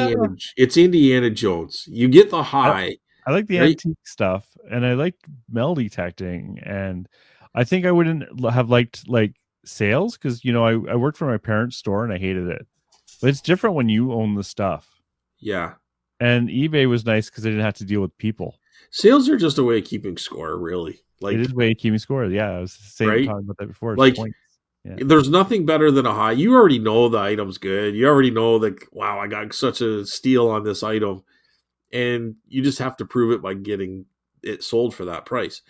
[SPEAKER 1] Indiana. It's Indiana Jones. You get the
[SPEAKER 2] I,
[SPEAKER 1] high,
[SPEAKER 2] I like the
[SPEAKER 1] right?
[SPEAKER 2] antique stuff, and I like metal detecting, and I think I wouldn't have liked like sales because I worked for my parents' store and I hated it. But it's different when you own the stuff.
[SPEAKER 1] Yeah.
[SPEAKER 2] And eBay was nice because I didn't have to deal with people.
[SPEAKER 1] Sales are just a way of keeping score, really.
[SPEAKER 2] It
[SPEAKER 1] Like,
[SPEAKER 2] is way keeping score. Yeah, I was saying
[SPEAKER 1] right?
[SPEAKER 2] talking about that before. It's
[SPEAKER 1] Like,
[SPEAKER 2] points. Yeah,
[SPEAKER 1] there's nothing better than a high. You already know the item's good. You already know that, wow, I got such a steal on this item. And you just have to prove it by getting it sold for that price.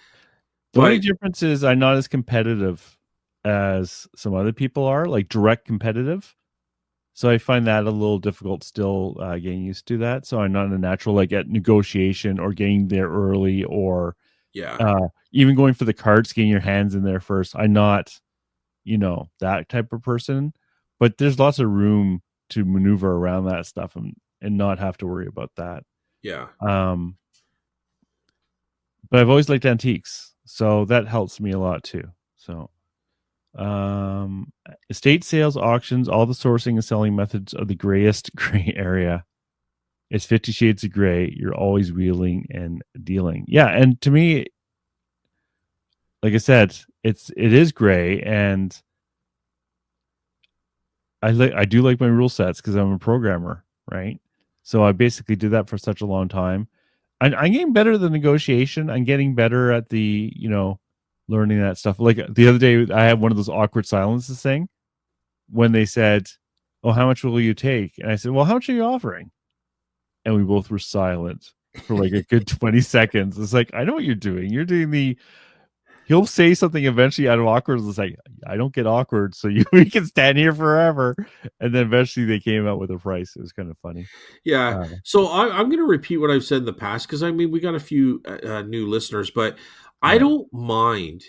[SPEAKER 2] the only
[SPEAKER 1] But
[SPEAKER 2] difference is I'm not as competitive as some other people are, like direct competitive. So I find that a little difficult still getting used to that. So I'm not a natural like at negotiation or getting there early or
[SPEAKER 1] yeah,
[SPEAKER 2] even going for the cards, getting your hands in there first. I'm not, that type of person. But there's lots of room to maneuver around that stuff and not have to worry about that.
[SPEAKER 1] yeah,
[SPEAKER 2] Um, but I've always liked antiques, so that helps me a lot too. So estate sales, auctions, all the sourcing and selling methods are the grayest gray area. It's 50 shades of gray. You're always wheeling and dealing. Yeah, and to me, like I said, it is gray, and I do like my rule sets because I'm a programmer, right? So I basically did that for such a long time. I'm getting better at the negotiation. I'm getting better at the learning that stuff. Like the other day, I had one of those awkward silences thing when they said, "Oh, how much will you take?" And I said, "Well, how much are you offering?" And we both were silent for like a good 20 seconds. It's like, I know what you're doing. You're doing the he'll say something eventually out of awkward. It's like, I don't get awkward, so we can stand here forever. And then eventually they came out with a price. It was kind of funny.
[SPEAKER 1] yeah.
[SPEAKER 2] Uh,
[SPEAKER 1] So I'm going to repeat what I've said in the past because I mean we got a few new listeners, but I
[SPEAKER 2] yeah,
[SPEAKER 1] don't mind.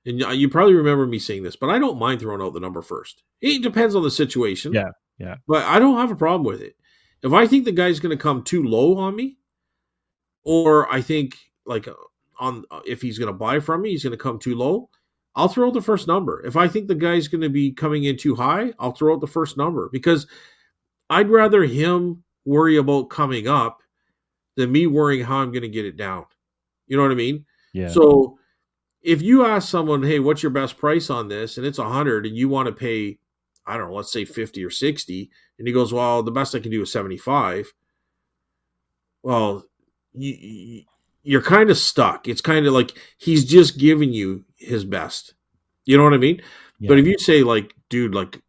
[SPEAKER 1] And you probably remember me saying this, but I don't mind throwing out the number first. It depends on the situation,
[SPEAKER 2] yeah, yeah,
[SPEAKER 1] but I don't have a problem with it. If I think the guy's going to come too low on me, or I think like on if he's going to buy from me, he's going to come too low. I'll throw out the first number. If I think the guy's going to be coming in too high, I'll throw out the first number because I'd rather him worry about coming up than me worrying how I'm going to get it down. You know what I mean?
[SPEAKER 2] yeah.
[SPEAKER 1] So if you ask someone, "Hey, what's your best price on this?" and it's 100 and you want to pay, I don't know, let's say 50 or 60, and he goes, "Well, the best I can do is 75." Well, you're kind of stuck. It's kind of like he's just giving you his best. You know what I mean? But
[SPEAKER 2] Yeah.
[SPEAKER 1] if you say like, "Dude, like,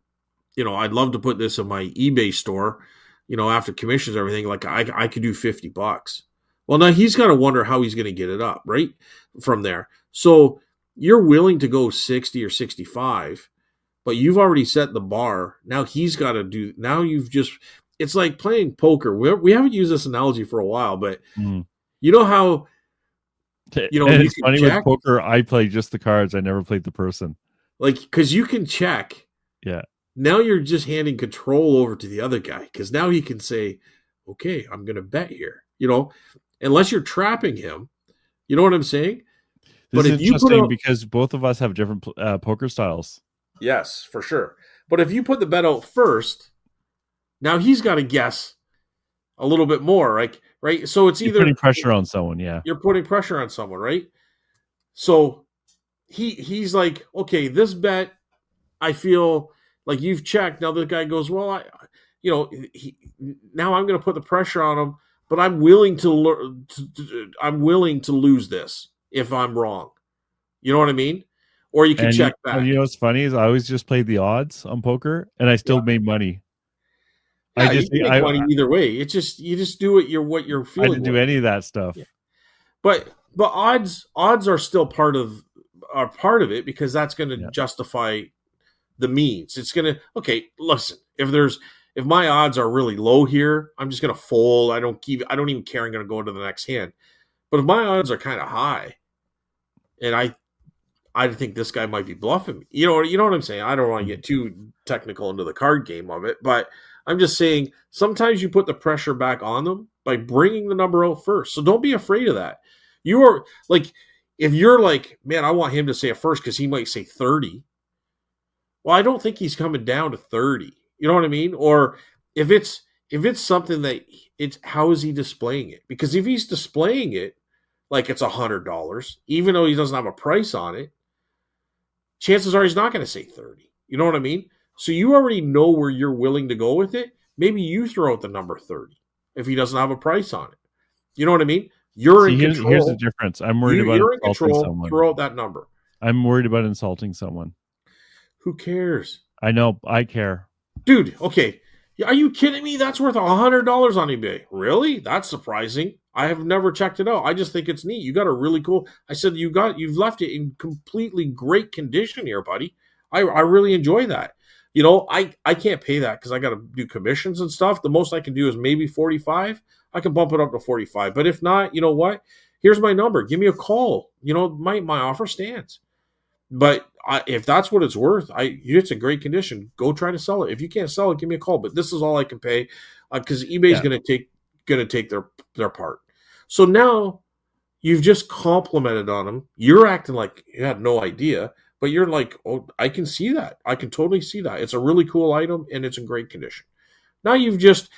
[SPEAKER 1] I'd love to put this in my eBay store, after commissions and everything, like I could do $50." Well, now he's got to wonder how he's going to get it up, right? From there. So you're willing to go 60 or 65, but you've already set the bar. Now he's got to do, now you've just, it's like playing poker. We haven't used this analogy for a while, but
[SPEAKER 2] Mm.
[SPEAKER 1] you know how,
[SPEAKER 2] And
[SPEAKER 1] you
[SPEAKER 2] it's
[SPEAKER 1] can
[SPEAKER 2] funny with
[SPEAKER 1] check,
[SPEAKER 2] poker, I play just the cards. I never played the person.
[SPEAKER 1] like, because you can check.
[SPEAKER 2] Yeah.
[SPEAKER 1] Now you're just handing control over to the other guy because now he can say, "Okay, I'm going to bet here," unless you're trapping him. You know what I'm saying?
[SPEAKER 2] This
[SPEAKER 1] But
[SPEAKER 2] is
[SPEAKER 1] if you put
[SPEAKER 2] interesting
[SPEAKER 1] a
[SPEAKER 2] because both of us have different poker styles.
[SPEAKER 1] yes, for sure. But if you put the bet out first, now he's got to guess a little bit more, right? So it's
[SPEAKER 2] You're
[SPEAKER 1] either
[SPEAKER 2] putting pressure on someone. Yeah.
[SPEAKER 1] you're putting pressure on someone, right? So he's like, "Okay, this bet, I feel like you've checked." Now the guy goes, "Well, now I'm going to put the pressure on him, but I'm willing I'm willing to lose this if I'm wrong." You know what I mean? Or you can
[SPEAKER 2] And
[SPEAKER 1] check
[SPEAKER 2] you
[SPEAKER 1] back.
[SPEAKER 2] know what's funny is I always just played the odds on poker, and I
[SPEAKER 1] Yeah,
[SPEAKER 2] still made money. I
[SPEAKER 1] yeah, you
[SPEAKER 2] just
[SPEAKER 1] can make money either way. It's just you just do what you're
[SPEAKER 2] I
[SPEAKER 1] feeling
[SPEAKER 2] didn't do
[SPEAKER 1] with.
[SPEAKER 2] any of that stuff.
[SPEAKER 1] Yeah. But odds are still part of it because that's going to
[SPEAKER 2] Yeah.
[SPEAKER 1] justify the means. It's going to okay. Listen, if my odds are really low here, I'm just going to fold. I don't even care. I'm going to go into the next hand. But if my odds are kind of high, and I think this guy might be bluffing me. You know what I'm saying? I don't want to
[SPEAKER 2] Mhm.
[SPEAKER 1] get too technical into the card game of it, but I'm just saying sometimes you put the pressure back on them by bringing the number out first. So don't be afraid of that. You are like, if you're like, man, I want him to say it first because he might say 30. Well, I don't think he's coming down to 30. You know what I mean? Or if it's something that it's how is he displaying it? Because if he's displaying it like it's $100, even though he doesn't have a price on it, chances are he's not going to say 30. You know what I mean? So you already know where you're willing to go with it. Maybe you throw out the number 30 if he doesn't have a price on it. You know what I mean? You're
[SPEAKER 2] See,
[SPEAKER 1] in
[SPEAKER 2] here's the
[SPEAKER 1] control.
[SPEAKER 2] difference. I'm worried about
[SPEAKER 1] You're in
[SPEAKER 2] insulting
[SPEAKER 1] control.
[SPEAKER 2] someone.
[SPEAKER 1] Throw out that number.
[SPEAKER 2] I'm worried about insulting someone.
[SPEAKER 1] Who cares?
[SPEAKER 2] I know. I care.
[SPEAKER 1] Dude, okay. Are you kidding me? That's worth $100 on eBay. Really? That's surprising. I have never checked it out. I just think it's neat. You got a really cool. I said you've left it in completely great condition here, buddy. I really enjoy that. You know, I can't pay that because I got to do commissions and stuff. The most I can do is maybe 45. I can bump it up to 45. But if not, you know what? Here's my number. Give me a call. You know, my offer stands. But if that's what it's worth, it's a great condition. Go try to sell it. If you can't sell it, give me a call. But this is all I can pay because eBay's going to take their part. So now you've just complimented on them. You're acting like you had no idea, but you're like, oh, I can see that. I can totally see that. It's a really cool item and it's in great condition. Now you've just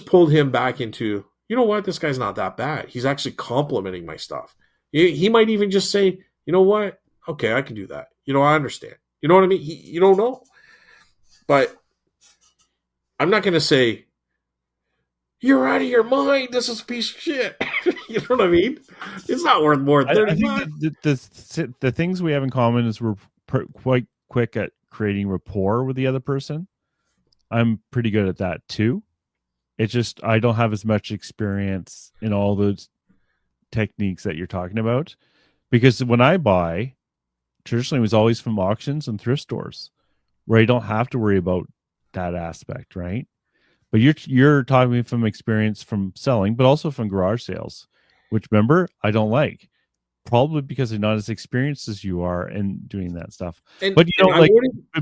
[SPEAKER 1] pulled him back into, you know what? This guy's not that bad. He's actually complimenting my stuff. He might even just say, you know what? Okay, I can do that. You know, I understand. You know what I mean? You don't know. But I'm not going to say, you're out of your mind. This is a piece of shit. You know what I mean? It's not worth more than 30
[SPEAKER 2] I think the things we have in common is we're quite quick at creating rapport with the other person. I'm pretty good at that too. It's just I don't have as much experience in all those techniques that you're talking about. Because when I buy, traditionally it was always from auctions and thrift stores where I don't have to worry about that aspect, right? But you're talking from experience from selling, but also from garage sales, which remember, I don't like. Probably because I'm not as experienced as you are in doing that stuff. But you know,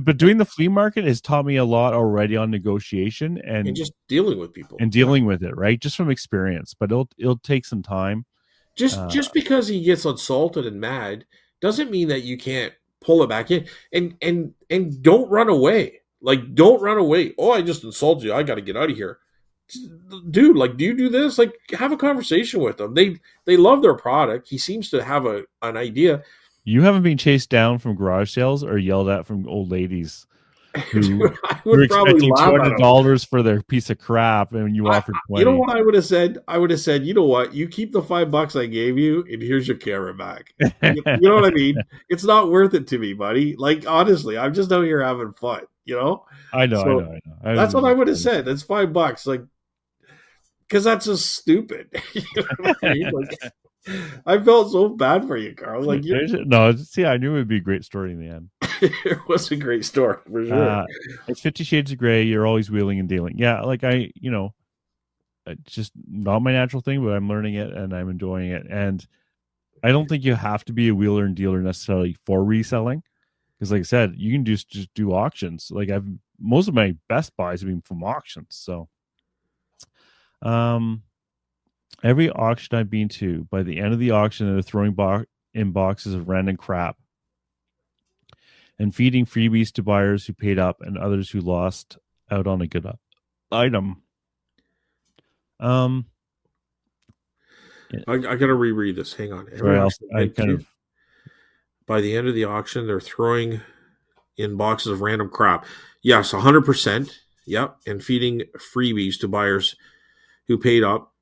[SPEAKER 2] but doing the flea market has taught me a lot already on negotiation and
[SPEAKER 1] just dealing with people
[SPEAKER 2] and dealing with it, right? Just from experience. But it'll take some time.
[SPEAKER 1] Just because he gets insulted and mad doesn't mean that you can't pull it back in and don't run away. Like, don't run away. Oh, I just insulted you. I got to get out of here. Dude, like, do you do this? Like, have a conversation with them. They love their product. He seems to have an idea.
[SPEAKER 2] You haven't been chased down from garage sales or yelled at from old ladies who were expecting $200 for their piece of crap and you offered 20.
[SPEAKER 1] You know what I would have said? I would have said, you know what? You keep the $5 I gave you and here's your camera back. You know what I mean? It's not worth it to me, buddy. Like, honestly, I'm just out here having fun, you know?
[SPEAKER 2] I know.
[SPEAKER 1] That's what I would have said. It's $5. Like, because that's just stupid. You know what I mean? Like, I felt so bad for you, Carl. Like,
[SPEAKER 2] I knew it would be a great story in the end.
[SPEAKER 1] It was a great story for sure.
[SPEAKER 2] It's 50 Shades of Grey. You're always wheeling and dealing. Yeah, like it's just not my natural thing, but I'm learning it and I'm enjoying it. And I don't think you have to be a wheeler and dealer necessarily for reselling, because, like I said, you can just do auctions. Like most of my best buys have been from auctions. So, every auction I've been to, by the end of the auction, they're throwing in boxes of random crap and feeding freebies to buyers who paid up and others who lost out on a good item. I
[SPEAKER 1] gotta reread this. Hang on. By the end of the auction, they're throwing in boxes of random crap. Yes, 100%. Yep, and feeding freebies to buyers who paid up.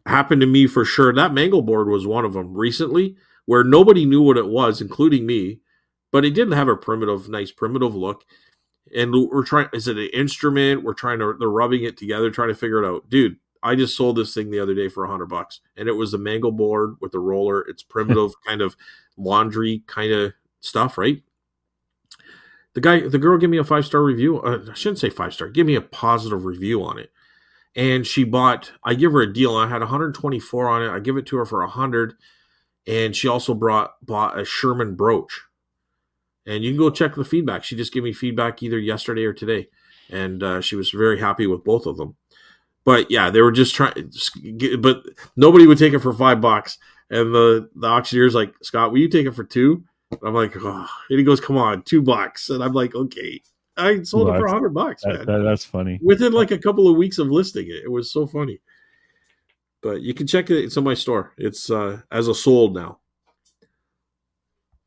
[SPEAKER 1] Happened to me for sure. That mangle board was one of them recently, where nobody knew what it was, including me. But it didn't have a nice primitive look. And we're trying, is it an instrument? They're rubbing it together, trying to figure it out. Dude, I just sold this thing the other day for $100. And it was the mangle board with the roller. It's primitive kind of laundry kind of stuff, right? The girl gave me a 5-star review. I shouldn't say 5-star. Give me a positive review on it. And I give her a deal. I had 124 on it. I give it to her for 100. And she also bought a Sherman brooch. And you can go check the feedback. She just gave me feedback either yesterday or today. And she was very happy with both of them. But yeah, they were just trying, but nobody would take it for $5. And the auctioneer's like, Scott, will you take it for $2? And I'm like, oh. And he goes, come on, $2. And I'm like, okay. I sold it for $100, man.
[SPEAKER 2] That's funny.
[SPEAKER 1] Within like a couple of weeks of listing it. It was so funny. But you can check it. It's in my store. It's as a sold now.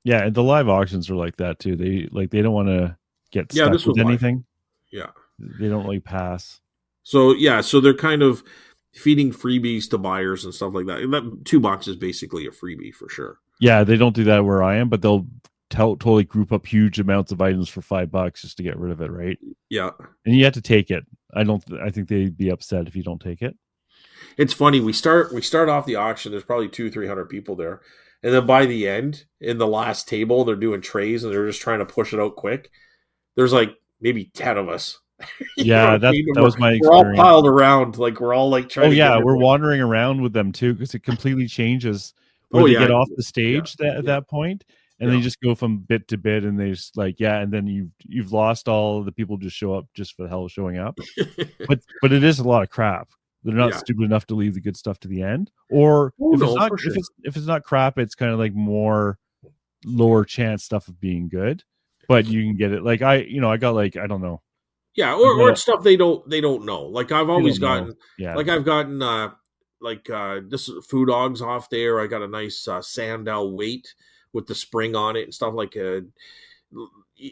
[SPEAKER 2] Yeah, the live auctions are like that too. They don't want to get stuck with anything.
[SPEAKER 1] Yeah.
[SPEAKER 2] They don't really pass.
[SPEAKER 1] So yeah, so they're kind of feeding freebies to buyers and stuff like that. That $2 is basically a freebie for sure.
[SPEAKER 2] Yeah, they don't do that where I am, but they'll totally group up huge amounts of items for $5 just to get rid of it, right?
[SPEAKER 1] Yeah,
[SPEAKER 2] and you have to take it. I think they'd be upset if you don't take it.
[SPEAKER 1] It's funny. We start off the auction. There's probably 200-300 people there, and then by the end, in the last table, they're doing trays and they're just trying to push it out quick. There's like maybe 10 of us.
[SPEAKER 2] Yeah, that was my experience.
[SPEAKER 1] We're all piled around, like we're all like trying.
[SPEAKER 2] Oh yeah, we're wandering around with them too because it completely changes when they get off the stage at that point, and they just go from bit to bit, and they just like and then you've lost all the people just show up just for the hell of showing up. but it is a lot of crap. They're not stupid enough to leave the good stuff to the end, or if it's not crap, it's kind of like more lower chance stuff of being good, but you can get it. Like I got like I don't know.
[SPEAKER 1] Yeah, or stuff they don't know. Like I've always gotten, like I've gotten, this food dogs off there. I got a nice Sandow weight with the spring on it and stuff like.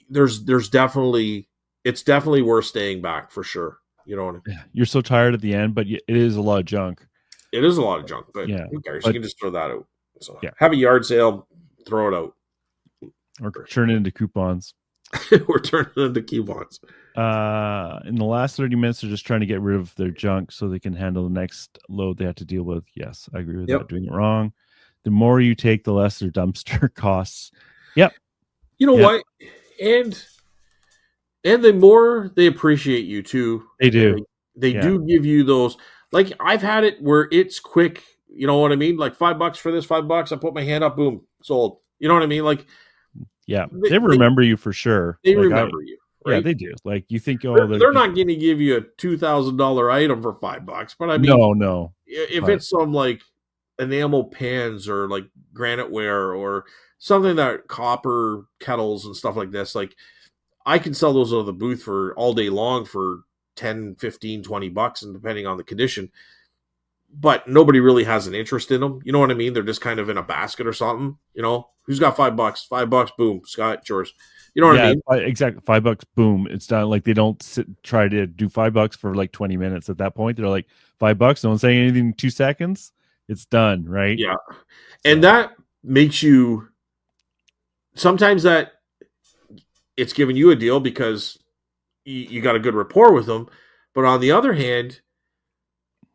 [SPEAKER 1] There's definitely, it's definitely worth staying back for sure. You know what I mean?
[SPEAKER 2] You're so tired at the end, but it is a lot of junk.
[SPEAKER 1] It is a lot of junk, but who cares? You can just throw that out. So have a yard sale, throw it out,
[SPEAKER 2] or turn it into coupons.
[SPEAKER 1] We're turning it into coupons.
[SPEAKER 2] In the last 30 minutes, they're just trying to get rid of their junk so they can handle the next load they have to deal with. Yes, I agree with that. Doing it wrong. The more you take, the less their dumpster costs. Yep.
[SPEAKER 1] You know what? And the more they appreciate you too.
[SPEAKER 2] They do.
[SPEAKER 1] They do give you those. Like I've had it where it's quick. You know what I mean? Like $5 for this, $5. I put my hand up, boom, sold. You know what I mean? Like,
[SPEAKER 2] yeah, they remember you for sure.
[SPEAKER 1] They remember you. Right?
[SPEAKER 2] Yeah, they do. Like you think,
[SPEAKER 1] they're not going to give you a $2,000 item for $5, but I mean,
[SPEAKER 2] no.
[SPEAKER 1] If it's some like enamel pans or like granite ware or something that copper kettles and stuff like this, like I can sell those out of the booth for all day long for 10, 15, $20, and depending on the condition. But nobody really has an interest in them. You know what I mean? They're just kind of in a basket or something. You know, who's got $5? $5, boom, Scott, yours. You know what I mean?
[SPEAKER 2] Exactly. $5, boom. It's done. Like they don't try to do $5 for like 20 minutes. At that point, they're like $5. Don't say anything in 2 seconds. It's done, right?
[SPEAKER 1] Yeah, and that makes you. Sometimes that it's giving you a deal because you got a good rapport with them, but on the other hand,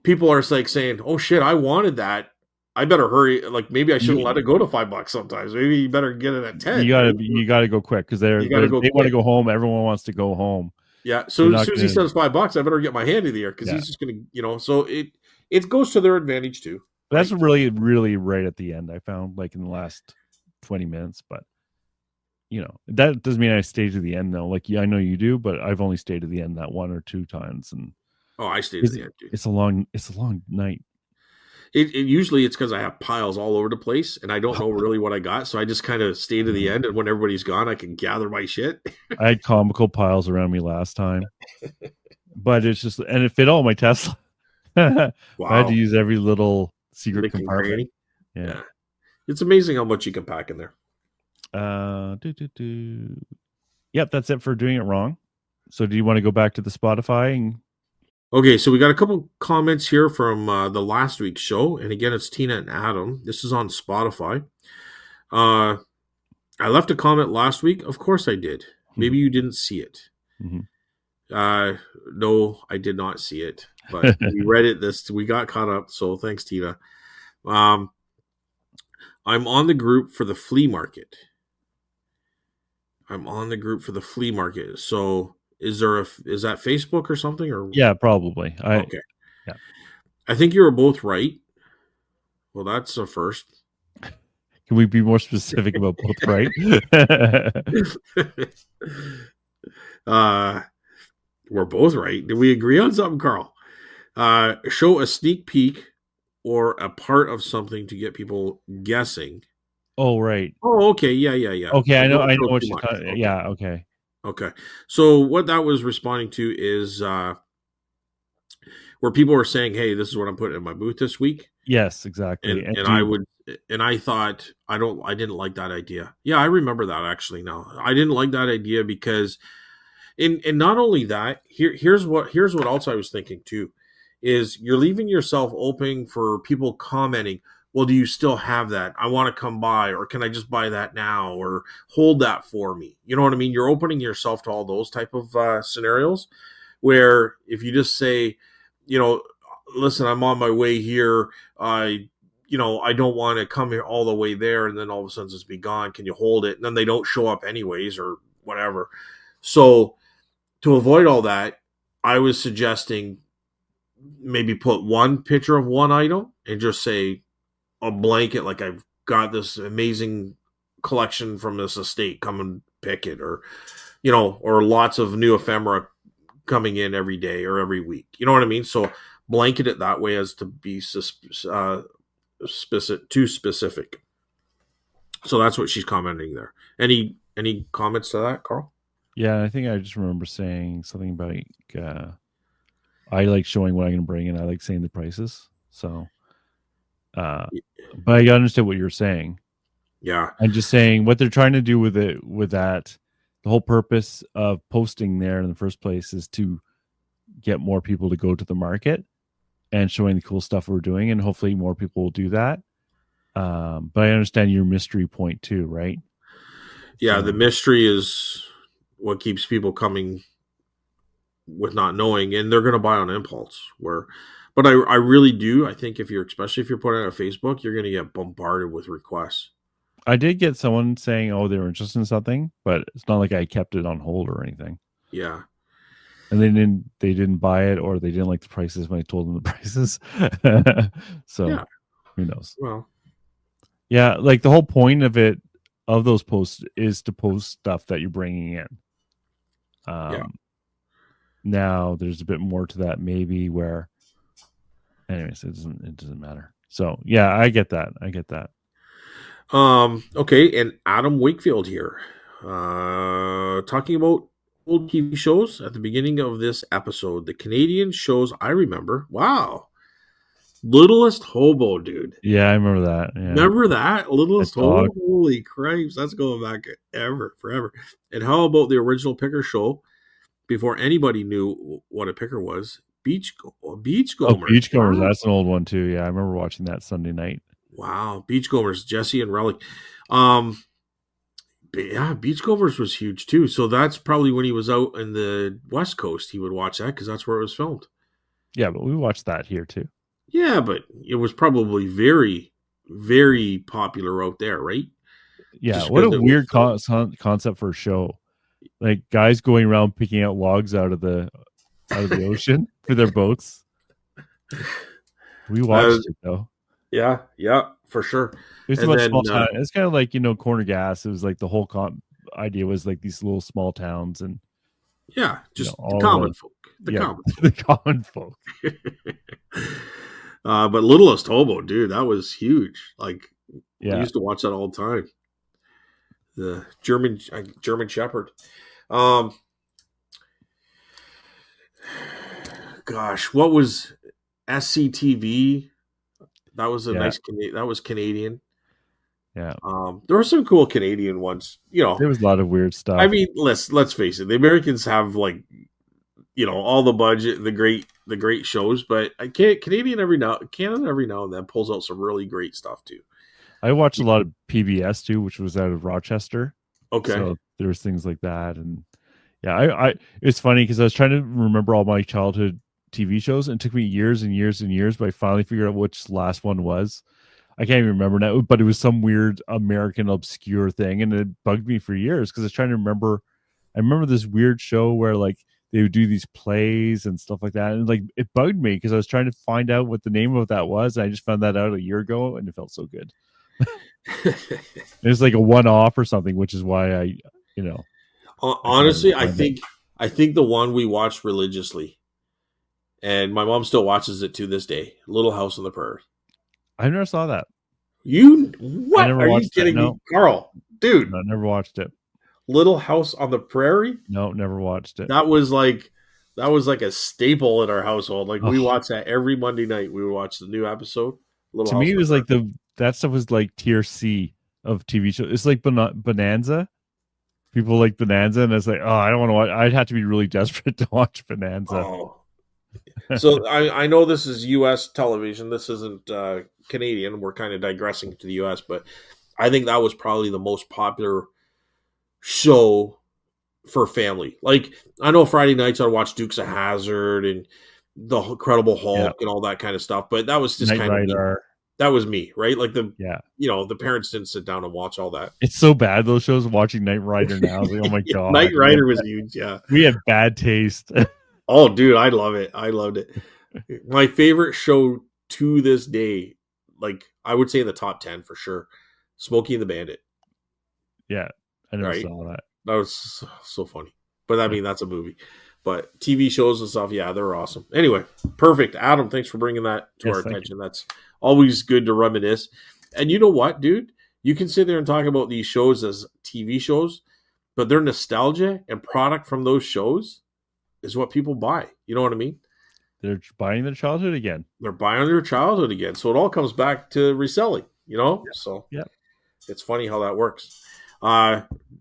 [SPEAKER 1] people are like saying, "Oh shit, I wanted that. I better hurry. Like maybe I shouldn't let it go to $5 sometimes. Maybe you better get it at 10."
[SPEAKER 2] You gotta go quick because they want to go home. Everyone wants to go home.
[SPEAKER 1] Yeah. So as soon as he says $5, I better get my hand in the air because he's just gonna, so it goes to their advantage too.
[SPEAKER 2] Right? That's really, really right at the end. I found like in the last 20 minutes, but that doesn't mean I stay to the end though. Like I know you do, but I've only stayed to the end that 1 or 2 times. And
[SPEAKER 1] I stayed to the end. Dude.
[SPEAKER 2] It's a long night.
[SPEAKER 1] It usually it's because I have piles all over the place and I don't know really what I got, so I just kind of stay to the end, and when everybody's gone, I can gather my shit.
[SPEAKER 2] I had comical piles around me last time, but it's just and it fit all my Tesla. Wow. I had to use every little secret compartment. Yeah,
[SPEAKER 1] it's amazing how much you can pack in there.
[SPEAKER 2] Yep, that's it for doing it wrong. So, do you want to go back to the Spotify and?
[SPEAKER 1] Okay, so we got a couple comments here from the last week's show. And again, it's Tina and Adam. This is on Spotify. I left a comment last week. Of course I did. Maybe you didn't see it.
[SPEAKER 2] Mm-hmm.
[SPEAKER 1] No, I did not see it. But we read it. We got caught up. So thanks, Tina. I'm on the group for the flea market. So... Is that Facebook or something? Or
[SPEAKER 2] yeah, probably.
[SPEAKER 1] Okay. Yeah. I think you were both right. Well, that's a first.
[SPEAKER 2] Can we be more specific about both right?
[SPEAKER 1] We're both right. Did we agree on something, Carl? Show a sneak peek or a part of something to get people guessing.
[SPEAKER 2] Oh, right.
[SPEAKER 1] Oh, okay. Yeah, yeah, yeah.
[SPEAKER 2] Okay,
[SPEAKER 1] But don't
[SPEAKER 2] I know
[SPEAKER 1] show
[SPEAKER 2] what
[SPEAKER 1] too
[SPEAKER 2] she's
[SPEAKER 1] much.
[SPEAKER 2] talking.
[SPEAKER 1] Okay.
[SPEAKER 2] Yeah, okay.
[SPEAKER 1] Okay. So what that was responding to is where people were saying, "Hey, this is what I'm putting in my booth this week,"
[SPEAKER 2] Yes, exactly.
[SPEAKER 1] and
[SPEAKER 2] And
[SPEAKER 1] and I
[SPEAKER 2] do
[SPEAKER 1] would and I thought I didn't like that idea. Yeah, I remember that actually. Now I didn't like that idea because and not only that, here's what else I was thinking too, is you're leaving yourself open for people commenting. Well, do you still have that? I want to come by, or can I just buy that now, or hold that for me? You know what I mean? You're opening yourself to all those type of scenarios where if you just say, you know, listen, I'm on my way here. I don't want to come here all the way there, and then all of a sudden just be gone. Can you hold it? And then they don't show up anyways, or whatever. So to avoid all that, I was suggesting maybe put one picture of one item and just say a blanket, like I've got this amazing collection from this estate, come and pick it, or or lots of new ephemera coming in every day or every week. You know what I mean? So blanket it that way as to be specific, too specific. So that's what she's commenting there. Any comments to that, Carl?
[SPEAKER 2] yeah, I think I just remember saying something about I like showing what I'm going to bring, and I like saying the prices. So, but I understand what you're saying.
[SPEAKER 1] Yeah,
[SPEAKER 2] I'm just saying what they're trying to do with it, with that. The whole purpose of posting there in the first place is to get more people to go to the market and showing the cool stuff we're doing, and hopefully more people will do that. But I understand your mystery point too, right?
[SPEAKER 1] yeah. The
[SPEAKER 2] So
[SPEAKER 1] mystery is what keeps people coming with not knowing, and they're going to buy on impulse. But I really do. I think especially if you're putting it on Facebook, you're going to get bombarded with requests.
[SPEAKER 2] I did get someone saying, "Oh, they were interested in something," but it's not like I kept it on hold or anything.
[SPEAKER 1] Yeah,
[SPEAKER 2] And they didn't buy it, or they didn't like the prices when I told them the prices.
[SPEAKER 1] yeah.
[SPEAKER 2] So who knows?
[SPEAKER 1] Well,
[SPEAKER 2] Yeah, like the whole point of it, of those posts, is to post stuff that you're bringing in.
[SPEAKER 1] yeah.
[SPEAKER 2] Um, Now there's a bit more to that, maybe, where, anyways, it doesn't matter. So yeah, I get that. I get that.
[SPEAKER 1] Okay, and Adam Wakefield here, talking about old TV shows at the beginning of this episode. The Canadian shows I remember. Wow, Littlest Hobo, dude.
[SPEAKER 2] Yeah, I remember that. Yeah,
[SPEAKER 1] Remember that
[SPEAKER 2] that
[SPEAKER 1] Littlest
[SPEAKER 2] dog.
[SPEAKER 1] Hobo? Holy cripes, that's going back forever. And how about the original Picker show before anybody knew what a picker was?
[SPEAKER 2] Oh,
[SPEAKER 1] Beachcombers.
[SPEAKER 2] Beachcombers.
[SPEAKER 1] Wow,
[SPEAKER 2] That's an old one too. Yeah, I remember watching that Sunday night.
[SPEAKER 1] wow, Beachcombers. Jesse and Relic. Um, But yeah, Beachcombers was huge too. So that's probably when he was out in the West Coast, he would watch that because that's where it was filmed.
[SPEAKER 2] Yeah, but we watched that here too.
[SPEAKER 1] Yeah, but it was probably very, very popular out there, right?
[SPEAKER 2] Yeah,
[SPEAKER 1] Just
[SPEAKER 2] what a
[SPEAKER 1] because it was
[SPEAKER 2] weird
[SPEAKER 1] filmed.
[SPEAKER 2] concept for a show. Like guys going around picking out logs out of the ocean for their boats. We
[SPEAKER 1] Uh,
[SPEAKER 2] watched it though.
[SPEAKER 1] yeah, yeah, for sure.
[SPEAKER 2] It's
[SPEAKER 1] And
[SPEAKER 2] about
[SPEAKER 1] then,
[SPEAKER 2] small town. It's kind of like, Corner Gas. It was like the whole idea was like these little small towns, and
[SPEAKER 1] yeah, just the
[SPEAKER 2] all
[SPEAKER 1] common
[SPEAKER 2] the,
[SPEAKER 1] folk. The
[SPEAKER 2] yeah,
[SPEAKER 1] common
[SPEAKER 2] the common folk.
[SPEAKER 1] folk. But Littlest Hobo, dude, that was huge. Like, I
[SPEAKER 2] Yeah.
[SPEAKER 1] used to watch that all the time. The German Shepherd. Um, Gosh, what was SCTV? That was a
[SPEAKER 2] Yeah.
[SPEAKER 1] nice that was Canadian.
[SPEAKER 2] Yeah.
[SPEAKER 1] There were some cool Canadian ones.
[SPEAKER 2] There was a lot of weird
[SPEAKER 1] I
[SPEAKER 2] stuff.
[SPEAKER 1] mean, let's face it. The Americans have all the budget and the great shows, but I can't Canada every now and then pulls out some really great stuff too.
[SPEAKER 2] I watched a lot of PBS too, which was out of Rochester.
[SPEAKER 1] Okay,
[SPEAKER 2] So there was things like that. And yeah, I it's funny because I was trying to remember all my childhood TV shows, and it took me years and years and years, but I finally figured out which last one was. I can't even remember now, but it was some weird American obscure thing, and it bugged me for years because I was trying to remember. I remember this weird show where like they would do these plays and stuff like that, and like it bugged me because I was trying to find out what the name of that was. And I just found that out a year ago, and it felt so good. It was like a one-off or something, which is why you know, I couldn't
[SPEAKER 1] honestly,
[SPEAKER 2] find it.
[SPEAKER 1] I think the one we watched religiously, and my mom still watches it to this day. Little House on the Prairie.
[SPEAKER 2] I never saw that.
[SPEAKER 1] You
[SPEAKER 2] I
[SPEAKER 1] what?
[SPEAKER 2] never
[SPEAKER 1] Are you
[SPEAKER 2] watched that.
[SPEAKER 1] kidding me,
[SPEAKER 2] No,
[SPEAKER 1] Carl? Dude,
[SPEAKER 2] no, never watched it.
[SPEAKER 1] Little House on the Prairie.
[SPEAKER 2] No, never watched it.
[SPEAKER 1] That was like a staple in our household. Like we
[SPEAKER 2] Oh,
[SPEAKER 1] watched that every Monday night. We would watch the new episode. Little
[SPEAKER 2] to
[SPEAKER 1] House
[SPEAKER 2] me,
[SPEAKER 1] on
[SPEAKER 2] it
[SPEAKER 1] the
[SPEAKER 2] was like
[SPEAKER 1] Prairie.
[SPEAKER 2] that stuff was like tier C of TV show. It's like Bonanza. People like Bonanza, and it's like, oh, I don't want to watch. I'd have to be really desperate to watch Bonanza.
[SPEAKER 1] Oh, so I know this is U.S. television. This isn't Canadian. We're kind of digressing to the U.S., but I think that was probably the most popular show for family. Like I know Friday nights I'd watch Dukes of Hazzard and the Incredible
[SPEAKER 2] Yeah,
[SPEAKER 1] Hulk and all that kind of stuff, but that was just
[SPEAKER 2] Knight
[SPEAKER 1] kind of me.
[SPEAKER 2] Rider.
[SPEAKER 1] That was me, right? Like
[SPEAKER 2] Yeah,
[SPEAKER 1] the parents didn't sit down and watch all that.
[SPEAKER 2] it's so bad those shows. Watching Knight Rider now, it's like, oh my
[SPEAKER 1] Yeah, Knight
[SPEAKER 2] god,
[SPEAKER 1] Rider was huge. Yeah.
[SPEAKER 2] we had bad taste.
[SPEAKER 1] Oh, dude, I love it. I loved it. My favorite show to this day, like I would say in the top 10 for sure, Smokey and the Bandit.
[SPEAKER 2] Yeah, I never
[SPEAKER 1] Right?
[SPEAKER 2] saw that.
[SPEAKER 1] That was so funny. But I mean, that's a movie. But TV shows and stuff, yeah, they're awesome. Anyway, perfect. Adam, thanks for bringing that to our
[SPEAKER 2] Yes, thank you.
[SPEAKER 1] attention. That's always good to reminisce. And you know what, dude? You can sit there and talk about these shows as TV shows, but their nostalgia and product from those shows is what people buy. You know what I mean?
[SPEAKER 2] They're buying their childhood again.
[SPEAKER 1] They're buying their childhood again. So it all comes back to reselling, you know? So
[SPEAKER 2] Yeah.
[SPEAKER 1] it's funny how that works.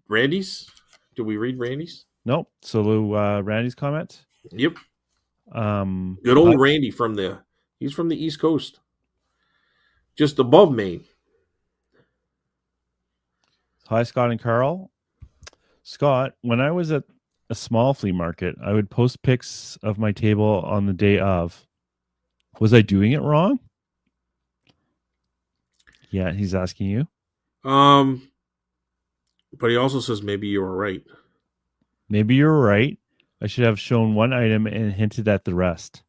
[SPEAKER 1] Randy's? Do we read Randy's?
[SPEAKER 2] Nope. So Randy's comment.
[SPEAKER 1] Yep.
[SPEAKER 2] Um,
[SPEAKER 1] Good
[SPEAKER 2] hi,
[SPEAKER 1] old Randy he's from the East Coast. Just above Maine.
[SPEAKER 2] hi, Scott and Carl. Scott, when I was at a small flea market, I would post pics of my table on the day of. Was I doing it wrong? Yeah, he's asking you.
[SPEAKER 1] But he also says maybe you were right.
[SPEAKER 2] Maybe you're right. I should have shown one item and hinted at the rest,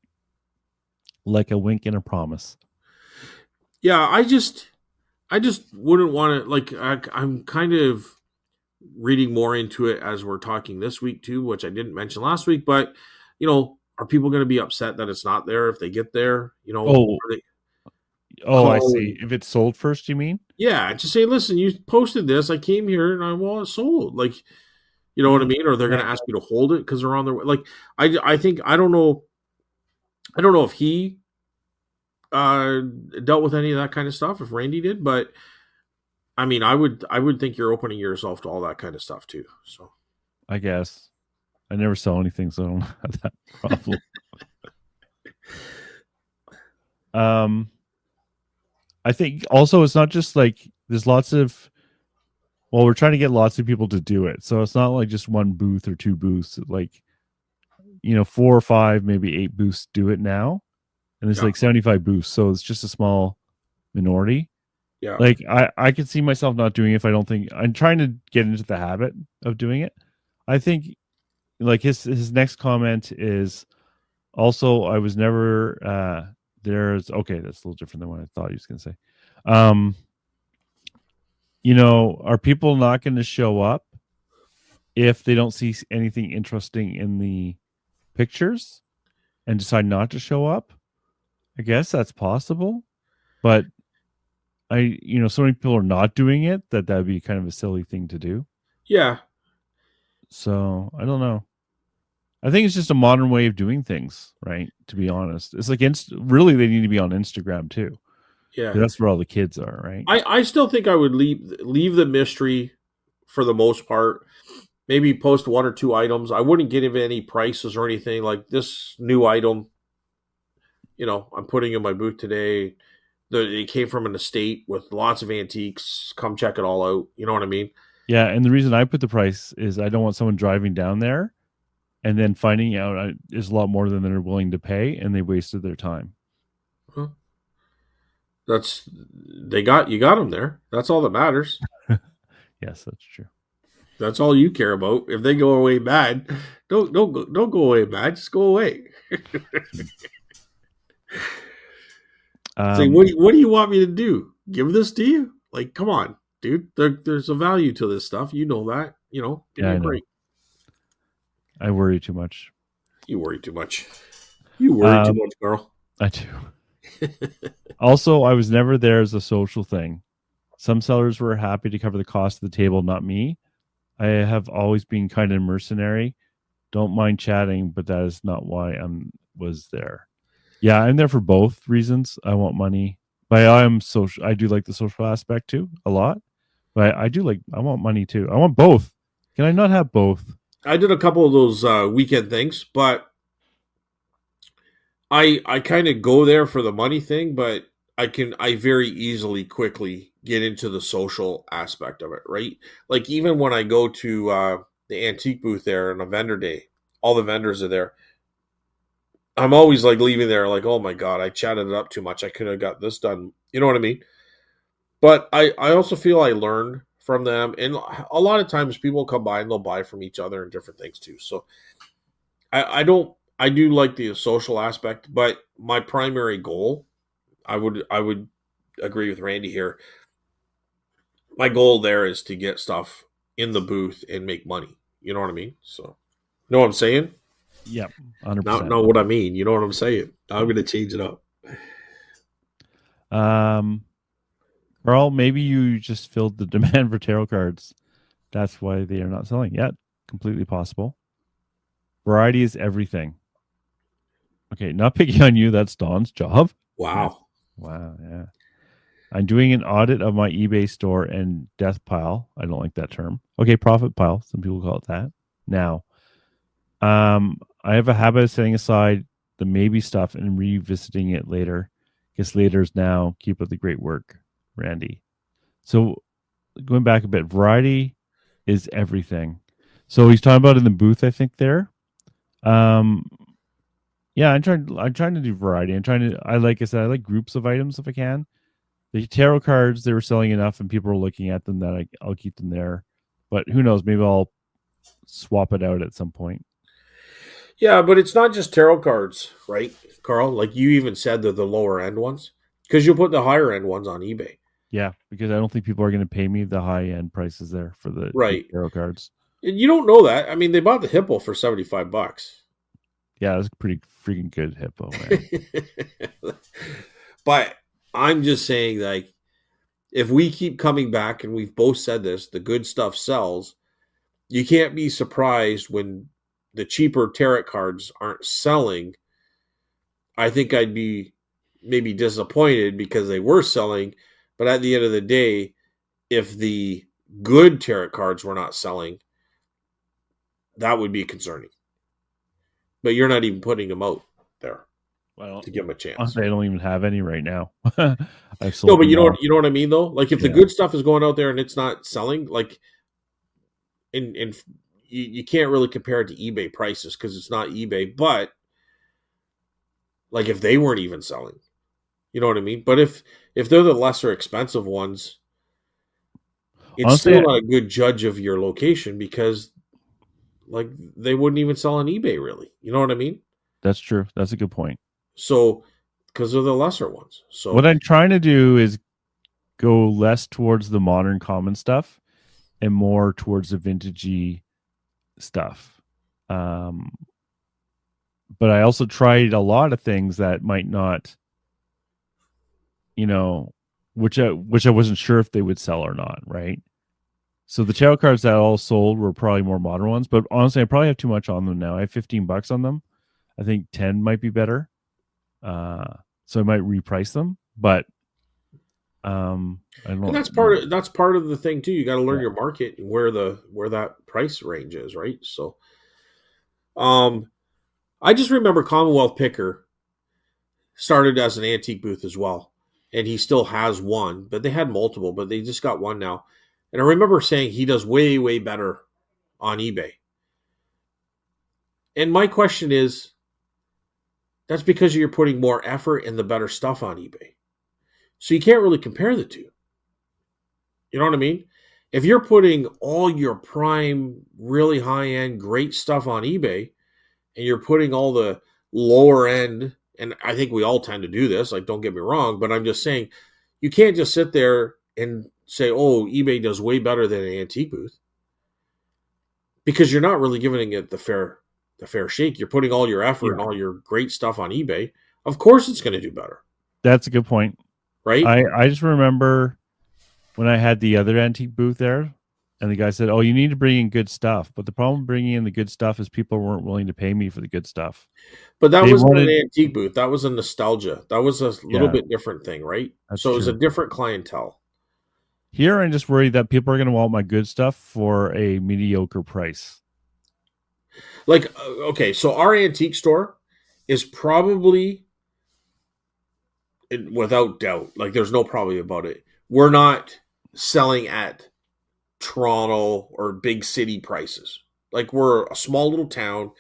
[SPEAKER 2] like a wink and a promise.
[SPEAKER 1] Yeah, I just wouldn't want to like. I'm kind of reading more into it as we're talking this week too, which I didn't mention last week. But are people going to be upset that it's not there if they get there?
[SPEAKER 2] Oh,
[SPEAKER 1] Are they
[SPEAKER 2] I see.
[SPEAKER 1] calling?
[SPEAKER 2] If it's sold first, you mean?
[SPEAKER 1] Yeah, just say, listen, you posted this. I came here and I want it sold. Like, you know what I mean? Or they're going
[SPEAKER 2] Yeah.
[SPEAKER 1] to ask you to hold it because they're on their way. Like, I think I don't know. I don't know if he dealt with any of that kind of stuff. If Randy did, but I mean, I would think you're opening yourself to all that kind of stuff too. So
[SPEAKER 2] I guess. I never saw anything, so I don't have that problem. I think also it's not just like there's lots of we're trying to get lots of people to do it. So it's not like just one booth or two booths. Like, 4 or 5, maybe 8 booths do it now. And there's
[SPEAKER 1] Yeah.
[SPEAKER 2] like 75 booths. So it's just a small minority.
[SPEAKER 1] yeah,
[SPEAKER 2] Like I could see myself not doing it if I don't think I'm trying to get into the habit of doing it. I think like his next comment is also I was never there's okay, that's a little different than what I thought he was gonna say. Are people not going to show up if they don't see anything interesting in the pictures and decide not to show up? I guess that's possible, but so many people are not doing it that would be kind of a silly thing to do.
[SPEAKER 1] yeah.
[SPEAKER 2] So I don't know. I think it's just a modern way of doing things, right? To be honest, it's like really they need to be on Instagram too.
[SPEAKER 1] Yeah.
[SPEAKER 2] That's where all the kids are, right?
[SPEAKER 1] I still think I would leave the mystery for the most part. Maybe post 1 or 2 items. I wouldn't give any prices or anything like this new item. I'm putting in my booth today. It came from an estate with lots of antiques. Come check it all out. You know what I mean?
[SPEAKER 2] Yeah, and the reason I put the price is I don't want someone driving down there and then finding out is a lot more than they're willing to pay, and they wasted their time.
[SPEAKER 1] Huh. You got them there. That's all that matters.
[SPEAKER 2] Yes, that's true.
[SPEAKER 1] That's all you care about. If they go away bad, don't go away bad. Just go away. Say, what do you want me to do? Give this to you? Like, come on, dude. There's a value to this stuff. You know that. Give me a break.
[SPEAKER 2] I worry too much.
[SPEAKER 1] You worry too much. You worry too
[SPEAKER 2] Um,
[SPEAKER 1] much, Carl.
[SPEAKER 2] I do. Also, I was never there as a social thing. Some sellers were happy to cover the cost of the table, not me. I have always been kind of mercenary. Don't mind chatting, but that is not why I was there. Yeah, I'm there for both reasons. I want money, but I am social. I do like the social aspect too a lot. But I do like. I want money too. I want both. Can I not have both?
[SPEAKER 1] I did a couple of those weekend things, but I kind of go there for the money thing, but I very easily quickly get into the social aspect of it, right? Like even when I go to the antique booth there on a vendor day, all the vendors are there. I'm always like leaving there like, oh my god, I chatted it up too much. I could have got this done. You know what I mean? But I also feel I learn from them, and a lot of times people come by and they'll buy from each other and different things too. So I don't I do like the social aspect, but my primary goal, I would agree with Randy here. My goal there is to get stuff in the booth and make money. You know what I mean? So, you know what I'm saying?
[SPEAKER 2] Yeah, 100.
[SPEAKER 1] Not
[SPEAKER 2] percent
[SPEAKER 1] not what I mean. You know what I'm saying? I'm going to change it up.
[SPEAKER 2] Um, Carl, maybe you just filled the demand for tarot cards. That's why they are not selling yet. Completely possible. Variety is everything. Okay, not picking on you. That's Don's job. Yes.
[SPEAKER 1] Wow.
[SPEAKER 2] Wow. Yeah. I'm doing an audit of my eBay store and death pile. I don't like that term. Okay, profit pile. Some people call it that. Now, I have a habit of setting aside the maybe stuff and revisiting it later. Guess later is now. Keep up the great work, Randy. So going back a bit, variety is everything. So he's talking about in the booth, I think there. Um, yeah, I'm trying to do variety. I like I said, I like groups of items if I can. The tarot cards, they were selling enough and people were looking at them that I'll keep them there. But who knows? Maybe I'll swap it out at some point.
[SPEAKER 1] Yeah, but it's not just tarot cards, right, Carl? Like you even said that the lower end ones, because you'll put the higher end ones on eBay,
[SPEAKER 2] Yeah, because I don't think people are going to pay me the high end prices there for the
[SPEAKER 1] right?
[SPEAKER 2] tarot cards.
[SPEAKER 1] And you don't know that. I mean, they bought the Hippo for $75.
[SPEAKER 2] Yeah, it was a pretty freaking good hippo, man.
[SPEAKER 1] But I'm just saying, like, if we keep coming back, and we've both said this, the good stuff sells. You can't be surprised when the cheaper tarot cards aren't selling. I think I'd be maybe disappointed because they were selling, but at the end of the day, if the good tarot cards were not selling, that would be concerning. But you're not even putting them out there
[SPEAKER 2] Well,
[SPEAKER 1] to give them a chance.
[SPEAKER 2] honestly, I don't even have any right now. I've
[SPEAKER 1] No,
[SPEAKER 2] sold
[SPEAKER 1] but
[SPEAKER 2] them all.
[SPEAKER 1] you know what I mean though. Like if the
[SPEAKER 2] Yeah,
[SPEAKER 1] good stuff is going out there and it's not selling, like and you can't really compare it to eBay prices because it's not eBay. But like if they weren't even selling, you know what I mean. But if they're the lesser expensive ones, it's still
[SPEAKER 2] honestly,
[SPEAKER 1] not a good judge of your location because like they wouldn't even sell on eBay really. You know what I mean?
[SPEAKER 2] that's true. That's a good point.
[SPEAKER 1] So because they're the lesser ones.
[SPEAKER 2] What
[SPEAKER 1] So
[SPEAKER 2] I'm trying to do is go less towards the modern common stuff and more towards the vintagey stuff. Um, but I also tried a lot of things that might not, you know, which I wasn't sure if they would sell or not, right? So the tarot cards that all sold were probably more modern ones, but honestly, I probably have too much on them now. I have $15 on them. I think 10 might be better. So I might reprice them, but I
[SPEAKER 1] and
[SPEAKER 2] don't.
[SPEAKER 1] that's part of the thing too. You got to learn
[SPEAKER 2] Yeah,
[SPEAKER 1] your market and where that price range is, right? So um I just remember Commonwealth Picker started as an antique booth as well. And he still has one, but they had multiple, but they just got one now. And I remember saying he does way, way better on eBay. And my question is that's because you're putting more effort and the better stuff on eBay. So you can't really compare the two. You know what I mean? If you're putting all your prime, really high end, great stuff on eBay, and you're putting all the lower end, and I think we all tend to do this, like don't get me wrong, but I'm just saying you can't just sit there and say, oh, eBay does way better than an antique booth because you're not really giving it the fair shake. You're putting all your effort and all your great stuff on eBay. Of course it's going to do better.
[SPEAKER 2] That's a good point.
[SPEAKER 1] Right?
[SPEAKER 2] I just remember when I had the other antique booth there, and the guy said, "Oh, you need to bring in good stuff." But the problem bringing in the good stuff is people weren't willing to pay me for the good stuff.
[SPEAKER 1] But that wasn't an antique booth. That was a nostalgia. That was a little bit different thing, right? So it was a different clientele.
[SPEAKER 2] Here, I'm just worried that people are going to want my good stuff for a mediocre price.
[SPEAKER 1] Like, okay, so our antique store is probably, without doubt, like there's no probably about it, we're not selling at Toronto or big city prices. Like, we're a small little town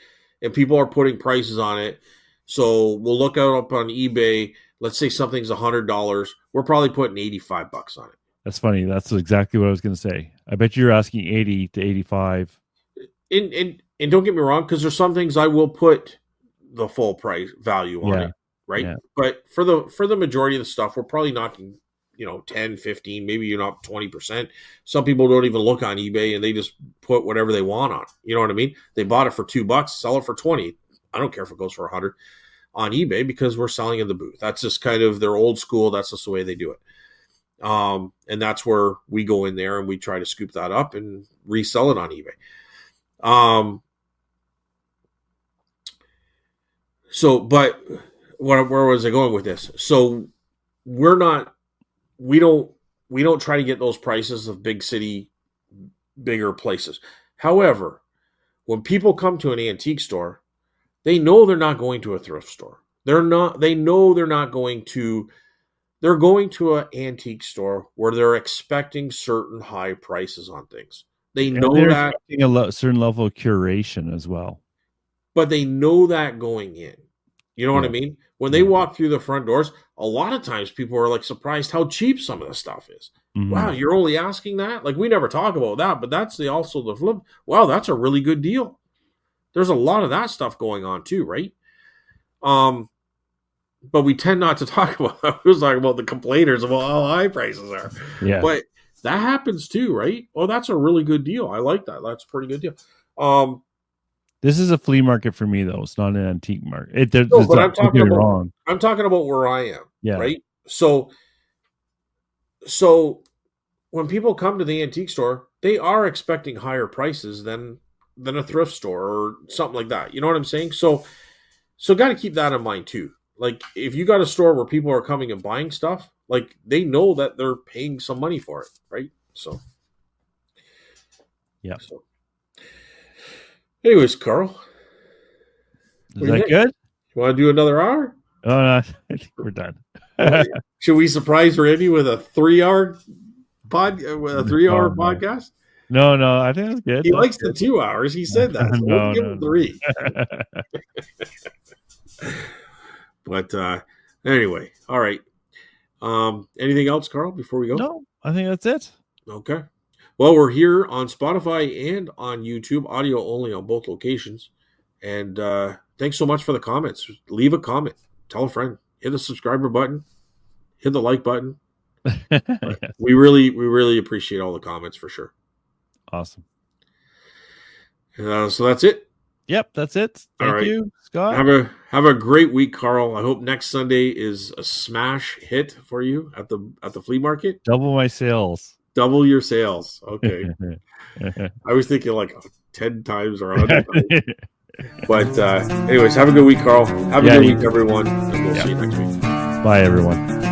[SPEAKER 1] and people are putting prices on it. So we'll look out up on eBay. Let's say something's $100. We're probably putting $85 on it.
[SPEAKER 2] That's funny. That's exactly what I was going to say. I bet you're asking 80 to 85.
[SPEAKER 1] And don't get me wrong, because there's some things I will put the full price value on it, right? Yeah. But for the majority of the stuff, we're probably knocking, 10, 15, maybe you're not 20%. Some people don't even look on eBay and they just put whatever they want on it. You know what I mean? They bought it for $2, sell it for 20. I don't care if it goes for 100 on eBay because we're selling in the booth. That's just kind of their old school. That's just the way they do it. And that's where we go in there and we try to scoop that up and resell it on eBay. But where was I going with this? So we don't try to get those prices of big city, bigger places. However, when people come to an antique store, they know they're not going to a thrift store. They're going to an antique store where they're expecting certain high prices on things. They know that
[SPEAKER 2] expecting a certain level of curation as well.
[SPEAKER 1] But they know that going in. You know what I mean? When they walk through the front doors, a lot of times people are like surprised how cheap some of the stuff is. Mm-hmm. Wow, you're only asking that? Like, we never talk about that, but that's also the flip. Wow, that's a really good deal. There's a lot of that stuff going on too, right? But we tend not to talk about it. We was talking about the complainers about how high prices are.
[SPEAKER 2] Yeah.
[SPEAKER 1] But that happens too, right? Oh, that's a really good deal. I like that. That's a pretty good deal.
[SPEAKER 2] This is a flea market for me, though. It's not an antique market.
[SPEAKER 1] But I'm talking about where I am.
[SPEAKER 2] Yeah.
[SPEAKER 1] Right. So when people come to the antique store, they are expecting higher prices than a thrift store or something like that. You know what I'm saying? So got to keep that in mind too. Like, if you got a store where people are coming and buying stuff, like, they know that they're paying some money for it, right? So,
[SPEAKER 2] yeah.
[SPEAKER 1] So. Anyways, Carl.
[SPEAKER 2] Is that good?
[SPEAKER 1] You want to do another hour?
[SPEAKER 2] Oh, no, I think we're done.
[SPEAKER 1] Should we surprise Randy with a 3-hour podcast?
[SPEAKER 2] No, I think that's good.
[SPEAKER 1] He likes the 2 hours. He said that. So we'll give him 3. But anyway, all right. Anything else, Carl, before we go?
[SPEAKER 2] No, I think that's it.
[SPEAKER 1] Okay. Well, we're here on Spotify and on YouTube, audio only on both locations. And thanks so much for the comments. Leave a comment. Tell a friend. Hit the subscriber button. Hit the like button. Yes. We really appreciate all the comments for sure.
[SPEAKER 2] Awesome.
[SPEAKER 1] So that's it.
[SPEAKER 2] Yep, that's it. Thank you, Scott.
[SPEAKER 1] Have a great week, Carl. I hope next Sunday is a smash hit for you at the flea market.
[SPEAKER 2] Double my sales.
[SPEAKER 1] Double your sales. Okay. I was thinking like 10 times or 100 times. But anyways, have a good week, Carl. Have a good week, everyone. And we'll see you next week.
[SPEAKER 2] Bye, everyone.